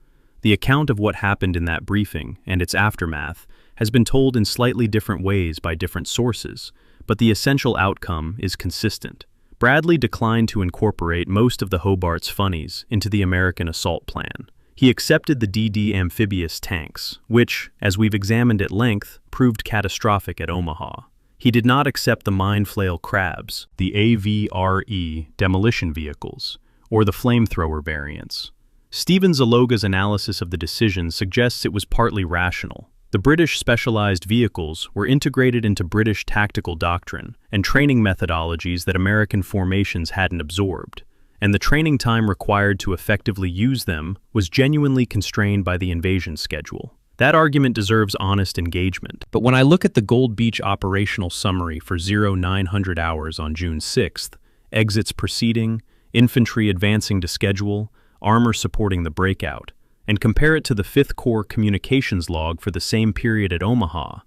The account of what happened in that briefing and its aftermath has been told in slightly different ways by different sources, but the essential outcome is consistent. Bradley declined to incorporate most of the Hobart's funnies into the American assault plan. He accepted the DD amphibious tanks, which, as we've examined at length, proved catastrophic at Omaha. He did not accept the mine flail crabs, the AVRE demolition vehicles, or the flamethrower variants. Stephen Zaloga's analysis of the decision suggests it was partly rational. The British specialized vehicles were integrated into British tactical doctrine and training methodologies that American formations hadn't absorbed, and the training time required to effectively use them was genuinely constrained by the invasion schedule. That argument deserves honest engagement. But when I look at the Gold Beach operational summary for 0900 hours on June 6th, exits proceeding, infantry advancing to schedule, armor supporting the breakout, and compare it to the 5th Corps communications log for the same period at Omaha,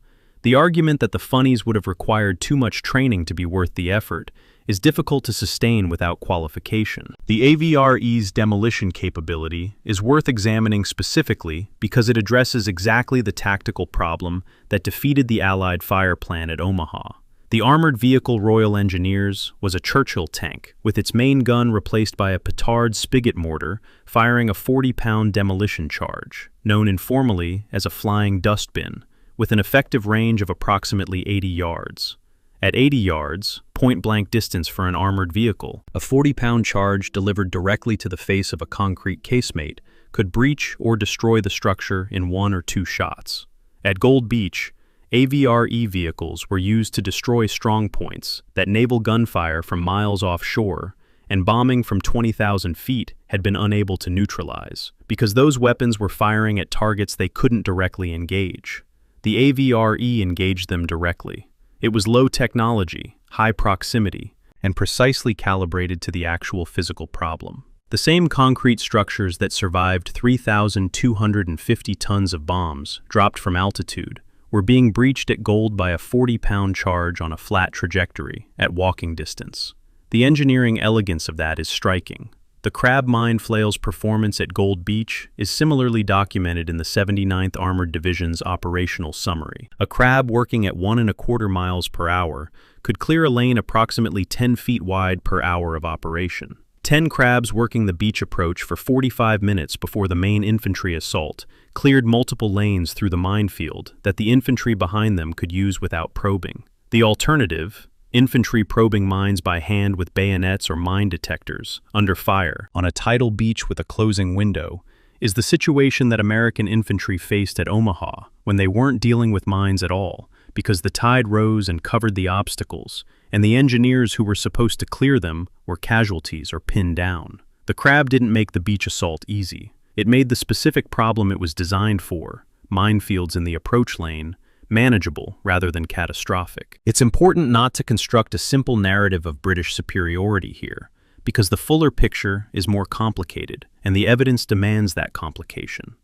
the argument that the funnies would have required too much training to be worth the effort is difficult to sustain without qualification. The AVRE's demolition capability is worth examining specifically because it addresses exactly the tactical problem that defeated the Allied fire plan at Omaha. The Armored Vehicle Royal Engineers was a Churchill tank, with its main gun replaced by a petard spigot mortar firing a 40-pound demolition charge, known informally as a flying dustbin, with an effective range of approximately 80 yards. At 80 yards, point-blank distance for an armored vehicle, a 40-pound charge delivered directly to the face of a concrete casemate could breach or destroy the structure in 1 or 2 shots. At Gold Beach, AVRE vehicles were used to destroy strong points that naval gunfire from miles offshore and bombing from 20,000 feet had been unable to neutralize, because those weapons were firing at targets they couldn't directly engage. The AVRE engaged them directly. It was low technology, high proximity, and precisely calibrated to the actual physical problem. The same concrete structures that survived 3,250 tons of bombs dropped from altitude were being breached at Gold by a 40-pound charge on a flat trajectory at walking distance. The engineering elegance of that is striking. The crab mine flail's performance at Gold Beach is similarly documented in the 79th Armored Division's operational summary. A crab working at 1.25 miles per hour could clear a lane approximately 10 feet wide per hour of operation. 10 crabs working the beach approach for 45 minutes before the main infantry assault cleared multiple lanes through the minefield that the infantry behind them could use without probing. The alternative, infantry probing mines by hand with bayonets or mine detectors, under fire, on a tidal beach with a closing window, is the situation that American infantry faced at Omaha when they weren't dealing with mines at all, because the tide rose and covered the obstacles, and the engineers who were supposed to clear them were casualties or pinned down. The crab didn't make the beach assault easy. It made the specific problem it was designed for, minefields in the approach lane, manageable rather than catastrophic. It's important not to construct a simple narrative of British superiority here, because the fuller picture is more complicated, and the evidence demands that complication.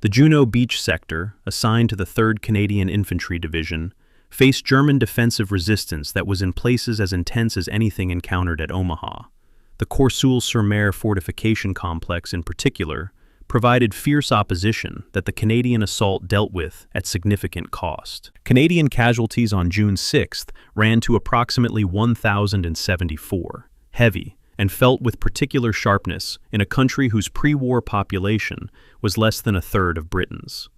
The Juno Beach sector, assigned to the 3rd Canadian Infantry Division, faced German defensive resistance that was in places as intense as anything encountered at Omaha. The Courseulles-sur-Mer fortification complex in particular provided fierce opposition that the Canadian assault dealt with at significant cost. Canadian casualties on June 6th ran to approximately 1,074, heavy, and felt with particular sharpness in a country whose pre-war population was less than a third of Britain's.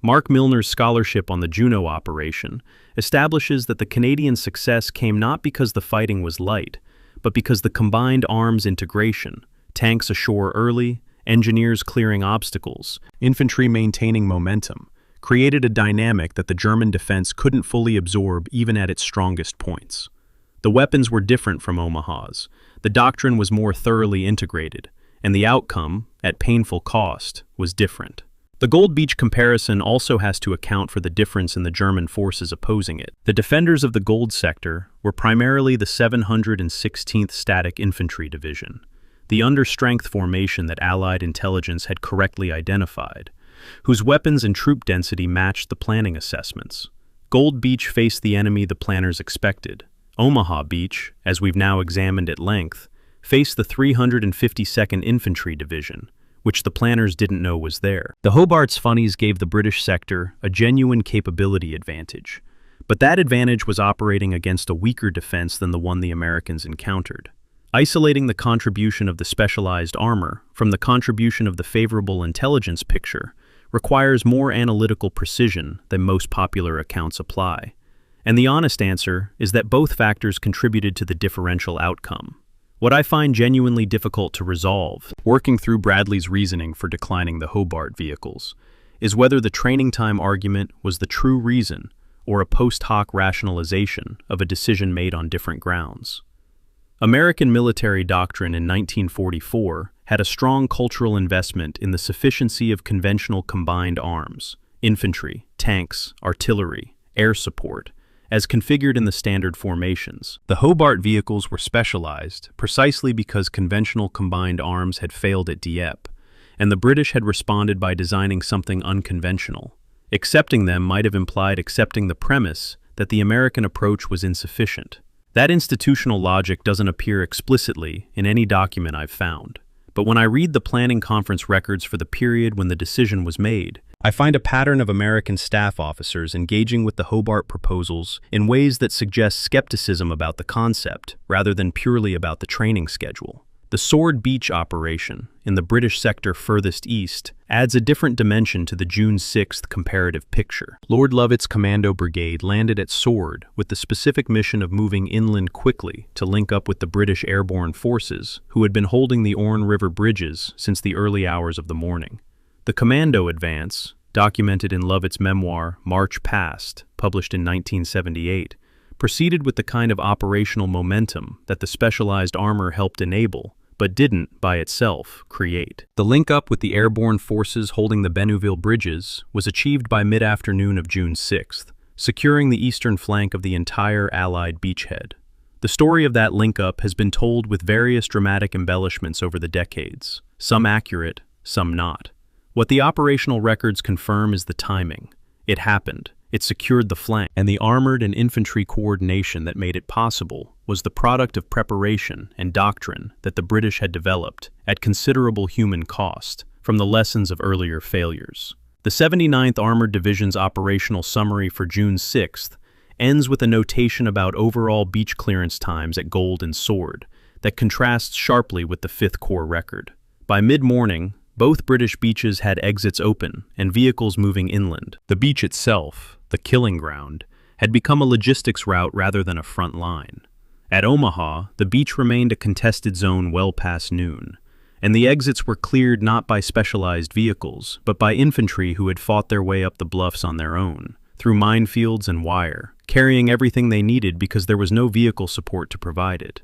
Mark Milner's scholarship on the Juno operation establishes that the Canadian success came not because the fighting was light, but because the combined arms integration, tanks ashore early, engineers clearing obstacles, infantry maintaining momentum, created a dynamic that the German defense couldn't fully absorb even at its strongest points. The weapons were different from Omaha's, the doctrine was more thoroughly integrated, and the outcome, at painful cost, was different. The Gold Beach comparison also has to account for the difference in the German forces opposing it. The defenders of the Gold Sector were primarily the 716th Static Infantry Division, the understrength formation that Allied intelligence had correctly identified, whose weapons and troop density matched the planning assessments. Gold Beach faced the enemy the planners expected. Omaha Beach, as we've now examined at length, faced the 352nd Infantry Division, which the planners didn't know was there. The Hobart's funnies gave the British sector a genuine capability advantage, but that advantage was operating against a weaker defense than the one the Americans encountered. Isolating the contribution of the specialized armor from the contribution of the favorable intelligence picture requires more analytical precision than most popular accounts apply. And the honest answer is that both factors contributed to the differential outcome. What I find genuinely difficult to resolve, working through Bradley's reasoning for declining the Hobart vehicles, is whether the training time argument was the true reason or a post hoc rationalization of a decision made on different grounds. American military doctrine in 1944 had a strong cultural investment in the sufficiency of conventional combined arms, infantry, tanks, artillery, air support, as configured in the standard formations. The Hobart vehicles were specialized precisely because conventional combined arms had failed at Dieppe, and the British had responded by designing something unconventional. Accepting them might have implied accepting the premise that the American approach was insufficient. That institutional logic doesn't appear explicitly in any document I've found, but when I read the planning conference records for the period when the decision was made, I find a pattern of American staff officers engaging with the Hobart proposals in ways that suggest skepticism about the concept rather than purely about the training schedule. The Sword Beach operation, in the British sector furthest east, adds a different dimension to the June 6th comparative picture. Lord Lovett's Commando Brigade landed at Sword with the specific mission of moving inland quickly to link up with the British Airborne forces, who had been holding the Orne River bridges since the early hours of the morning. The commando advance, documented in Lovett's memoir March Past, published in 1978, proceeded with the kind of operational momentum that the specialized armor helped enable, but didn't, by itself, create. The link-up with the airborne forces holding the Bénouville bridges was achieved by mid-afternoon of June 6th, securing the eastern flank of the entire Allied beachhead. The story of that link-up has been told with various dramatic embellishments over the decades, some accurate, some not. What the operational records confirm is the timing. It happened. It secured the flank, and the armored and infantry coordination that made it possible was the product of preparation and doctrine that the British had developed at considerable human cost from the lessons of earlier failures. The 79th Armored Division's operational summary for June 6th ends with a notation about overall beach clearance times at Gold and Sword that contrasts sharply with the 5th Corps record. By mid-morning, both British beaches had exits open and vehicles moving inland. The beach itself, the killing ground, had become a logistics route rather than a front line. At Omaha, the beach remained a contested zone well past noon, and the exits were cleared not by specialized vehicles, but by infantry who had fought their way up the bluffs on their own, through minefields and wire, carrying everything they needed because there was no vehicle support to provide it.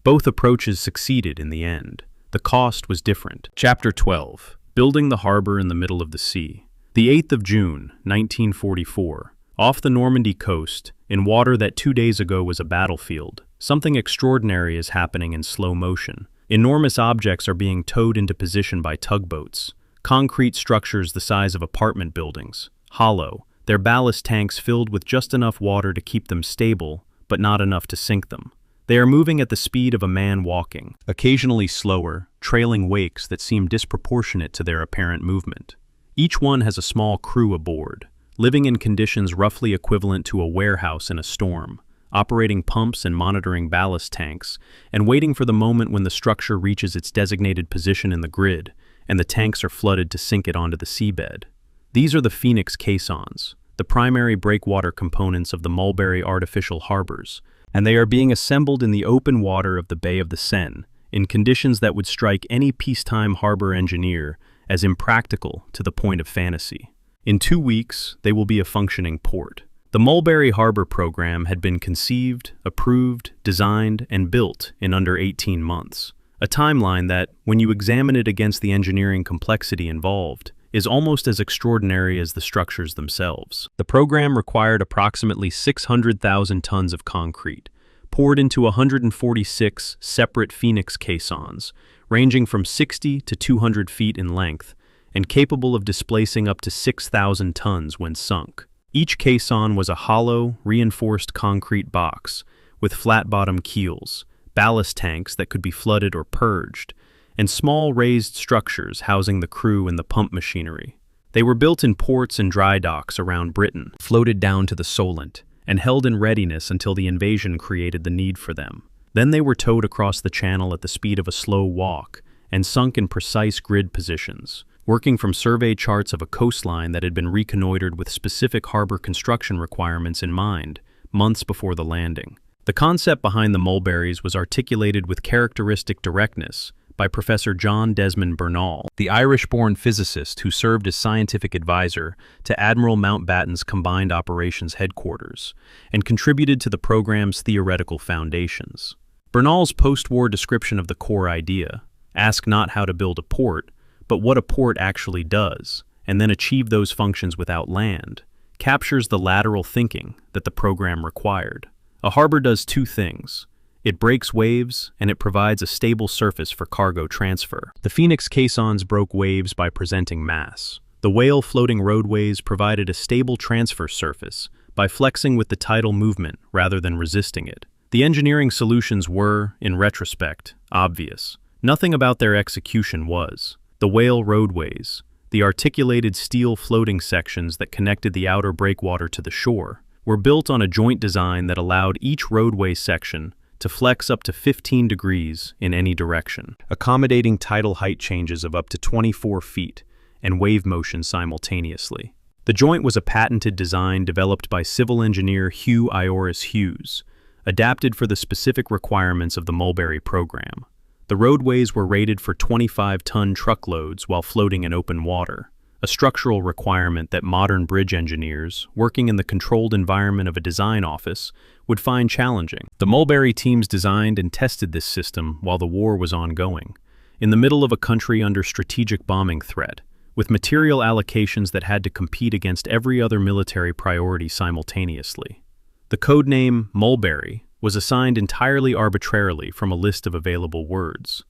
Both approaches succeeded in the end. The cost was different. Chapter 12. Building the harbor in the middle of the sea. The 8th of June, 1944. Off the Normandy coast, in water that 2 days ago was a battlefield, something extraordinary is happening in slow motion. Enormous objects are being towed into position by tugboats. Concrete structures the size of apartment buildings, hollow, their ballast tanks filled with just enough water to keep them stable, but not enough to sink them. They are moving at the speed of a man walking, occasionally slower, trailing wakes that seem disproportionate to their apparent movement. Each one has a small crew aboard, living in conditions roughly equivalent to a warehouse in a storm, operating pumps and monitoring ballast tanks, and waiting for the moment when the structure reaches its designated position in the grid, and the tanks are flooded to sink it onto the seabed. These are the Phoenix caissons, the primary breakwater components of the Mulberry artificial harbors, and they are being assembled in the open water of the Bay of the Seine, in conditions that would strike any peacetime harbor engineer as impractical to the point of fantasy. In 2 weeks, they will be a functioning port. The Mulberry Harbor program had been conceived, approved, designed, and built in under 18 months, a timeline that, when you examine it against the engineering complexity involved, is almost as extraordinary as the structures themselves. The program required approximately 600,000 tons of concrete, poured into 146 separate Phoenix caissons, ranging from 60 to 200 feet in length, and capable of displacing up to 6,000 tons when sunk. Each caisson was a hollow, reinforced concrete box with flat-bottom keels, ballast tanks that could be flooded or purged, and small raised structures housing the crew and the pump machinery. They were built in ports and dry docks around Britain, floated down to the Solent, and held in readiness until the invasion created the need for them. Then they were towed across the channel at the speed of a slow walk and sunk in precise grid positions, working from survey charts of a coastline that had been reconnoitered with specific harbor construction requirements in mind, months before the landing. The concept behind the Mulberries was articulated with characteristic directness by Professor John Desmond Bernal, the Irish-born physicist who served as scientific advisor to Admiral Mountbatten's Combined Operations Headquarters, and contributed to the program's theoretical foundations. Bernal's post-war description of the core idea, ask not how to build a port, but what a port actually does, and then achieve those functions without land, captures the lateral thinking that the program required. A harbor does two things. It breaks waves, and it provides a stable surface for cargo transfer. The Phoenix caissons broke waves by presenting mass. The whale floating roadways provided a stable transfer surface by flexing with the tidal movement rather than resisting it. The engineering solutions were, in retrospect, obvious. Nothing about their execution was. The whale roadways, the articulated steel floating sections that connected the outer breakwater to the shore, were built on a joint design that allowed each roadway section to flex up to 15 degrees in any direction, accommodating tidal height changes of up to 24 feet and wave motion simultaneously. The joint was a patented design developed by civil engineer Hugh Ioris Hughes, adapted for the specific requirements of the Mulberry program. The roadways were rated for 25-ton truckloads while floating in open water, a structural requirement that modern bridge engineers, working in the controlled environment of a design office, would find challenging. The Mulberry teams designed and tested this system while the war was ongoing, in the middle of a country under strategic bombing threat, with material allocations that had to compete against every other military priority simultaneously. The codename Mulberry was assigned entirely arbitrarily from a list of available words.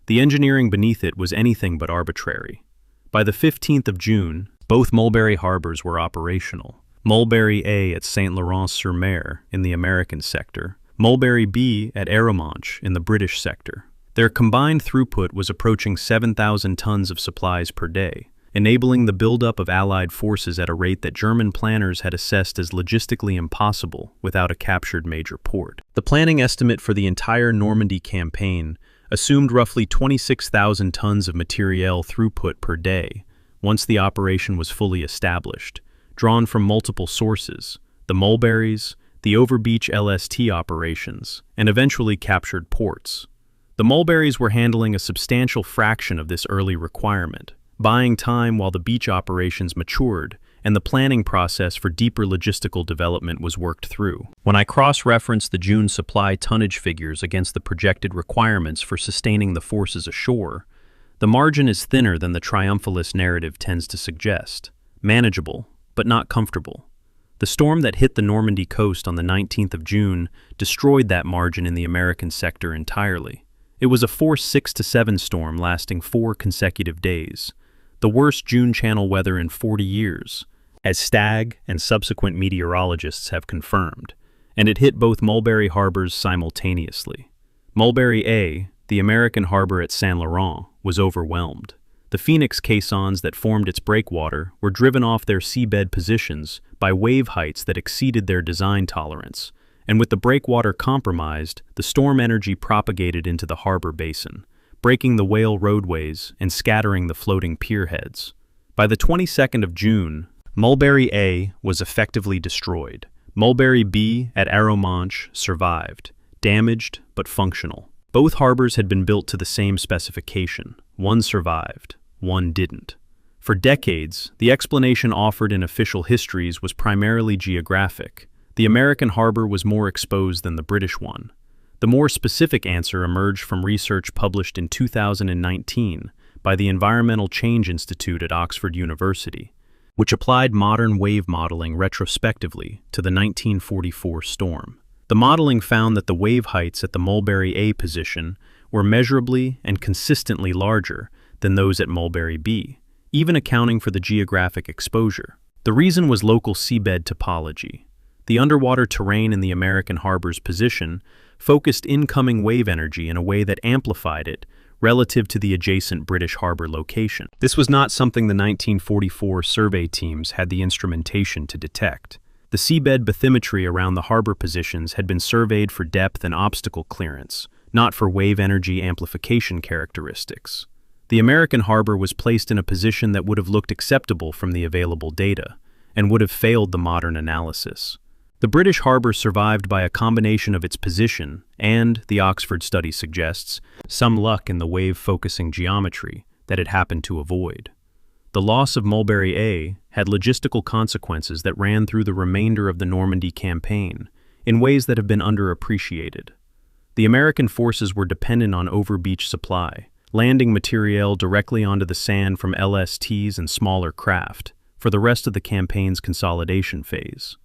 The engineering beneath it was anything but arbitrary. By the 15th of June, both Mulberry harbors were operational. Mulberry A at Saint-Laurent-sur-Mer in the American sector, Mulberry B at Arromanches in the British sector. Their combined throughput was approaching 7,000 tons of supplies per day, enabling the buildup of Allied forces at a rate that German planners had assessed as logistically impossible without a captured major port. The planning estimate for the entire Normandy campaign assumed roughly 26,000 tons of materiel throughput per day once the operation was fully established, drawn from multiple sources, the Mulberries, the Overbeach LST operations, and eventually captured ports. The Mulberries were handling a substantial fraction of this early requirement, buying time while the beach operations matured and the planning process for deeper logistical development was worked through. When I cross-reference the June supply tonnage figures against the projected requirements for sustaining the forces ashore, the margin is thinner than the triumphalist narrative tends to suggest. Manageable, but not comfortable. The storm that hit the Normandy coast on the 19th of June destroyed that margin in the American sector entirely. It was a force 6 to 7 storm lasting 4 consecutive days, the worst June channel weather in 40 years, as Stagg and subsequent meteorologists have confirmed, and it hit both Mulberry harbors simultaneously. Mulberry A, the American harbor at Saint Laurent, was overwhelmed. The Phoenix caissons that formed its breakwater were driven off their seabed positions by wave heights that exceeded their design tolerance, and with the breakwater compromised, the storm energy propagated into the harbor basin, breaking the whale roadways and scattering the floating pierheads. By the 22nd of June, Mulberry A was effectively destroyed. Mulberry B at Arromanches survived, damaged but functional. Both harbors had been built to the same specification. One survived, one didn't. For decades, the explanation offered in official histories was primarily geographic. The American harbor was more exposed than the British one. The more specific answer emerged from research published in 2019 by the Environmental Change Institute at Oxford University, which applied modern wave modeling retrospectively to the 1944 storm. The modeling found that the wave heights at the Mulberry A position were measurably and consistently larger than those at Mulberry B, even accounting for the geographic exposure. The reason was local seabed topology. The underwater terrain in the American harbor's position focused incoming wave energy in a way that amplified it relative to the adjacent British harbor location. This was not something the 1944 survey teams had the instrumentation to detect. The seabed bathymetry around the harbor positions had been surveyed for depth and obstacle clearance, not for wave energy amplification characteristics. The American harbor was placed in a position that would have looked acceptable from the available data, and would have failed the modern analysis. The British harbor survived by a combination of its position and, the Oxford study suggests, some luck in the wave-focusing geometry that it happened to avoid. The loss of Mulberry A had logistical consequences that ran through the remainder of the Normandy campaign in ways that have been underappreciated. The American forces were dependent on over-beach supply, landing materiel directly onto the sand from LSTs and smaller craft for the rest of the campaign's consolidation phase.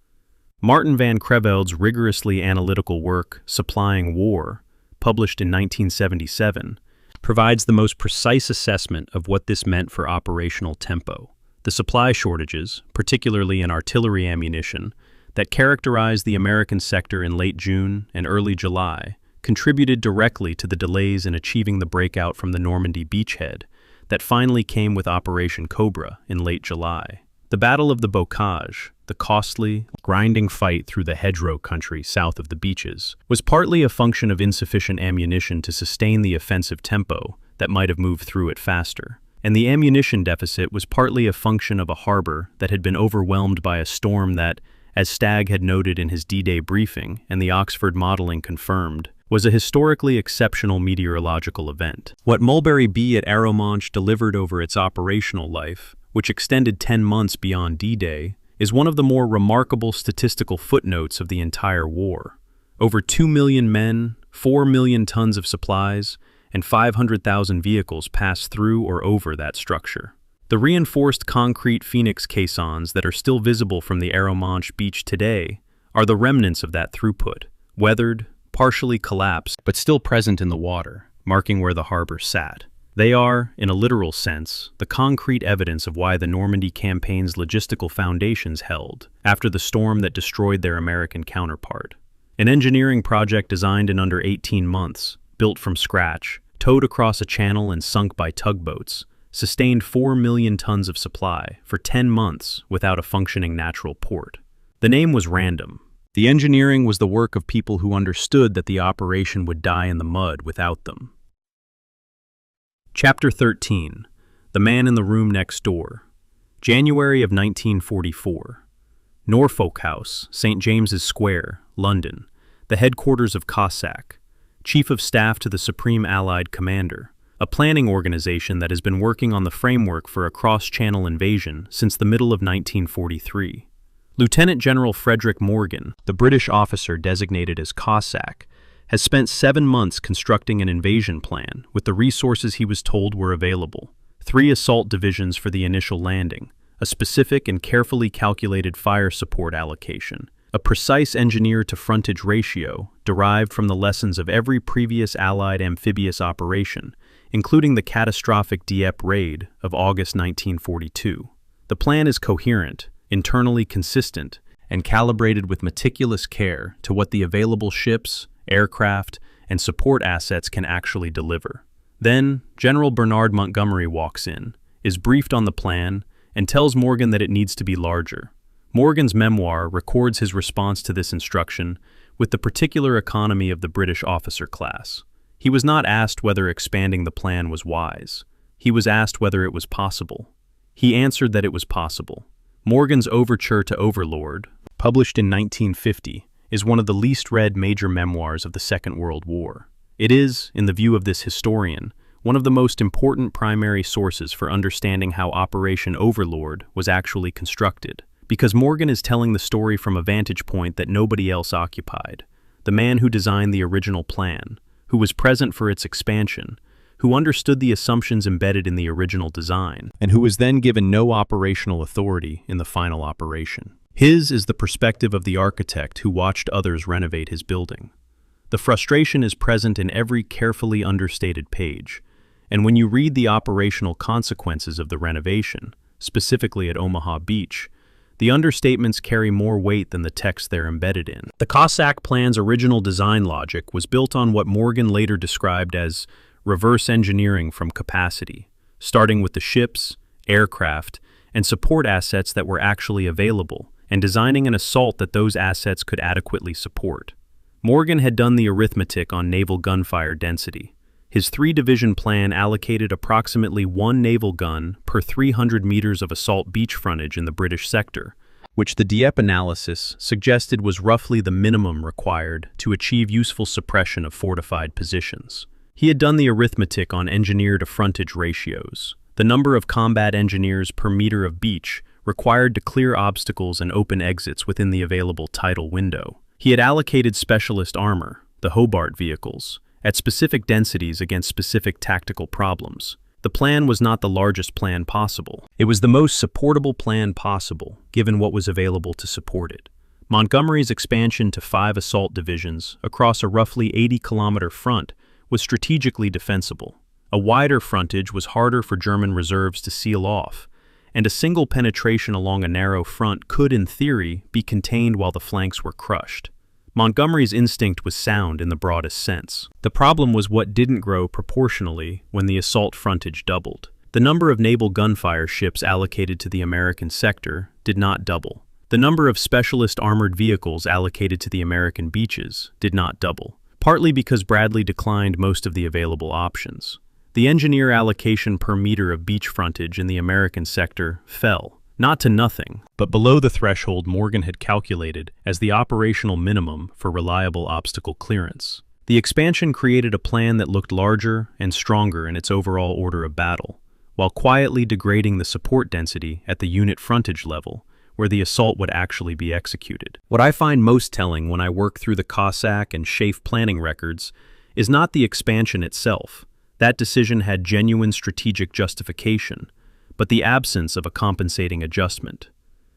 Martin van Creveld's rigorously analytical work, Supplying War, published in 1977, provides the most precise assessment of what this meant for operational tempo. The supply shortages, particularly in artillery ammunition, that characterized the American sector in late June and early July, contributed directly to the delays in achieving the breakout from the Normandy beachhead that finally came with Operation Cobra in late July. The Battle of the Bocage, the costly, grinding fight through the hedgerow country south of the beaches, was partly a function of insufficient ammunition to sustain the offensive tempo that might have moved through it faster. And the ammunition deficit was partly a function of a harbor that had been overwhelmed by a storm that, as Stagg had noted in his D-Day briefing and the Oxford modeling confirmed, was a historically exceptional meteorological event. What Mulberry B at Arromanches delivered over its operational life, which extended 10 months beyond D-Day, is one of the more remarkable statistical footnotes of the entire war. Over 2 million men, 4 million tons of supplies, and 500,000 vehicles passed through or over that structure. The reinforced concrete Phoenix caissons that are still visible from the Arromanches beach today are the remnants of that throughput, weathered, partially collapsed, but still present in the water, marking where the harbor sat. They are, in a literal sense, the concrete evidence of why the Normandy campaign's logistical foundations held after the storm that destroyed their American counterpart. An engineering project designed in under 18 months, built from scratch, towed across a channel and sunk by tugboats, sustained 4 million tons of supply for 10 months without a functioning natural port. The name was random. The engineering was the work of people who understood that the operation would die in the mud without them. Chapter 13. The Man in the Room Next Door. January of 1944. Norfolk House, St. James's Square, London, the headquarters of Cossack, Chief of Staff to the Supreme Allied Commander, a planning organization that has been working on the framework for a cross-channel invasion since the middle of 1943. Lieutenant General Frederick Morgan, the British officer designated as Cossack, has spent 7 months constructing an invasion plan with the resources he was told were available. 3 assault divisions for the initial landing, a specific and carefully calculated fire support allocation, a precise engineer-to-frontage ratio derived from the lessons of every previous Allied amphibious operation, including the catastrophic Dieppe raid of August 1942. The plan is coherent, internally consistent, and calibrated with meticulous care to what the available ships, aircraft, and support assets can actually deliver. Then, General Bernard Montgomery walks in, is briefed on the plan, and tells Morgan that it needs to be larger. Morgan's memoir records his response to this instruction with the particular economy of the British officer class. He was not asked whether expanding the plan was wise. He was asked whether it was possible. He answered that it was possible. Morgan's Overture to Overlord, published in 1950, is one of the least read major memoirs of the Second World War. It is, in the view of this historian, one of the most important primary sources for understanding how Operation Overlord was actually constructed, because Morgan is telling the story from a vantage point that nobody else occupied, the man who designed the original plan, who was present for its expansion, who understood the assumptions embedded in the original design, and who was then given no operational authority in the final operation. His is the perspective of the architect who watched others renovate his building. The frustration is present in every carefully understated page, and when you read the operational consequences of the renovation, specifically at Omaha Beach, the understatements carry more weight than the text they're embedded in. The Cossack plan's original design logic was built on what Morgan later described as reverse engineering from capacity, starting with the ships, aircraft, and support assets that were actually available, and designing an assault that those assets could adequately support. Morgan had done the arithmetic on naval gunfire density. His three-division plan allocated approximately 1 naval gun per 300 meters of assault beach frontage in the British sector, which the Dieppe analysis suggested was roughly the minimum required to achieve useful suppression of fortified positions. He had done the arithmetic on engineer-to-frontage ratios, the number of combat engineers per meter of beach required to clear obstacles and open exits within the available tidal window. He had allocated specialist armor, the Hobart vehicles, at specific densities against specific tactical problems. The plan was not the largest plan possible. It was the most supportable plan possible, given what was available to support it. Montgomery's expansion to 5 assault divisions across a roughly 80-kilometer front was strategically defensible. A wider frontage was harder for German reserves to seal off, and a single penetration along a narrow front could, in theory, be contained while the flanks were crushed. Montgomery's instinct was sound in the broadest sense. The problem was what didn't grow proportionally when the assault frontage doubled. The number of naval gunfire ships allocated to the American sector did not double. The number of specialist armored vehicles allocated to the American beaches did not double, partly because Bradley declined most of the available options. The engineer allocation per meter of beach frontage in the American sector fell, not to nothing, but below the threshold Morgan had calculated as the operational minimum for reliable obstacle clearance. The expansion created a plan that looked larger and stronger in its overall order of battle, while quietly degrading the support density at the unit frontage level, where the assault would actually be executed. What I find most telling when I work through the Cossack and SHAEF planning records is not the expansion itself. That decision had genuine strategic justification, but the absence of a compensating adjustment.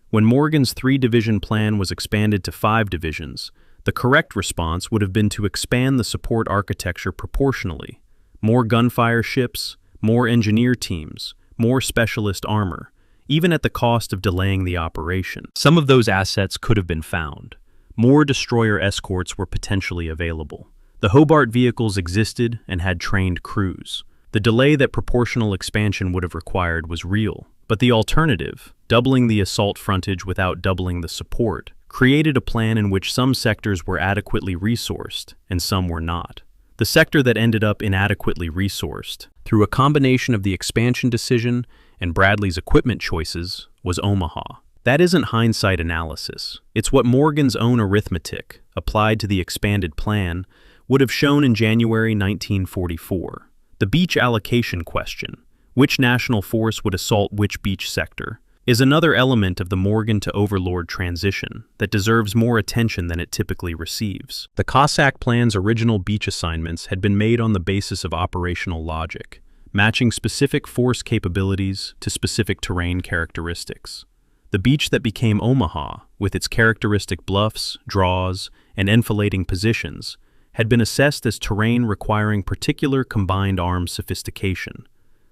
When Morgan's 3-division plan was expanded to 5 divisions, the correct response would have been to expand the support architecture proportionally. More gunfire ships, more engineer teams, more specialist armor, even at the cost of delaying the operation. Some of those assets could have been found. More destroyer escorts were potentially available. The Hobart vehicles existed and had trained crews. The delay that proportional expansion would have required was real, but the alternative, doubling the assault frontage without doubling the support, created a plan in which some sectors were adequately resourced and some were not. The sector that ended up inadequately resourced, through a combination of the expansion decision and Bradley's equipment choices, was Omaha. That isn't hindsight analysis. It's what Morgan's own arithmetic, applied to the expanded plan, would have shown in January 1944. The beach allocation question, which national force would assault which beach sector, is another element of the Morgan to Overlord transition that deserves more attention than it typically receives. The Cossack plan's original beach assignments had been made on the basis of operational logic, matching specific force capabilities to specific terrain characteristics. The beach that became Omaha, with its characteristic bluffs, draws, and enfilading positions, had been assessed as terrain requiring particular combined arms sophistication,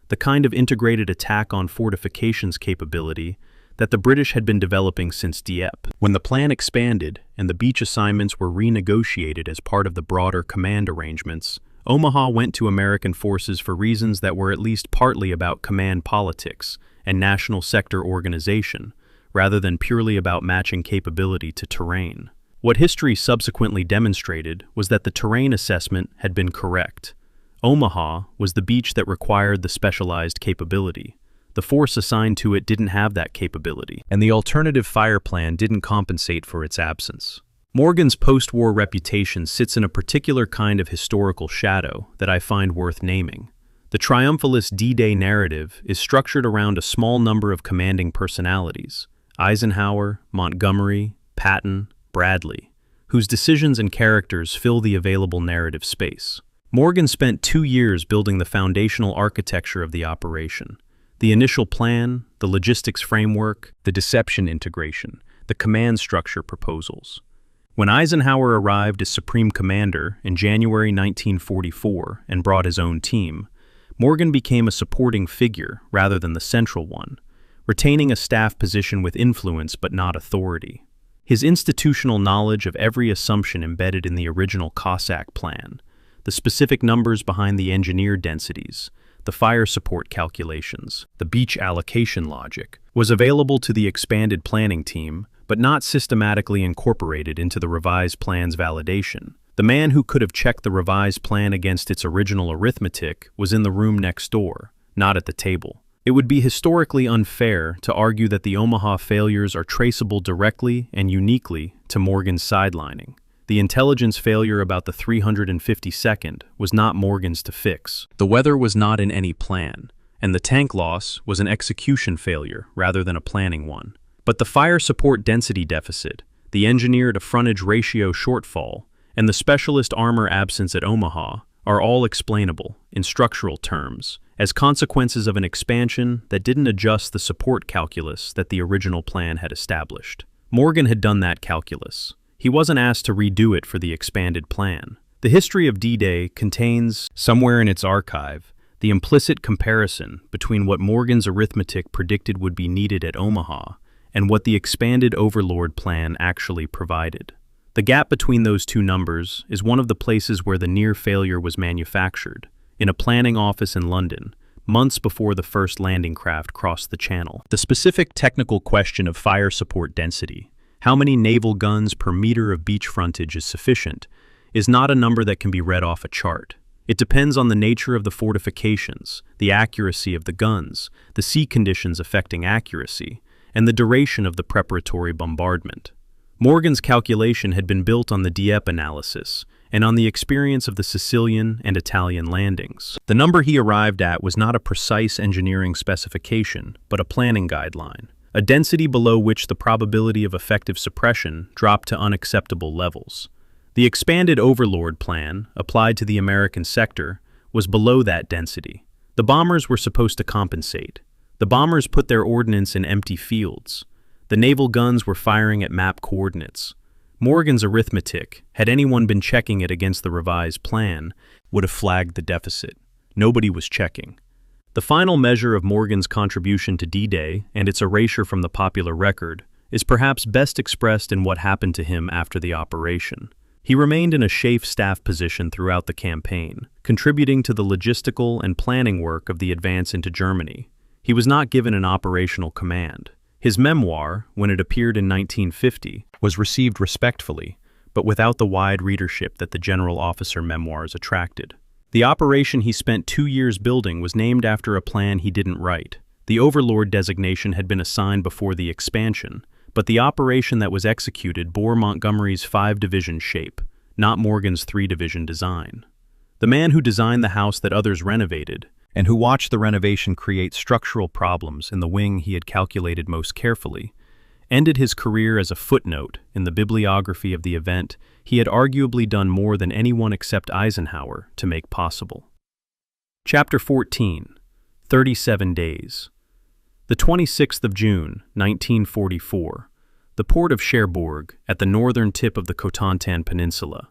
the kind of integrated attack on fortifications capability that the British had been developing since Dieppe. When the plan expanded and the beach assignments were renegotiated as part of the broader command arrangements, Omaha went to American forces for reasons that were at least partly about command politics and national sector organization, rather than purely about matching capability to terrain. What history subsequently demonstrated was that the terrain assessment had been correct. Omaha was the beach that required the specialized capability. The force assigned to it didn't have that capability, and the alternative fire plan didn't compensate for its absence. Morgan's post-war reputation sits in a particular kind of historical shadow that I find worth naming. The triumphalist D-Day narrative is structured around a small number of commanding personalities: Eisenhower, Montgomery, Patton, Bradley, whose decisions and characters fill the available narrative space. Morgan spent 2 years building the foundational architecture of the operation: the initial plan, the logistics framework, the deception integration, the command structure proposals. When Eisenhower arrived as Supreme Commander in January 1944 and brought his own team, Morgan became a supporting figure rather than the central one, retaining a staff position with influence but not authority. His institutional knowledge of every assumption embedded in the original Cossack plan, the specific numbers behind the engineer densities, the fire support calculations, the beach allocation logic, was available to the expanded planning team, but not systematically incorporated into the revised plan's validation. The man who could have checked the revised plan against its original arithmetic was in the room next door, not at the table. It would be historically unfair to argue that the Omaha failures are traceable directly and uniquely to Morgan's sidelining. The intelligence failure about the 352nd was not Morgan's to fix. The weather was not in any plan, and the tank loss was an execution failure rather than a planning one. But the fire support density deficit, the engineer-to-frontage ratio shortfall, and the specialist armor absence at Omaha are all explainable, in structural terms, as consequences of an expansion that didn't adjust the support calculus that the original plan had established. Morgan had done that calculus. He wasn't asked to redo it for the expanded plan. The history of D-Day contains, somewhere in its archive, the implicit comparison between what Morgan's arithmetic predicted would be needed at Omaha and what the expanded Overlord plan actually provided. The gap between those two numbers is one of the places where the near failure was manufactured, in a planning office in London, months before the first landing craft crossed the channel. The specific technical question of fire support density, how many naval guns per meter of beach frontage is sufficient, is not a number that can be read off a chart. It depends on the nature of the fortifications, the accuracy of the guns, the sea conditions affecting accuracy, and the duration of the preparatory bombardment. Morgan's calculation had been built on the Dieppe analysis and on the experience of the Sicilian and Italian landings. The number he arrived at was not a precise engineering specification, but a planning guideline, a density below which the probability of effective suppression dropped to unacceptable levels. The expanded Overlord plan, applied to the American sector, was below that density. The bombers were supposed to compensate. The bombers put their ordnance in empty fields. The naval guns were firing at map coordinates. Morgan's arithmetic, had anyone been checking it against the revised plan, would have flagged the deficit. Nobody was checking. The final measure of Morgan's contribution to D-Day and its erasure from the popular record is perhaps best expressed in what happened to him after the operation. He remained in a chief staff position throughout the campaign, contributing to the logistical and planning work of the advance into Germany. He was not given an operational command. His memoir, when it appeared in 1950, was received respectfully, but without the wide readership that the general officer memoirs attracted. The operation he spent 2 years building was named after a plan he didn't write. The Overlord designation had been assigned before the expansion, but the operation that was executed bore Montgomery's 5-division shape, not Morgan's 3-division design. The man who designed the house that others renovated, and who watched the renovation create structural problems in the wing he had calculated most carefully, ended his career as a footnote in the bibliography of the event he had arguably done more than anyone except Eisenhower to make possible. Chapter 14, 37 Days. The 26th of June, 1944, the port of Cherbourg, at the northern tip of the Cotentin Peninsula.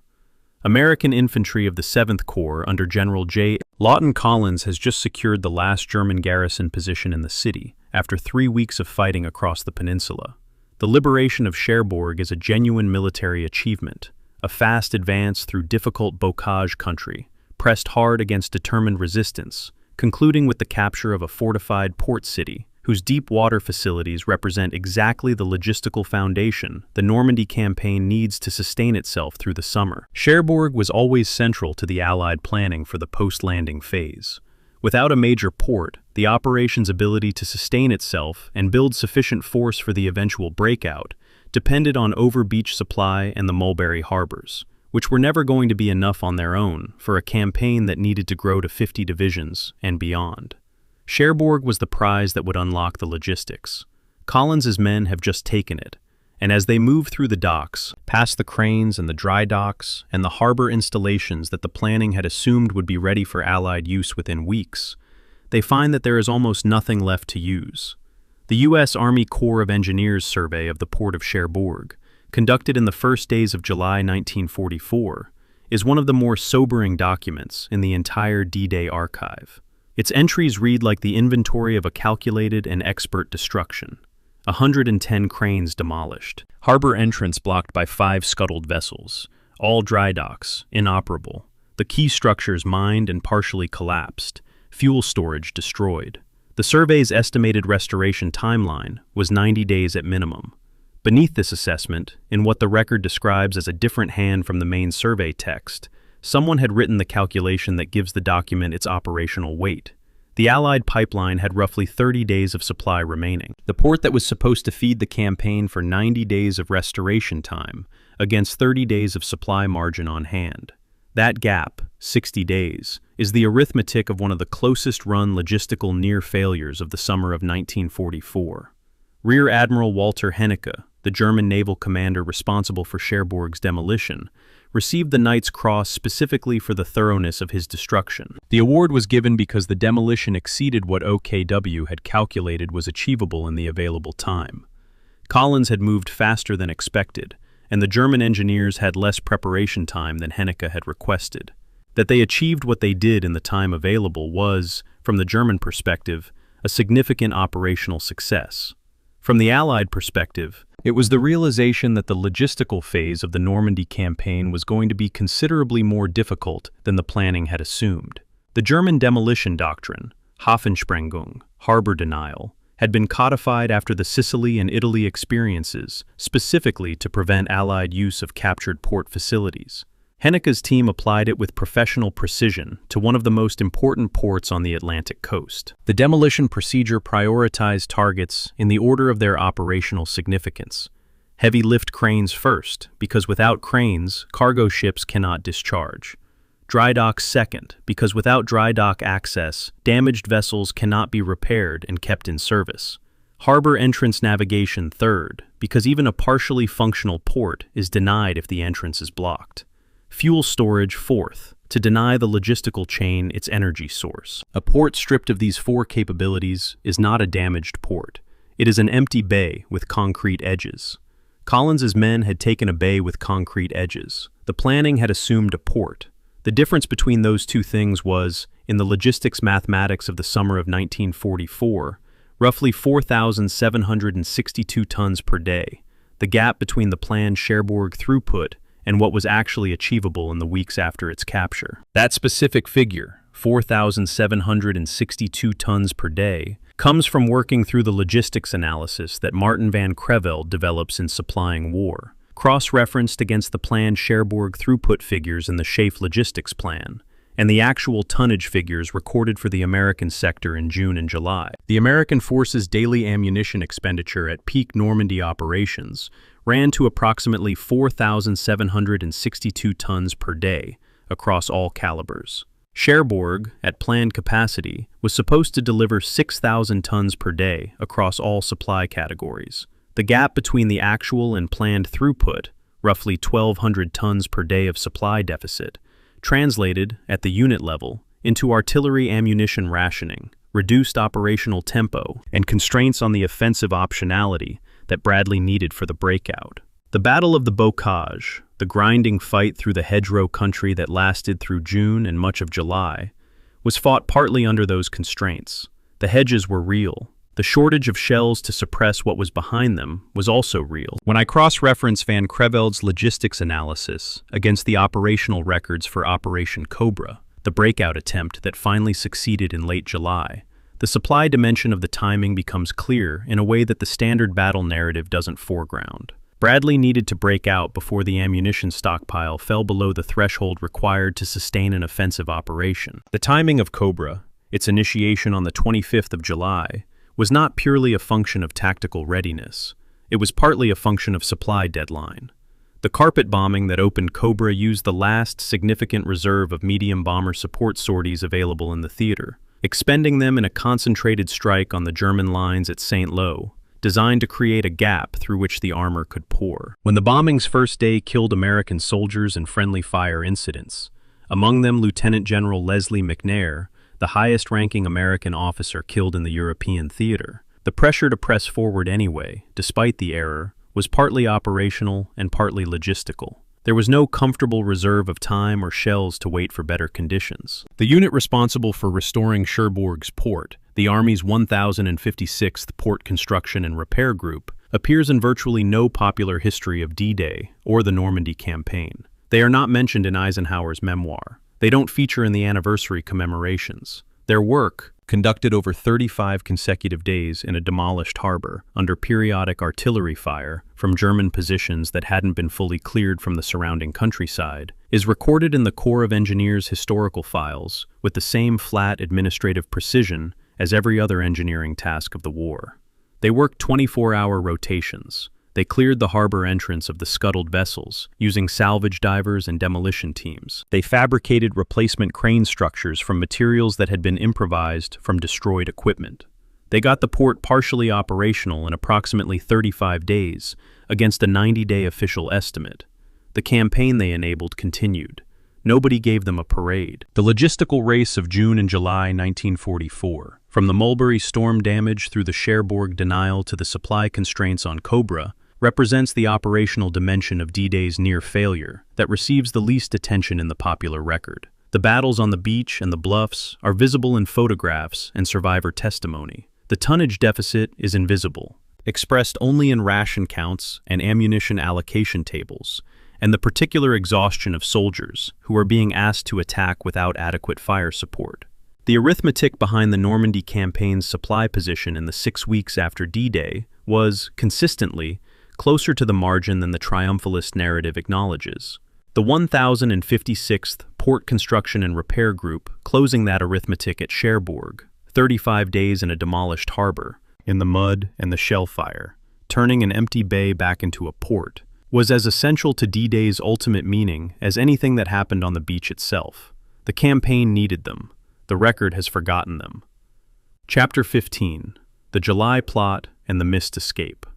American infantry of the 7th Corps under General J. Lawton Collins has just secured the last German garrison position in the city after 3 weeks of fighting across the peninsula. The liberation of Cherbourg is a genuine military achievement, a fast advance through difficult bocage country, pressed hard against determined resistance, concluding with the capture of a fortified port city, whose deep water facilities represent exactly the logistical foundation the Normandy campaign needs to sustain itself through the summer. Cherbourg was always central to the Allied planning for the post-landing phase. Without a major port, the operation's ability to sustain itself and build sufficient force for the eventual breakout depended on over-beach supply and the Mulberry harbors, which were never going to be enough on their own for a campaign that needed to grow to 50 divisions and beyond. Cherbourg was the prize that would unlock the logistics. Collins's men have just taken it, and as they move through the docks, past the cranes and the dry docks and the harbor installations that the planning had assumed would be ready for Allied use within weeks, they find that there is almost nothing left to use. The U.S. Army Corps of Engineers survey of the port of Cherbourg, conducted in the first days of July 1944, is one of the more sobering documents in the entire D-Day archive. Its entries read like the inventory of a calculated and expert destruction. 110 cranes demolished, harbor entrance blocked by 5 scuttled vessels, all dry docks, inoperable, the key structures mined and partially collapsed, fuel storage destroyed. The survey's estimated restoration timeline was 90 days at minimum. Beneath this assessment, in what the record describes as a different hand from the main survey text, someone had written the calculation that gives the document its operational weight. The Allied pipeline had roughly 30 days of supply remaining. The port that was supposed to feed the campaign for 90 days of restoration time against 30 days of supply margin on hand. That gap, 60 days, is the arithmetic of one of the closest-run logistical near-failures of the summer of 1944. Rear Admiral Walter Hennecke, the German naval commander responsible for Cherbourg's demolition, received the Knight's Cross specifically for the thoroughness of his destruction. The award was given because the demolition exceeded what OKW had calculated was achievable in the available time. Collins had moved faster than expected, and the German engineers had less preparation time than Hennecke had requested. That they achieved what they did in the time available was, from the German perspective, a significant operational success. From the Allied perspective, it was the realization that the logistical phase of the Normandy campaign was going to be considerably more difficult than the planning had assumed. The German demolition doctrine, Hafensprengung, harbor denial, had been codified after the Sicily and Italy experiences, specifically to prevent Allied use of captured port facilities. Hennecke's team applied it with professional precision to one of the most important ports on the Atlantic coast. The demolition procedure prioritized targets in the order of their operational significance. Heavy lift cranes first, because without cranes, cargo ships cannot discharge. Dry docks second, because without dry dock access, damaged vessels cannot be repaired and kept in service. Harbor entrance navigation third, because even a partially functional port is denied if the entrance is blocked. Fuel storage fourth, to deny the logistical chain its energy source. A port stripped of these 4 capabilities is not a damaged port. It is an empty bay with concrete edges. Collins's men had taken a bay with concrete edges. The planning had assumed a port. The difference between those two things was, in the logistics mathematics of the summer of 1944, roughly 4,762 tons per day, the gap between the planned Cherbourg throughput and what was actually achievable in the weeks after its capture. That specific figure, 4,762 tons per day, comes from working through the logistics analysis that Martin van Creveld develops in Supplying War, cross-referenced against the planned Cherbourg throughput figures in the SHAFE logistics plan, and the actual tonnage figures recorded for the American sector in June and July. The American forces' daily ammunition expenditure at peak Normandy operations ran to approximately 4,762 tons per day across all calibers. Cherbourg, at planned capacity, was supposed to deliver 6,000 tons per day across all supply categories. The gap between the actual and planned throughput, roughly 1,200 tons per day of supply deficit, translated, at the unit level, into artillery ammunition rationing, reduced operational tempo, and constraints on the offensive optionality that Bradley needed for the breakout. The Battle of the Bocage, the grinding fight through the hedgerow country that lasted through June and much of July, was fought partly under those constraints. The hedges were real. The shortage of shells to suppress what was behind them was also real. When I cross-reference Van Creveld's logistics analysis against the operational records for Operation Cobra, the breakout attempt that finally succeeded in late July, the supply dimension of the timing becomes clear in a way that the standard battle narrative doesn't foreground. Bradley needed to break out before the ammunition stockpile fell below the threshold required to sustain an offensive operation. The timing of Cobra, its initiation on the 25th of July, was not purely a function of tactical readiness. It was partly a function of supply deadline. The carpet bombing that opened Cobra used the last significant reserve of medium bomber support sorties available in the theater, expending them in a concentrated strike on the German lines at St. Lo, designed to create a gap through which the armor could pour. When the bombing's first day killed American soldiers in friendly fire incidents, among them Lieutenant General Leslie McNair, the highest-ranking American officer killed in the European theater, the pressure to press forward anyway, despite the error, was partly operational and partly logistical. There was no comfortable reserve of time or shells to wait for better conditions. The unit responsible for restoring Cherbourg's port, the Army's 1056th Port Construction and Repair Group, appears in virtually no popular history of D-Day or the Normandy campaign. They are not mentioned in Eisenhower's memoir. They don't feature in the anniversary commemorations. Their work, conducted over 35 consecutive days in a demolished harbor under periodic artillery fire from German positions that hadn't been fully cleared from the surrounding countryside, is recorded in the Corps of Engineers' historical files with the same flat administrative precision as every other engineering task of the war. They worked 24-hour rotations. They cleared the harbor entrance of the scuttled vessels, using salvage divers and demolition teams. They fabricated replacement crane structures from materials that had been improvised from destroyed equipment. They got the port partially operational in approximately 35 days, against a 90-day official estimate. The campaign they enabled continued. Nobody gave them a parade. The logistical race of June and July 1944, from the Mulberry storm damage through the Cherbourg denial to the supply constraints on Cobra, represents the operational dimension of D-Day's near failure that receives the least attention in the popular record. The battles on the beach and the Bluffs are visible in photographs and survivor testimony. The tonnage deficit is invisible, expressed only in ration counts and ammunition allocation tables, and the particular exhaustion of soldiers who are being asked to attack without adequate fire support. The arithmetic behind the Normandy campaign's supply position in the 6 weeks after D-Day was, consistently, closer to the margin than the triumphalist narrative acknowledges. The 1056th Port Construction and Repair Group closing that arithmetic at Cherbourg, 35 days in a demolished harbor, in the mud and the shell fire, turning an empty bay back into a port, was as essential to D-Day's ultimate meaning as anything that happened on the beach itself. The campaign needed them. The record has forgotten them. Chapter 15. The July Plot and the Missed Escape.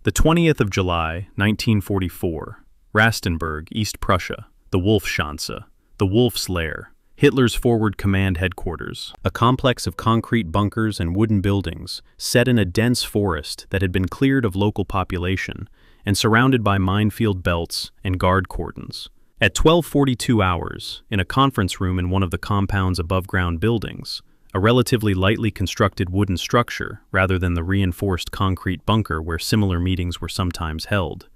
The 20th of July, 1944, Rastenburg, East Prussia, the Wolfschanze, the Wolf's Lair, Hitler's Forward Command Headquarters, a complex of concrete bunkers and wooden buildings set in a dense forest that had been cleared of local population and surrounded by minefield belts and guard cordons. At 12:42 hours, in a conference room in one of the compound's above-ground buildings, a relatively lightly constructed wooden structure rather than the reinforced concrete bunker where similar meetings were sometimes held,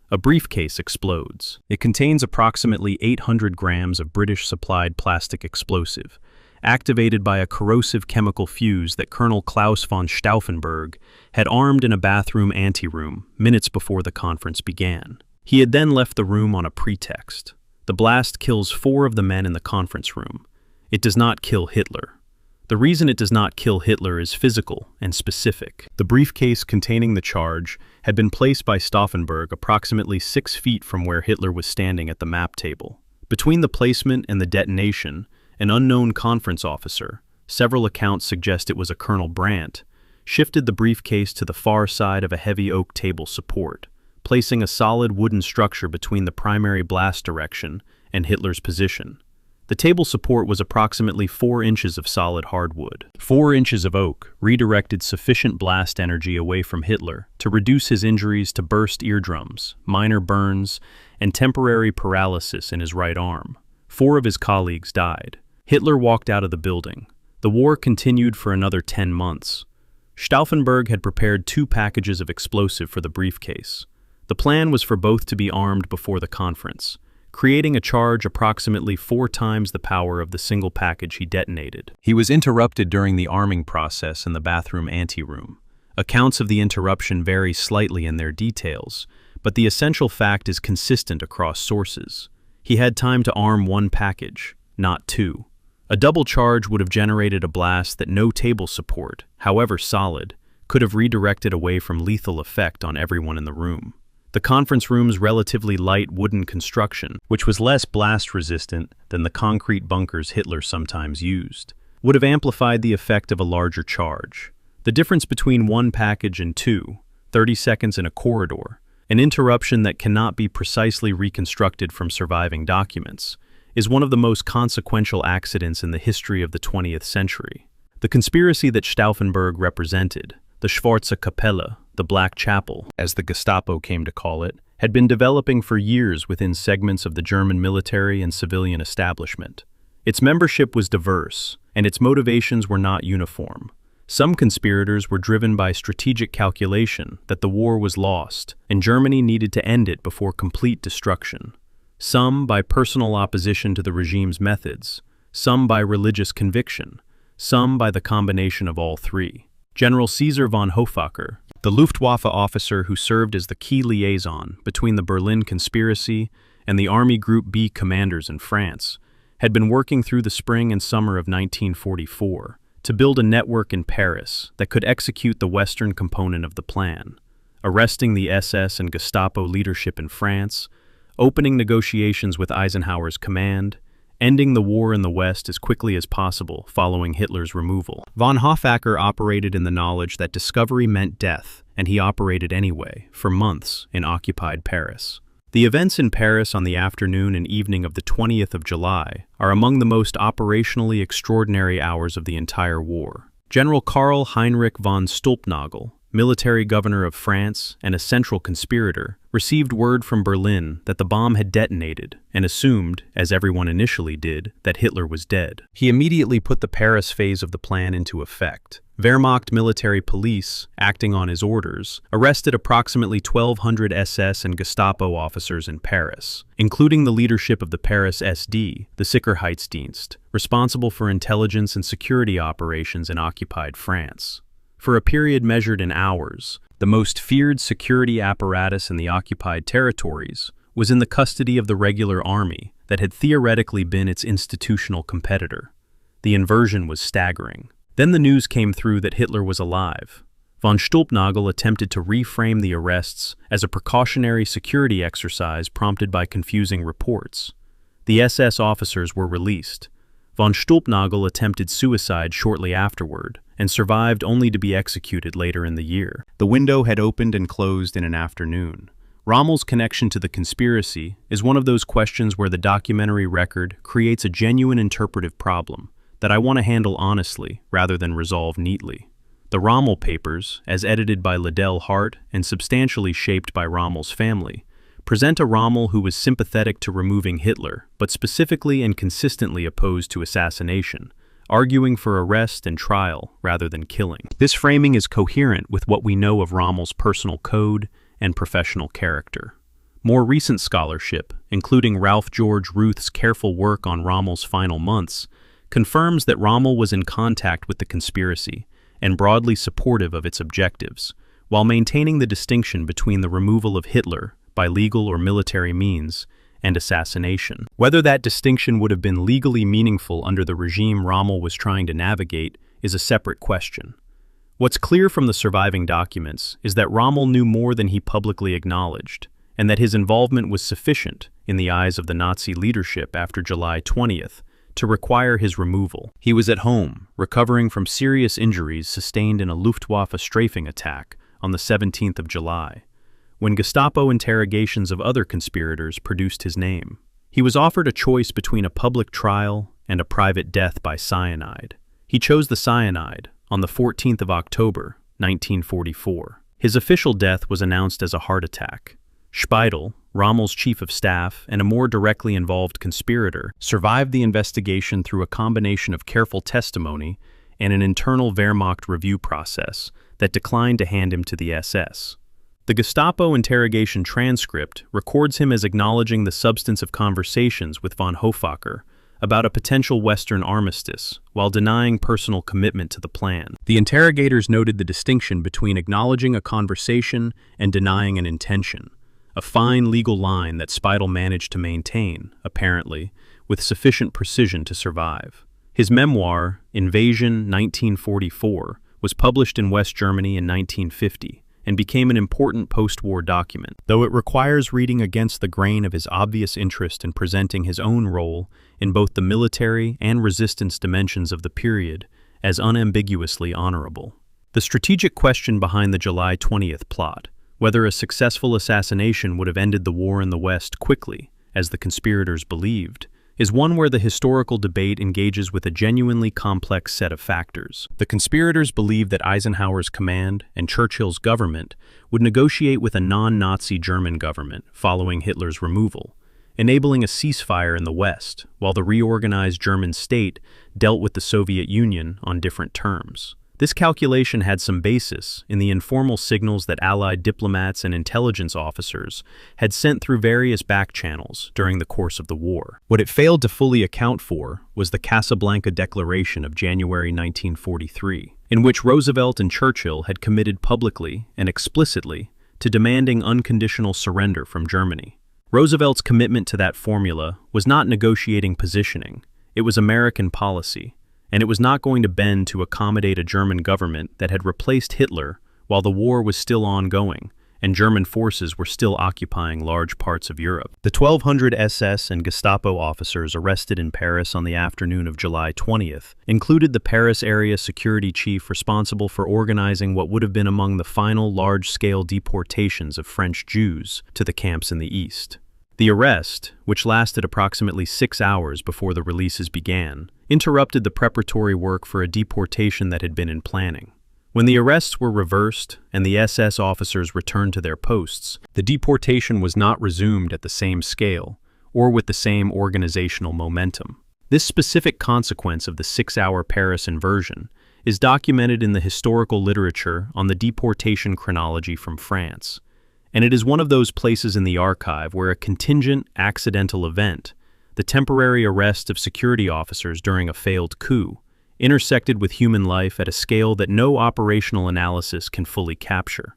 a briefcase explodes. It contains approximately 800 grams of British-supplied plastic explosive, activated by a corrosive chemical fuse that Colonel Klaus von Stauffenberg had armed in a bathroom anteroom minutes before the conference began. He had then left the room on a pretext. The blast kills 4 of the men in the conference room. It does not kill Hitler. The reason it does not kill Hitler is physical and specific. The briefcase containing the charge had been placed by Stauffenberg approximately 6 feet from where Hitler was standing at the map table. Between the placement and the detonation, an unknown conference officer, several accounts suggest it was a Colonel Brandt, shifted the briefcase to the far side of a heavy oak table support, placing a solid wooden structure between the primary blast direction and Hitler's position. The table support was approximately 4 inches of solid hardwood. 4 inches of oak redirected sufficient blast energy away from Hitler to reduce his injuries to burst eardrums, minor burns, and temporary paralysis in his right arm. 4 of his colleagues died. Hitler walked out of the building. The war continued for another 10 months. Stauffenberg had prepared 2 packages of explosive for the briefcase. The plan was for both to be armed before the conference, creating a charge approximately 4 times the power of the single package he detonated. He was interrupted during the arming process in the bathroom anteroom. Accounts of the interruption vary slightly in their details, but the essential fact is consistent across sources. He had time to arm 1 package, not 2. A double charge would have generated a blast that no table support, however solid, could have redirected away from lethal effect on everyone in the room. The conference room's relatively light wooden construction, which was less blast-resistant than the concrete bunkers Hitler sometimes used, would have amplified the effect of a larger charge. The difference between one package and two, 30 seconds in a corridor, an interruption that cannot be precisely reconstructed from surviving documents, is one of the most consequential accidents in the history of the 20th century. The conspiracy that Stauffenberg represented, the Schwarze Kapelle, the Black Chapel, as the Gestapo came to call it, had been developing for years within segments of the German military and civilian establishment. Its membership was diverse, and its motivations were not uniform. Some conspirators were driven by strategic calculation that the war was lost, and Germany needed to end it before complete destruction. Some by personal opposition to the regime's methods, some by religious conviction, some by the combination of all three. General Caesar von Hofacker, the Luftwaffe officer who served as the key liaison between the Berlin conspiracy and the Army Group B commanders in France, had been working through the spring and summer of 1944 to build a network in Paris that could execute the Western component of the plan, arresting the SS and Gestapo leadership in France, opening negotiations with Eisenhower's command, ending the war in the West as quickly as possible following Hitler's removal. Von Hofacker operated in the knowledge that discovery meant death, and he operated anyway, for months, in occupied Paris. The events in Paris on the afternoon and evening of the 20th of July are among the most operationally extraordinary hours of the entire war. General Karl Heinrich von Stülpnagel, military governor of France and a central conspirator, received word from Berlin that the bomb had detonated and assumed, as everyone initially did, that Hitler was dead. He immediately put the Paris phase of the plan into effect. Wehrmacht military police, acting on his orders, arrested approximately 1,200 SS and Gestapo officers in Paris, including the leadership of the Paris SD, the Sicherheitsdienst, responsible for intelligence and security operations in occupied France. For a period measured in hours, the most feared security apparatus in the occupied territories was in the custody of the regular army that had theoretically been its institutional competitor. The inversion was staggering. Then the news came through that Hitler was alive. Von Stülpnagel attempted to reframe the arrests as a precautionary security exercise prompted by confusing reports. The SS officers were released. Von Stülpnagel attempted suicide shortly afterward and survived only to be executed later in the year. The window had opened and closed in an afternoon. Rommel's connection to the conspiracy is one of those questions where the documentary record creates a genuine interpretive problem that I want to handle honestly rather than resolve neatly. The Rommel papers, as edited by Liddell Hart and substantially shaped by Rommel's family, present a Rommel who was sympathetic to removing Hitler, but specifically and consistently opposed to assassination, arguing for arrest and trial rather than killing. This framing is coherent with what we know of Rommel's personal code and professional character. More recent scholarship, including Ralph George Ruth's careful work on Rommel's final months, confirms that Rommel was in contact with the conspiracy and broadly supportive of its objectives, while maintaining the distinction between the removal of Hitler by legal or military means and assassination. Whether that distinction would have been legally meaningful under the regime Rommel was trying to navigate is a separate question. What's clear from the surviving documents is that Rommel knew more than he publicly acknowledged, and that his involvement was sufficient, in the eyes of the Nazi leadership after July 20th, to require his removal. He was at home, recovering from serious injuries sustained in a Luftwaffe strafing attack on the 17th of July, when Gestapo interrogations of other conspirators produced his name. He was offered a choice between a public trial and a private death by cyanide. He chose the cyanide on the 14th of October, 1944. His official death was announced as a heart attack. Speidel, Rommel's chief of staff and a more directly involved conspirator, survived the investigation through a combination of careful testimony and an internal Wehrmacht review process that declined to hand him to the SS. The Gestapo interrogation transcript records him as acknowledging the substance of conversations with von Hofacker about a potential Western armistice, while denying personal commitment to the plan. The interrogators noted the distinction between acknowledging a conversation and denying an intention, a fine legal line that Speidel managed to maintain, apparently, with sufficient precision to survive. His memoir, Invasion 1944, was published in West Germany in 1950 and became an important post-war document, though it requires reading against the grain of his obvious interest in presenting his own role in both the military and resistance dimensions of the period as unambiguously honorable. The strategic question behind the July 20th plot, whether a successful assassination would have ended the war in the West quickly, as the conspirators believed, is one where the historical debate engages with a genuinely complex set of factors. The conspirators believed that Eisenhower's command and Churchill's government would negotiate with a non-Nazi German government following Hitler's removal, enabling a ceasefire in the West, while the reorganized German state dealt with the Soviet Union on different terms. This calculation had some basis in the informal signals that Allied diplomats and intelligence officers had sent through various back channels during the course of the war. What it failed to fully account for was the Casablanca Declaration of January 1943, in which Roosevelt and Churchill had committed publicly and explicitly to demanding unconditional surrender from Germany. Roosevelt's commitment to that formula was not negotiating positioning, it was American policy, and it was not going to bend to accommodate a German government that had replaced Hitler while the war was still ongoing and German forces were still occupying large parts of Europe. The 1,200 SS and Gestapo officers arrested in Paris on the afternoon of July 20th included the Paris area security chief responsible for organizing what would have been among the final large-scale deportations of French Jews to the camps in the East. The arrest, which lasted approximately 6 hours before the releases began, interrupted the preparatory work for a deportation that had been in planning. When the arrests were reversed and the SS officers returned to their posts, the deportation was not resumed at the same scale or with the same organizational momentum. This specific consequence of the 6-hour Paris inversion is documented in the historical literature on the deportation chronology from France, and it is one of those places in the archive where a contingent, accidental event, the temporary arrest of security officers during a failed coup, intersected with human life at a scale that no operational analysis can fully capture.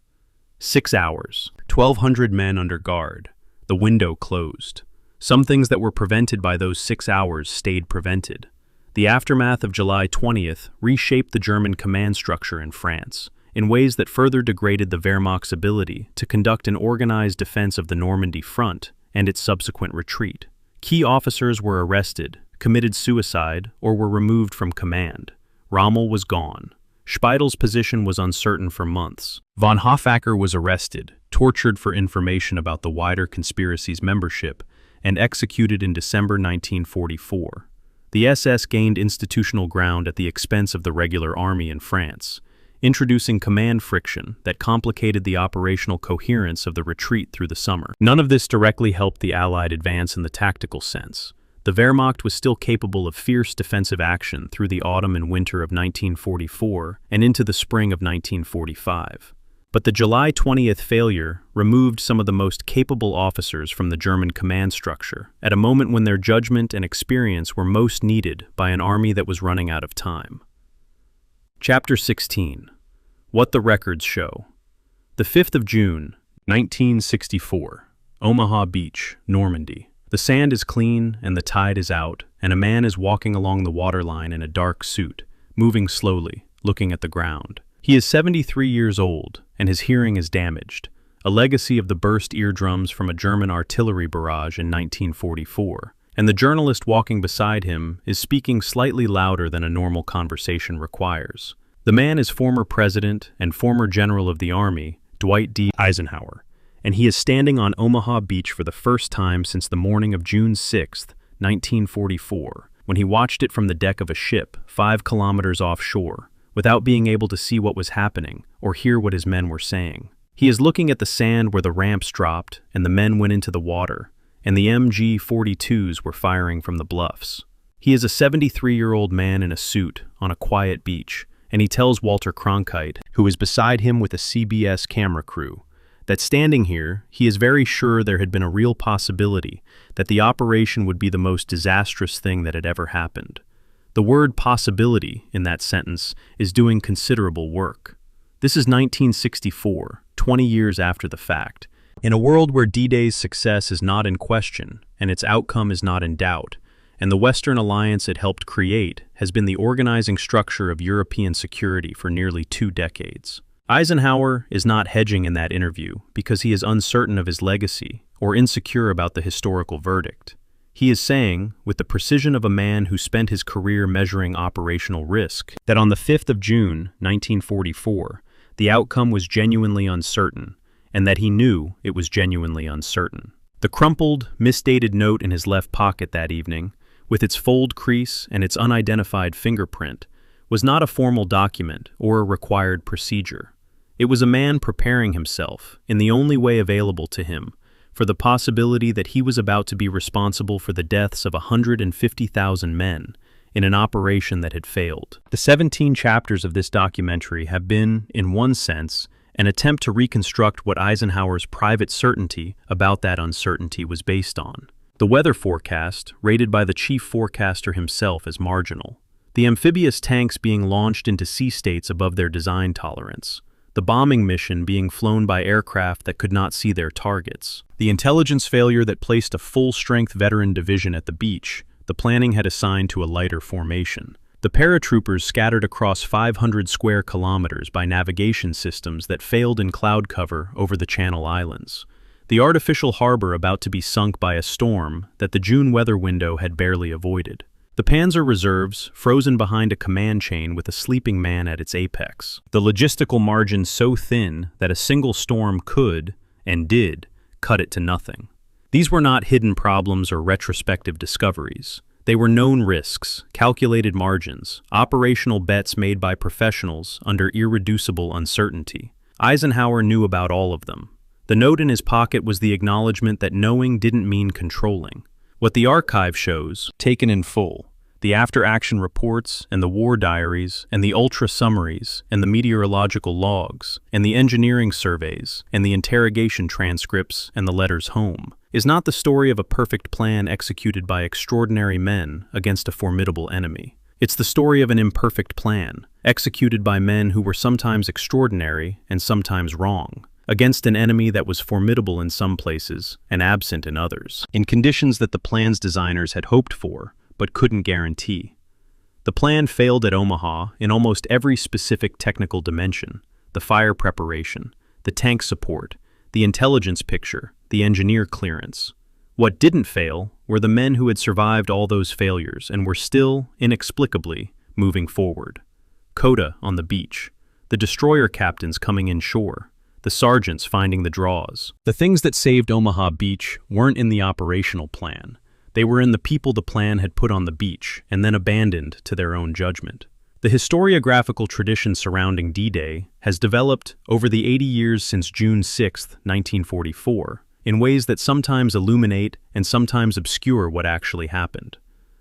6 hours, 1,200 men under guard, the window closed. Some things that were prevented by those 6 hours stayed prevented. The aftermath of July 20th reshaped the German command structure in France, in ways that further degraded the Wehrmacht's ability to conduct an organized defense of the Normandy front and its subsequent retreat. Key officers were arrested, committed suicide, or were removed from command. Rommel was gone. Speidel's position was uncertain for months. Von Hoffacker was arrested, tortured for information about the wider conspiracy's membership, and executed in December 1944. The SS gained institutional ground at the expense of the regular army in France, introducing command friction that complicated the operational coherence of the retreat through the summer. None of this directly helped the Allied advance in the tactical sense. The Wehrmacht was still capable of fierce defensive action through the autumn and winter of 1944 and into the spring of 1945. But the July 20th failure removed some of the most capable officers from the German command structure at a moment when their judgment and experience were most needed by an army that was running out of time. Chapter 16. What the Records Show. The 5th of June, 1964. Omaha Beach, Normandy. The sand is clean and the tide is out, and a man is walking along the waterline in a dark suit, moving slowly, looking at the ground. He is 73 years old, and his hearing is damaged, a legacy of the burst eardrums from a German artillery barrage in 1944. And the journalist walking beside him is speaking slightly louder than a normal conversation requires. The man is former president and former general of the Army, Dwight D. Eisenhower, and he is standing on Omaha Beach for the first time since the morning of June 6, 1944, when he watched it from the deck of a ship 5 kilometers offshore, without being able to see what was happening or hear what his men were saying. He is looking at the sand where the ramps dropped and the men went into the water, and the MG-42s were firing from the Bluffs. He is a 73-year-old man in a suit on a quiet beach, and he tells Walter Cronkite, who is beside him with a CBS camera crew, that standing here, he is very sure there had been a real possibility that the operation would be the most disastrous thing that had ever happened. The word possibility in that sentence is doing considerable work. This is 1964, 20 years after the fact. In a world where D-Day's success is not in question and its outcome is not in doubt, and the Western alliance it helped create has been the organizing structure of European security for nearly 2 decades. Eisenhower is not hedging in that interview because he is uncertain of his legacy or insecure about the historical verdict. He is saying, with the precision of a man who spent his career measuring operational risk, that on the 5th of June, 1944, the outcome was genuinely uncertain, and that he knew it was genuinely uncertain. The crumpled, misdated note in his left pocket that evening, with its fold crease and its unidentified fingerprint, was not a formal document or a required procedure. It was a man preparing himself, in the only way available to him, for the possibility that he was about to be responsible for the deaths of 150,000 men in an operation that had failed. The 17 chapters of this documentary have been, in one sense, an attempt to reconstruct what Eisenhower's private certainty about that uncertainty was based on. The weather forecast, rated by the chief forecaster himself as marginal. The amphibious tanks being launched into sea states above their design tolerance. The bombing mission being flown by aircraft that could not see their targets. The intelligence failure that placed a full-strength veteran division at the beach, the planning had assigned to a lighter formation. The paratroopers scattered across 500 square kilometers by navigation systems that failed in cloud cover over the Channel Islands. The artificial harbor about to be sunk by a storm that the June weather window had barely avoided. The Panzer reserves, frozen behind a command chain with a sleeping man at its apex. The logistical margin so thin that a single storm could, and did, cut it to nothing. These were not hidden problems or retrospective discoveries. They were known risks, calculated margins, operational bets made by professionals under irreducible uncertainty. Eisenhower knew about all of them. The note in his pocket was the acknowledgement that knowing didn't mean controlling. What the archive shows, taken in full, the after-action reports and the war diaries and the ultra-summaries and the meteorological logs and the engineering surveys and the interrogation transcripts and the letters home, is not the story of a perfect plan executed by extraordinary men against a formidable enemy. It's the story of an imperfect plan, executed by men who were sometimes extraordinary and sometimes wrong, against an enemy that was formidable in some places and absent in others, in conditions that the plan's designers had hoped for but couldn't guarantee. The plan failed at Omaha in almost every specific technical dimension: the fire preparation, the tank support, the intelligence picture, the engineer clearance. What didn't fail were the men who had survived all those failures and were still, inexplicably, moving forward. Coda on the beach, the destroyer captains coming inshore, the sergeants finding the draws. The things that saved Omaha Beach weren't in the operational plan. They were in the people the plan had put on the beach and then abandoned to their own judgment. The historiographical tradition surrounding D-Day has developed over the 80 years since June 6, 1944, in ways that sometimes illuminate and sometimes obscure what actually happened.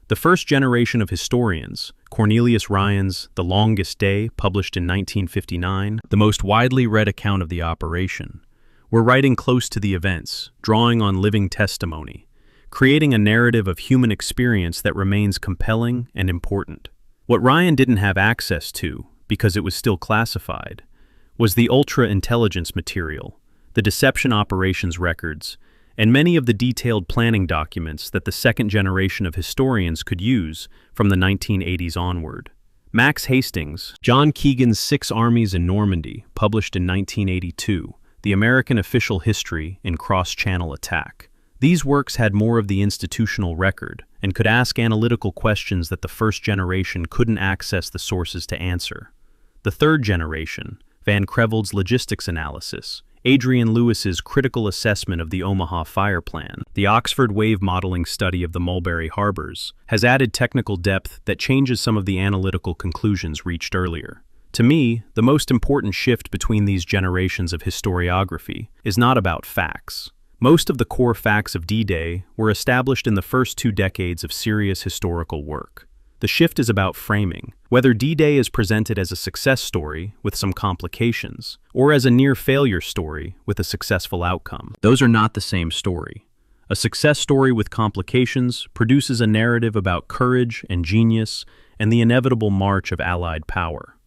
The first generation of historians, Cornelius Ryan's The Longest Day, published in 1959, the most widely read account of the operation, were writing close to the events, drawing on living testimony, creating a narrative of human experience that remains compelling and important. What Ryan didn't have access to, because it was still classified, was the ultra-intelligence material, the deception operations records, and many of the detailed planning documents that the second generation of historians could use from the 1980s onward. Max Hastings, John Keegan's 6 Armies in Normandy, published in 1982, The American Official History in Cross-Channel Attack. These works had more of the institutional record and could ask analytical questions that the first generation couldn't access the sources to answer. The third generation, Van Creveld's logistics analysis, Adrian Lewis's critical assessment of the Omaha fire plan, the Oxford wave modeling study of the Mulberry harbors, has added technical depth that changes some of the analytical conclusions reached earlier. To me, the most important shift between these generations of historiography is not about facts. Most of the core facts of D-Day were established in the first 2 decades of serious historical work. The shift is about framing, whether D-Day is presented as a success story with some complications, or as a near-failure story with a successful outcome. Those are not the same story. A success story with complications produces a narrative about courage and genius and the inevitable march of Allied power.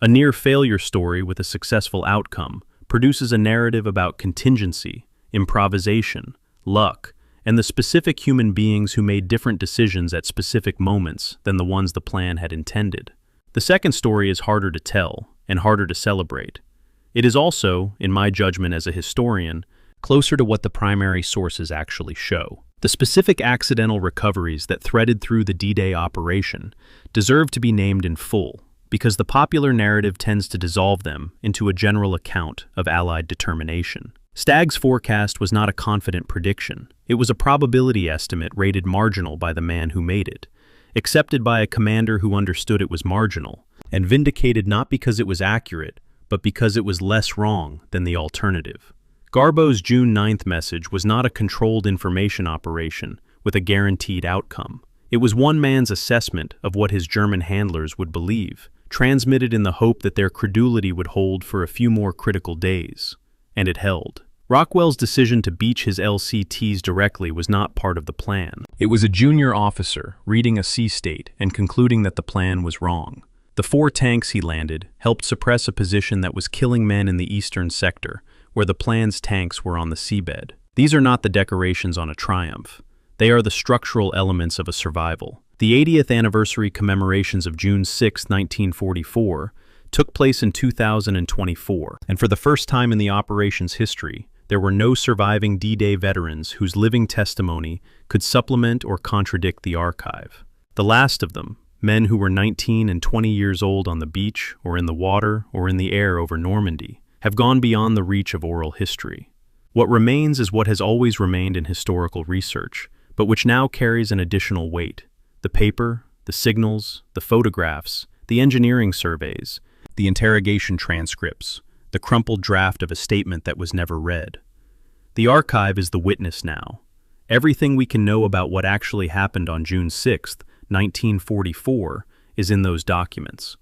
A near-failure story with a successful outcome produces a narrative about contingency, improvisation, luck, and the specific human beings who made different decisions at specific moments than the ones the plan had intended. The second story is harder to tell and harder to celebrate. It is also, in my judgment as a historian, closer to what the primary sources actually show. The specific accidental recoveries that threaded through the D-Day operation deserve to be named in full, because the popular narrative tends to dissolve them into a general account of Allied determination. Stagg's forecast was not a confident prediction. It was a probability estimate rated marginal by the man who made it, accepted by a commander who understood it was marginal, and vindicated not because it was accurate, but because it was less wrong than the alternative. Garbo's June 9th message was not a controlled information operation with a guaranteed outcome. It was one man's assessment of what his German handlers would believe, transmitted in the hope that their credulity would hold for a few more critical days. And it held. Rockwell's decision to beach his LCTs directly was not part of the plan. It was a junior officer reading a sea state and concluding that the plan was wrong. The 4 tanks he landed helped suppress a position that was killing men in the eastern sector, where the plan's tanks were on the seabed. These are not the decorations on a triumph. They are the structural elements of a survival. The 80th anniversary commemorations of June 6, 1944, took place in 2024, and for the first time in the operation's history, there were no surviving D-Day veterans whose living testimony could supplement or contradict the archive. The last of them, men who were 19 and 20 years old on the beach or in the water or in the air over Normandy, have gone beyond the reach of oral history. What remains is what has always remained in historical research, but which now carries an additional weight: the paper, the signals, the photographs, the engineering surveys, the interrogation transcripts, the crumpled draft of a statement that was never read. The archive is the witness now. Everything we can know about what actually happened on June 6, 1944, is in those documents.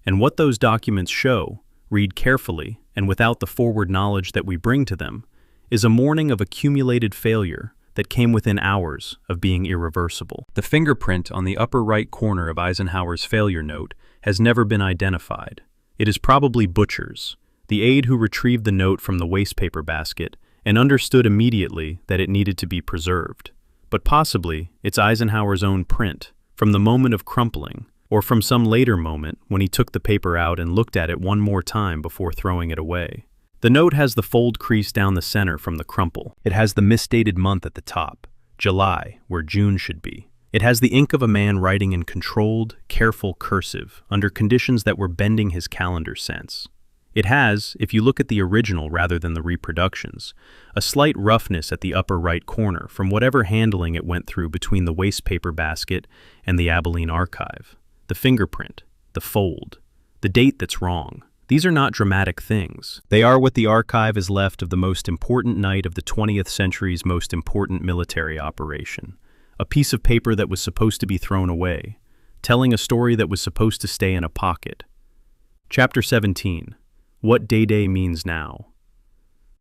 And what those documents show, read carefully and without the forward knowledge that we bring to them, is a morning of accumulated failure that came within hours of being irreversible. The fingerprint on the upper right corner of Eisenhower's failure note has never been identified. It is probably Butcher's, the aide who retrieved the note from the wastepaper basket and understood immediately that it needed to be preserved. But possibly it's Eisenhower's own print, from the moment of crumpling, or from some later moment when he took the paper out and looked at it one more time before throwing it away. The note has the fold crease down the center from the crumple. It has the misstated month at the top, July, where June should be. It has the ink of a man writing in controlled, careful cursive under conditions that were bending his calendar sense. It has, if you look at the original rather than the reproductions, a slight roughness at the upper right corner from whatever handling it went through between the wastepaper basket and the Abilene archive. The fingerprint, the fold, the date that's wrong. These are not dramatic things. They are what the archive is left of the most important night of the 20th century's most important military operation. A piece of paper that was supposed to be thrown away, telling a story that was supposed to stay in a pocket. Chapter 17. What D-Day means now.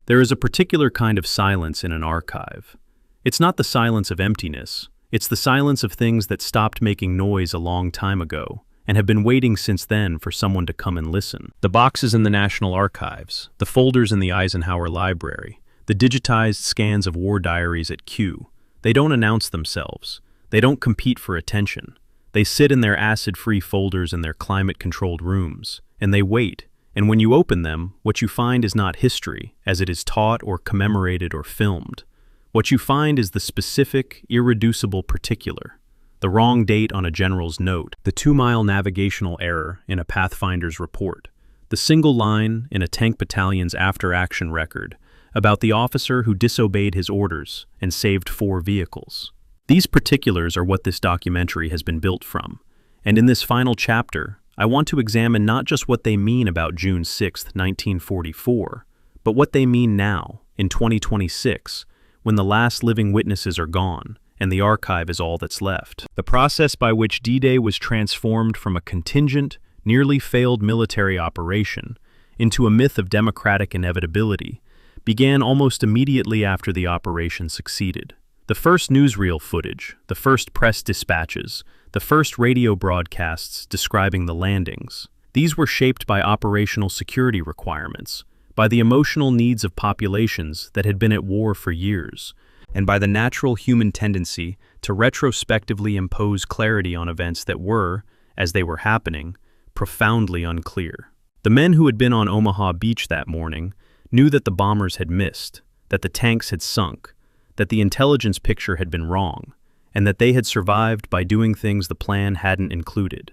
There is a particular kind of silence in an archive. It's not the silence of emptiness. It's the silence of things that stopped making noise a long time ago and have been waiting since then for someone to come and listen. The boxes in the National Archives, the folders in the Eisenhower Library, the digitized scans of war diaries at Q. They don't announce themselves. They don't compete for attention. They sit in their acid-free folders in their climate-controlled rooms, and they wait. And when you open them, what you find is not history, as it is taught or commemorated or filmed. What you find is the specific, irreducible particular. The wrong date on a general's note, the 2-mile navigational error in a Pathfinder's report, the single line in a tank battalion's after-action record about the officer who disobeyed his orders and saved 4 vehicles. These particulars are what this documentary has been built from, and in this final chapter, I want to examine not just what they mean about June 6, 1944, but what they mean now, in 2026, when the last living witnesses are gone, and the archive is all that's left. The process by which D-Day was transformed from a contingent, nearly failed military operation into a myth of democratic inevitability began almost immediately after the operation succeeded. The first newsreel footage, the first press dispatches, the first radio broadcasts describing the landings, these were shaped by operational security requirements, by the emotional needs of populations that had been at war for years, and by the natural human tendency to retrospectively impose clarity on events that were, as they were happening, profoundly unclear. The men who had been on Omaha Beach that morning knew that the bombers had missed, that the tanks had sunk, that the intelligence picture had been wrong, and that they had survived by doing things the plan hadn't included.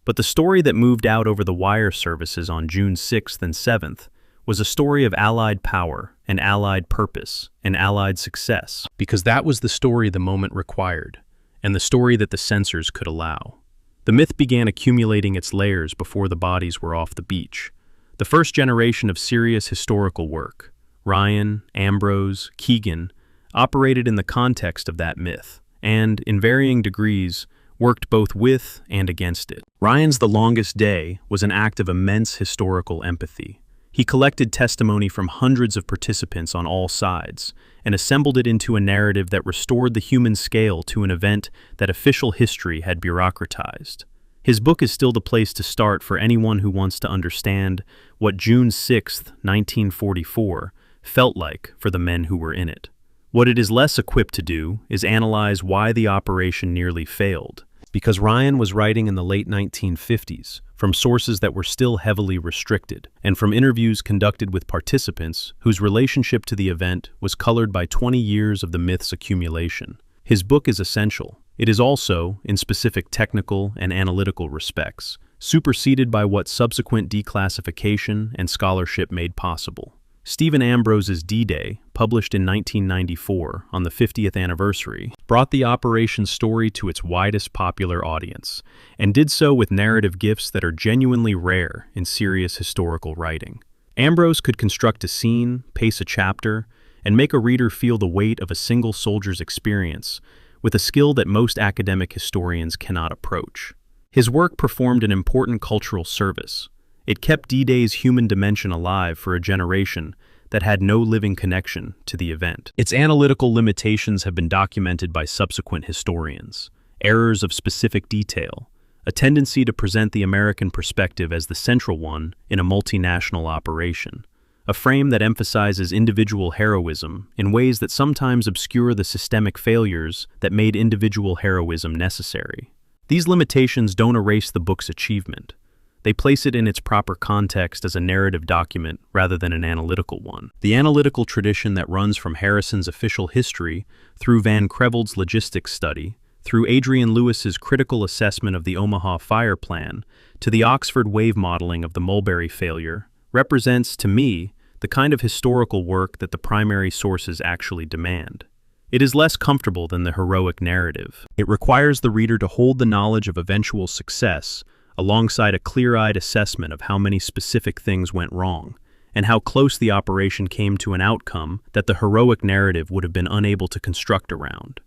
But the story that moved out over the wire services on June 6th and 7th was a story of Allied power and Allied purpose and Allied success, because that was the story the moment required, and the story that the censors could allow. The myth began accumulating its layers before the bodies were off the beach. The first generation of serious historical work, Ryan, Ambrose, Keegan, operated in the context of that myth, and, in varying degrees, worked both with and against it. Ryan's The Longest Day was an act of immense historical empathy. He collected testimony from hundreds of participants on all sides and assembled it into a narrative that restored the human scale to an event that official history had bureaucratized. His book is still the place to start for anyone who wants to understand what June 6, 1944, felt like for the men who were in it. What it is less equipped to do is analyze why the operation nearly failed, because Ryan was writing in the late 1950s from sources that were still heavily restricted, and from interviews conducted with participants whose relationship to the event was colored by 20 years of the myth's accumulation. His book is essential. It is also, in specific technical and analytical respects, superseded by what subsequent declassification and scholarship made possible. Stephen Ambrose's D-Day, published in 1994 on the 50th anniversary, brought the operation story to its widest popular audience, and did so with narrative gifts that are genuinely rare in serious historical writing. Ambrose could construct a scene, pace a chapter, and make a reader feel the weight of a single soldier's experience with a skill that most academic historians cannot approach. His work performed an important cultural service. It kept D-Day's human dimension alive for a generation that had no living connection to the event. Its analytical limitations have been documented by subsequent historians. Errors of specific detail, a tendency to present the American perspective as the central one in a multinational operation, a frame that emphasizes individual heroism in ways that sometimes obscure the systemic failures that made individual heroism necessary. These limitations don't erase the book's achievement. They place it in its proper context as a narrative document rather than an analytical one. The analytical tradition that runs from Harrison's official history through Van Creveld's logistics study, through Adrian Lewis's critical assessment of the Omaha fire plan, to the Oxford wave modeling of the Mulberry failure, represents, to me, the kind of historical work that the primary sources actually demand. It is less comfortable than the heroic narrative. It requires the reader to hold the knowledge of eventual success alongside a clear-eyed assessment of how many specific things went wrong, and how close the operation came to an outcome that the heroic narrative would have been unable to construct around.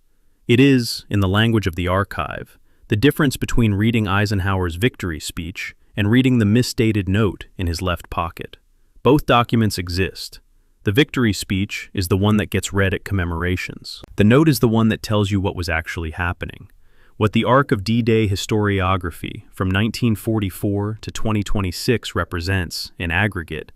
It is, in the language of the archive, the difference between reading Eisenhower's victory speech and reading the misdated note in his left pocket. Both documents exist. The victory speech is the one that gets read at commemorations. The note is the one that tells you what was actually happening. What the arc of D-Day historiography from 1944 to 2026 represents, in aggregate,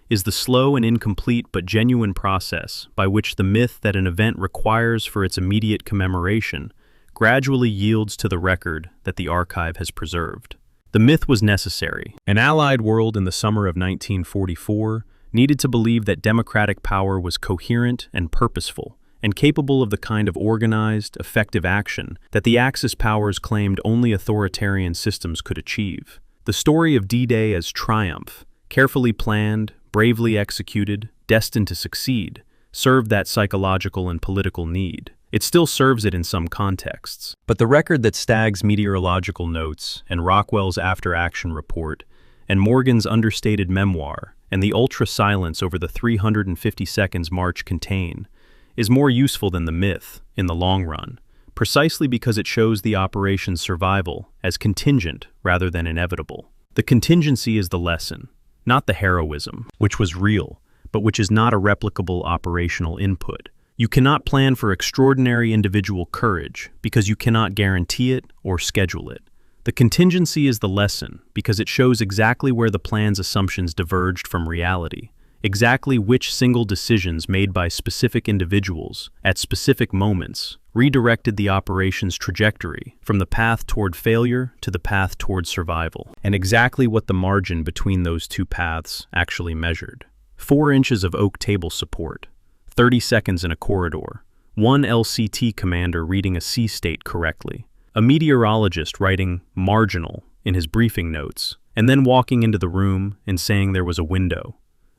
is the slow and incomplete but genuine process by which the myth that an event requires for its immediate commemoration gradually yields to the record that the archive has preserved. The myth was necessary. An Allied world in the summer of 1944 needed to believe that democratic power was coherent and purposeful, and capable of the kind of organized, effective action that the Axis powers claimed only authoritarian systems could achieve. The story of D-Day as triumph, carefully planned, bravely executed, destined to succeed, served that psychological and political need. It still serves it in some contexts. But the record that Stagg's meteorological notes and Rockwell's after-action report and Morgan's understated memoir and the ultra-silence over the 350 seconds march contain is more useful than the myth in the long run, precisely because it shows the operation's survival as contingent rather than inevitable. The contingency is the lesson, not the heroism, which was real, but which is not a replicable operational input. You cannot plan for extraordinary individual courage because you cannot guarantee it or schedule it. The contingency is the lesson because it shows exactly where the plan's assumptions diverged from reality. exactly which single decisions made by specific individuals at specific moments redirected the operation's trajectory from the path toward failure to the path toward survival, and exactly what the margin between those two paths actually measured. 4 inches of oak table support, 30 seconds in a corridor, one LCT commander reading a sea state correctly, a meteorologist writing "marginal" in his briefing notes, and then walking into the room and saying there was a window,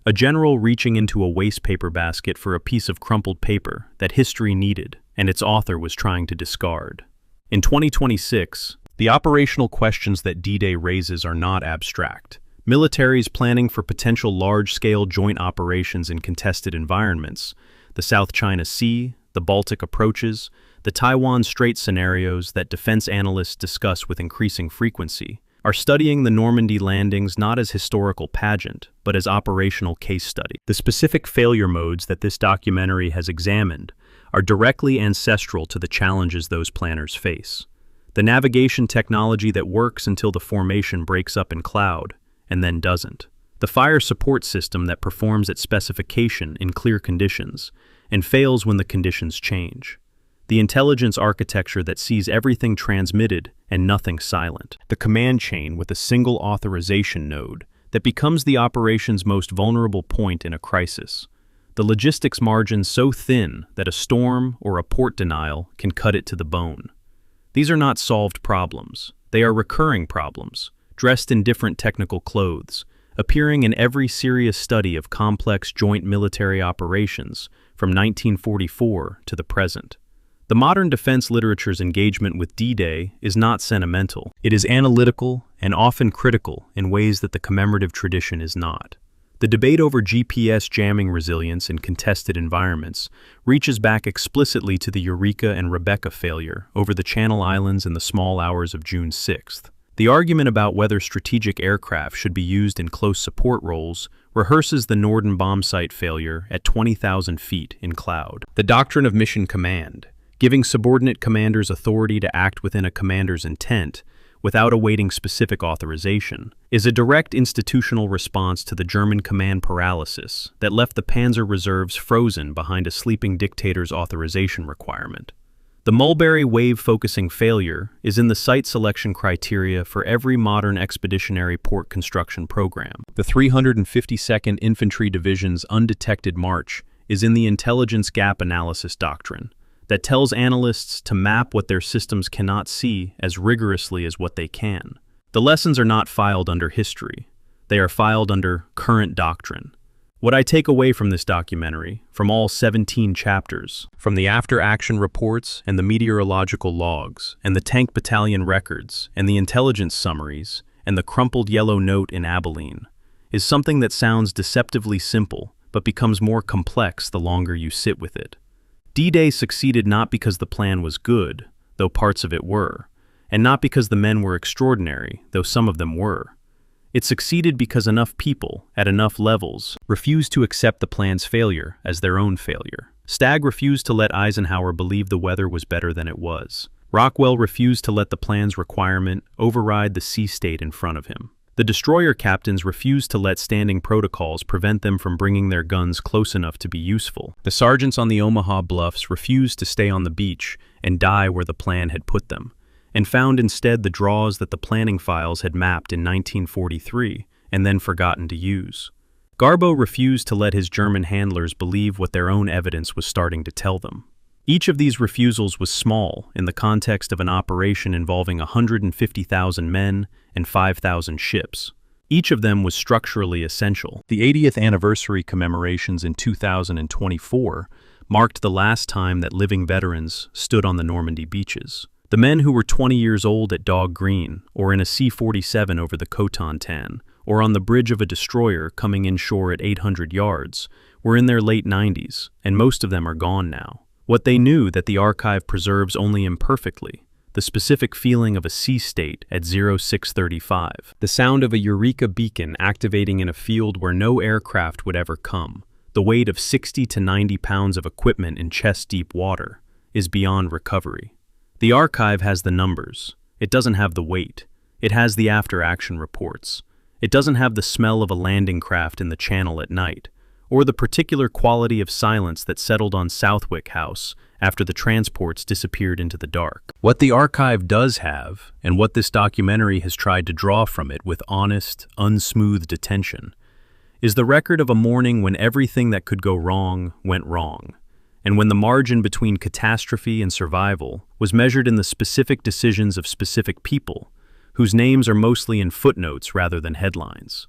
a general reaching into a wastepaper basket for a piece of crumpled paper that history needed and its author was trying to discard. In 2026, the operational questions that D-Day raises are not abstract. Militaries planning for potential large-scale joint operations in contested environments, the South China Sea, the Baltic approaches, the Taiwan Strait scenarios that defense analysts discuss with increasing frequency, are studying the Normandy landings not as historical pageant, but as operational case study. The specific failure modes that this documentary has examined are directly ancestral to the challenges those planners face. The navigation technology that works until the formation breaks up in cloud, and then doesn't. The fire support system that performs at specification in clear conditions, and fails when the conditions change. The intelligence architecture that sees everything transmitted and nothing silent. The command chain with a single authorization node that becomes the operation's most vulnerable point in a crisis. The logistics margin so thin that a storm or a port denial can cut it to the bone. These are not solved problems. They are recurring problems, dressed in different technical clothes, appearing in every serious study of complex joint military operations from 1944 to the present. The modern defense literature's engagement with D-Day is not sentimental. It is analytical and often critical in ways that the commemorative tradition is not. The debate over GPS jamming resilience in contested environments reaches back explicitly to the Eureka and Rebecca failure over the Channel Islands in the small hours of June 6th. The argument about whether strategic aircraft should be used in close support roles rehearses the Norden bombsight failure at 20,000 feet in cloud. The doctrine of mission command, giving subordinate commanders authority to act within a commander's intent without awaiting specific authorization, is a direct institutional response to the German command paralysis that left the Panzer reserves frozen behind a sleeping dictator's authorization requirement. The Mulberry wave-focusing failure is in the site selection criteria for every modern expeditionary port construction program. The 352nd Infantry Division's undetected march is in the intelligence gap analysis doctrine that tells analysts to map what their systems cannot see as rigorously as what they can. The lessons are not filed under history. They are filed under current doctrine. What I take away from this documentary, from all 17 chapters, from the after-action reports and the meteorological logs, and the tank battalion records, and the intelligence summaries, and the crumpled yellow note in Abilene, is something that sounds deceptively simple, but becomes more complex the longer you sit with it. D-Day succeeded not because the plan was good, though parts of it were, and not because the men were extraordinary, though some of them were. It succeeded because enough people, at enough levels, refused to accept the plan's failure as their own failure. Stagg refused to let Eisenhower believe the weather was better than it was. Rockwell refused to let the plan's requirement override the sea state in front of him. The destroyer captains refused to let standing protocols prevent them from bringing their guns close enough to be useful. The sergeants on the Omaha Bluffs refused to stay on the beach and die where the plan had put them, and found instead the draws that the planning files had mapped in 1943 and then forgotten to use. Garbo refused to let his German handlers believe what their own evidence was starting to tell them. Each of these refusals was small in the context of an operation involving 150,000 men and 5,000 ships. Each of them was structurally essential. The 80th anniversary commemorations in 2024 marked the last time that living veterans stood on the Normandy beaches. The men who were 20 years old at Dog Green, or in a C-47 over the Cotontan, or on the bridge of a destroyer coming inshore at 800 yards, were in their late 90s, and most of them are gone now. What they knew that the archive preserves only imperfectly, the specific feeling of a sea state at 0635, the sound of a Eureka beacon activating in a field where no aircraft would ever come, the weight of 60 to 90 pounds of equipment in chest-deep water, is beyond recovery. The archive has the numbers. It doesn't have the weight. It has the after-action reports. It doesn't have the smell of a landing craft in the channel at night, or the particular quality of silence that settled on Southwick House after the transports disappeared into the dark. What the archive does have, and what this documentary has tried to draw from it with honest, unsmoothed attention, is the record of a morning when everything that could go wrong went wrong, and when the margin between catastrophe and survival was measured in the specific decisions of specific people, whose names are mostly in footnotes rather than headlines.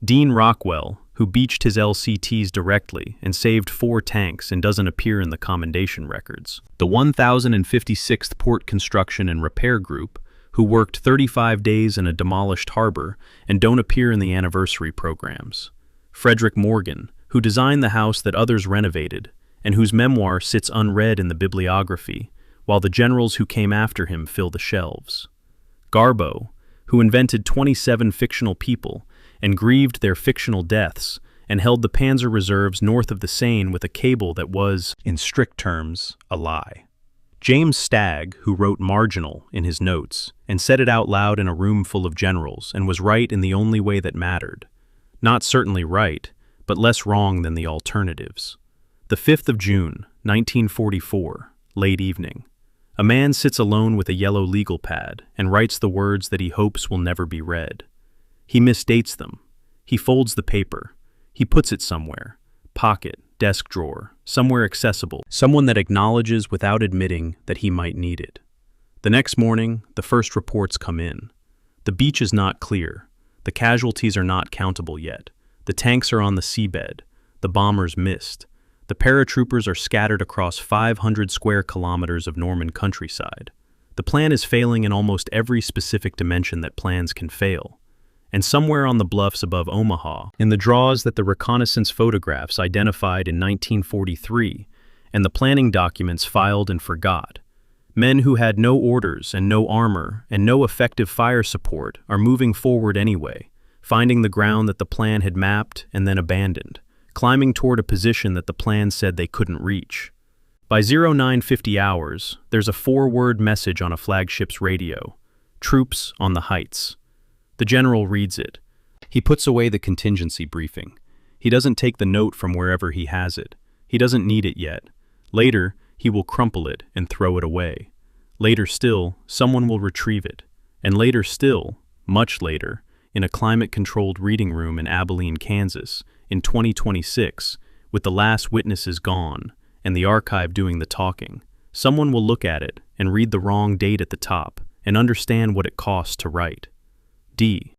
Dean Rockwell, who beached his LCTs directly and saved 4 tanks and doesn't appear in the commendation records. The 1056th Port Construction and Repair Group, who worked 35 days in a demolished harbor and don't appear in the anniversary programs. Frederick Morgan, who designed the house that others renovated, and whose memoir sits unread in the bibliography, while the generals who came after him fill the shelves. Garbo, who invented 27 fictional people and grieved their fictional deaths, and held the Panzer reserves north of the Seine with a cable that was, in strict terms, a lie. James Stagg, who wrote Marginal in his notes, and said it out loud in a room full of generals, and was right in the only way that mattered. Not certainly right, but less wrong than the alternatives. The 5th of June, 1944, late evening. A man sits alone with a yellow legal pad and writes the words that he hopes will never be read. He misdates them. He folds the paper. He puts it somewhere. Pocket, desk drawer, somewhere accessible. Someone that acknowledges without admitting that he might need it. The next morning, the first reports come in. The beach is not clear. The casualties are not countable yet. The tanks are on the seabed. The bombers missed. The paratroopers are scattered across 500 square kilometers of Norman countryside. The plan is failing in almost every specific dimension that plans can fail. And somewhere on the bluffs above Omaha, in the draws that the reconnaissance photographs identified in 1943 and the planning documents filed and forgot, men who had no orders and no armor and no effective fire support are moving forward anyway, finding the ground that the plan had mapped and then abandoned, climbing toward a position that the plan said they couldn't reach. By 0950 hours, there's a 4-word message on a flagship's radio: "Troops on the heights." The general reads it. He puts away the contingency briefing. He doesn't take the note from wherever he has it. He doesn't need it yet. Later, he will crumple it and throw it away. Later still, someone will retrieve it. And later still, much later, in a climate-controlled reading room in Abilene, Kansas, in 2026, with the last witnesses gone and the archive doing the talking, someone will look at it and read the wrong date at the top and understand what it costs to write. D.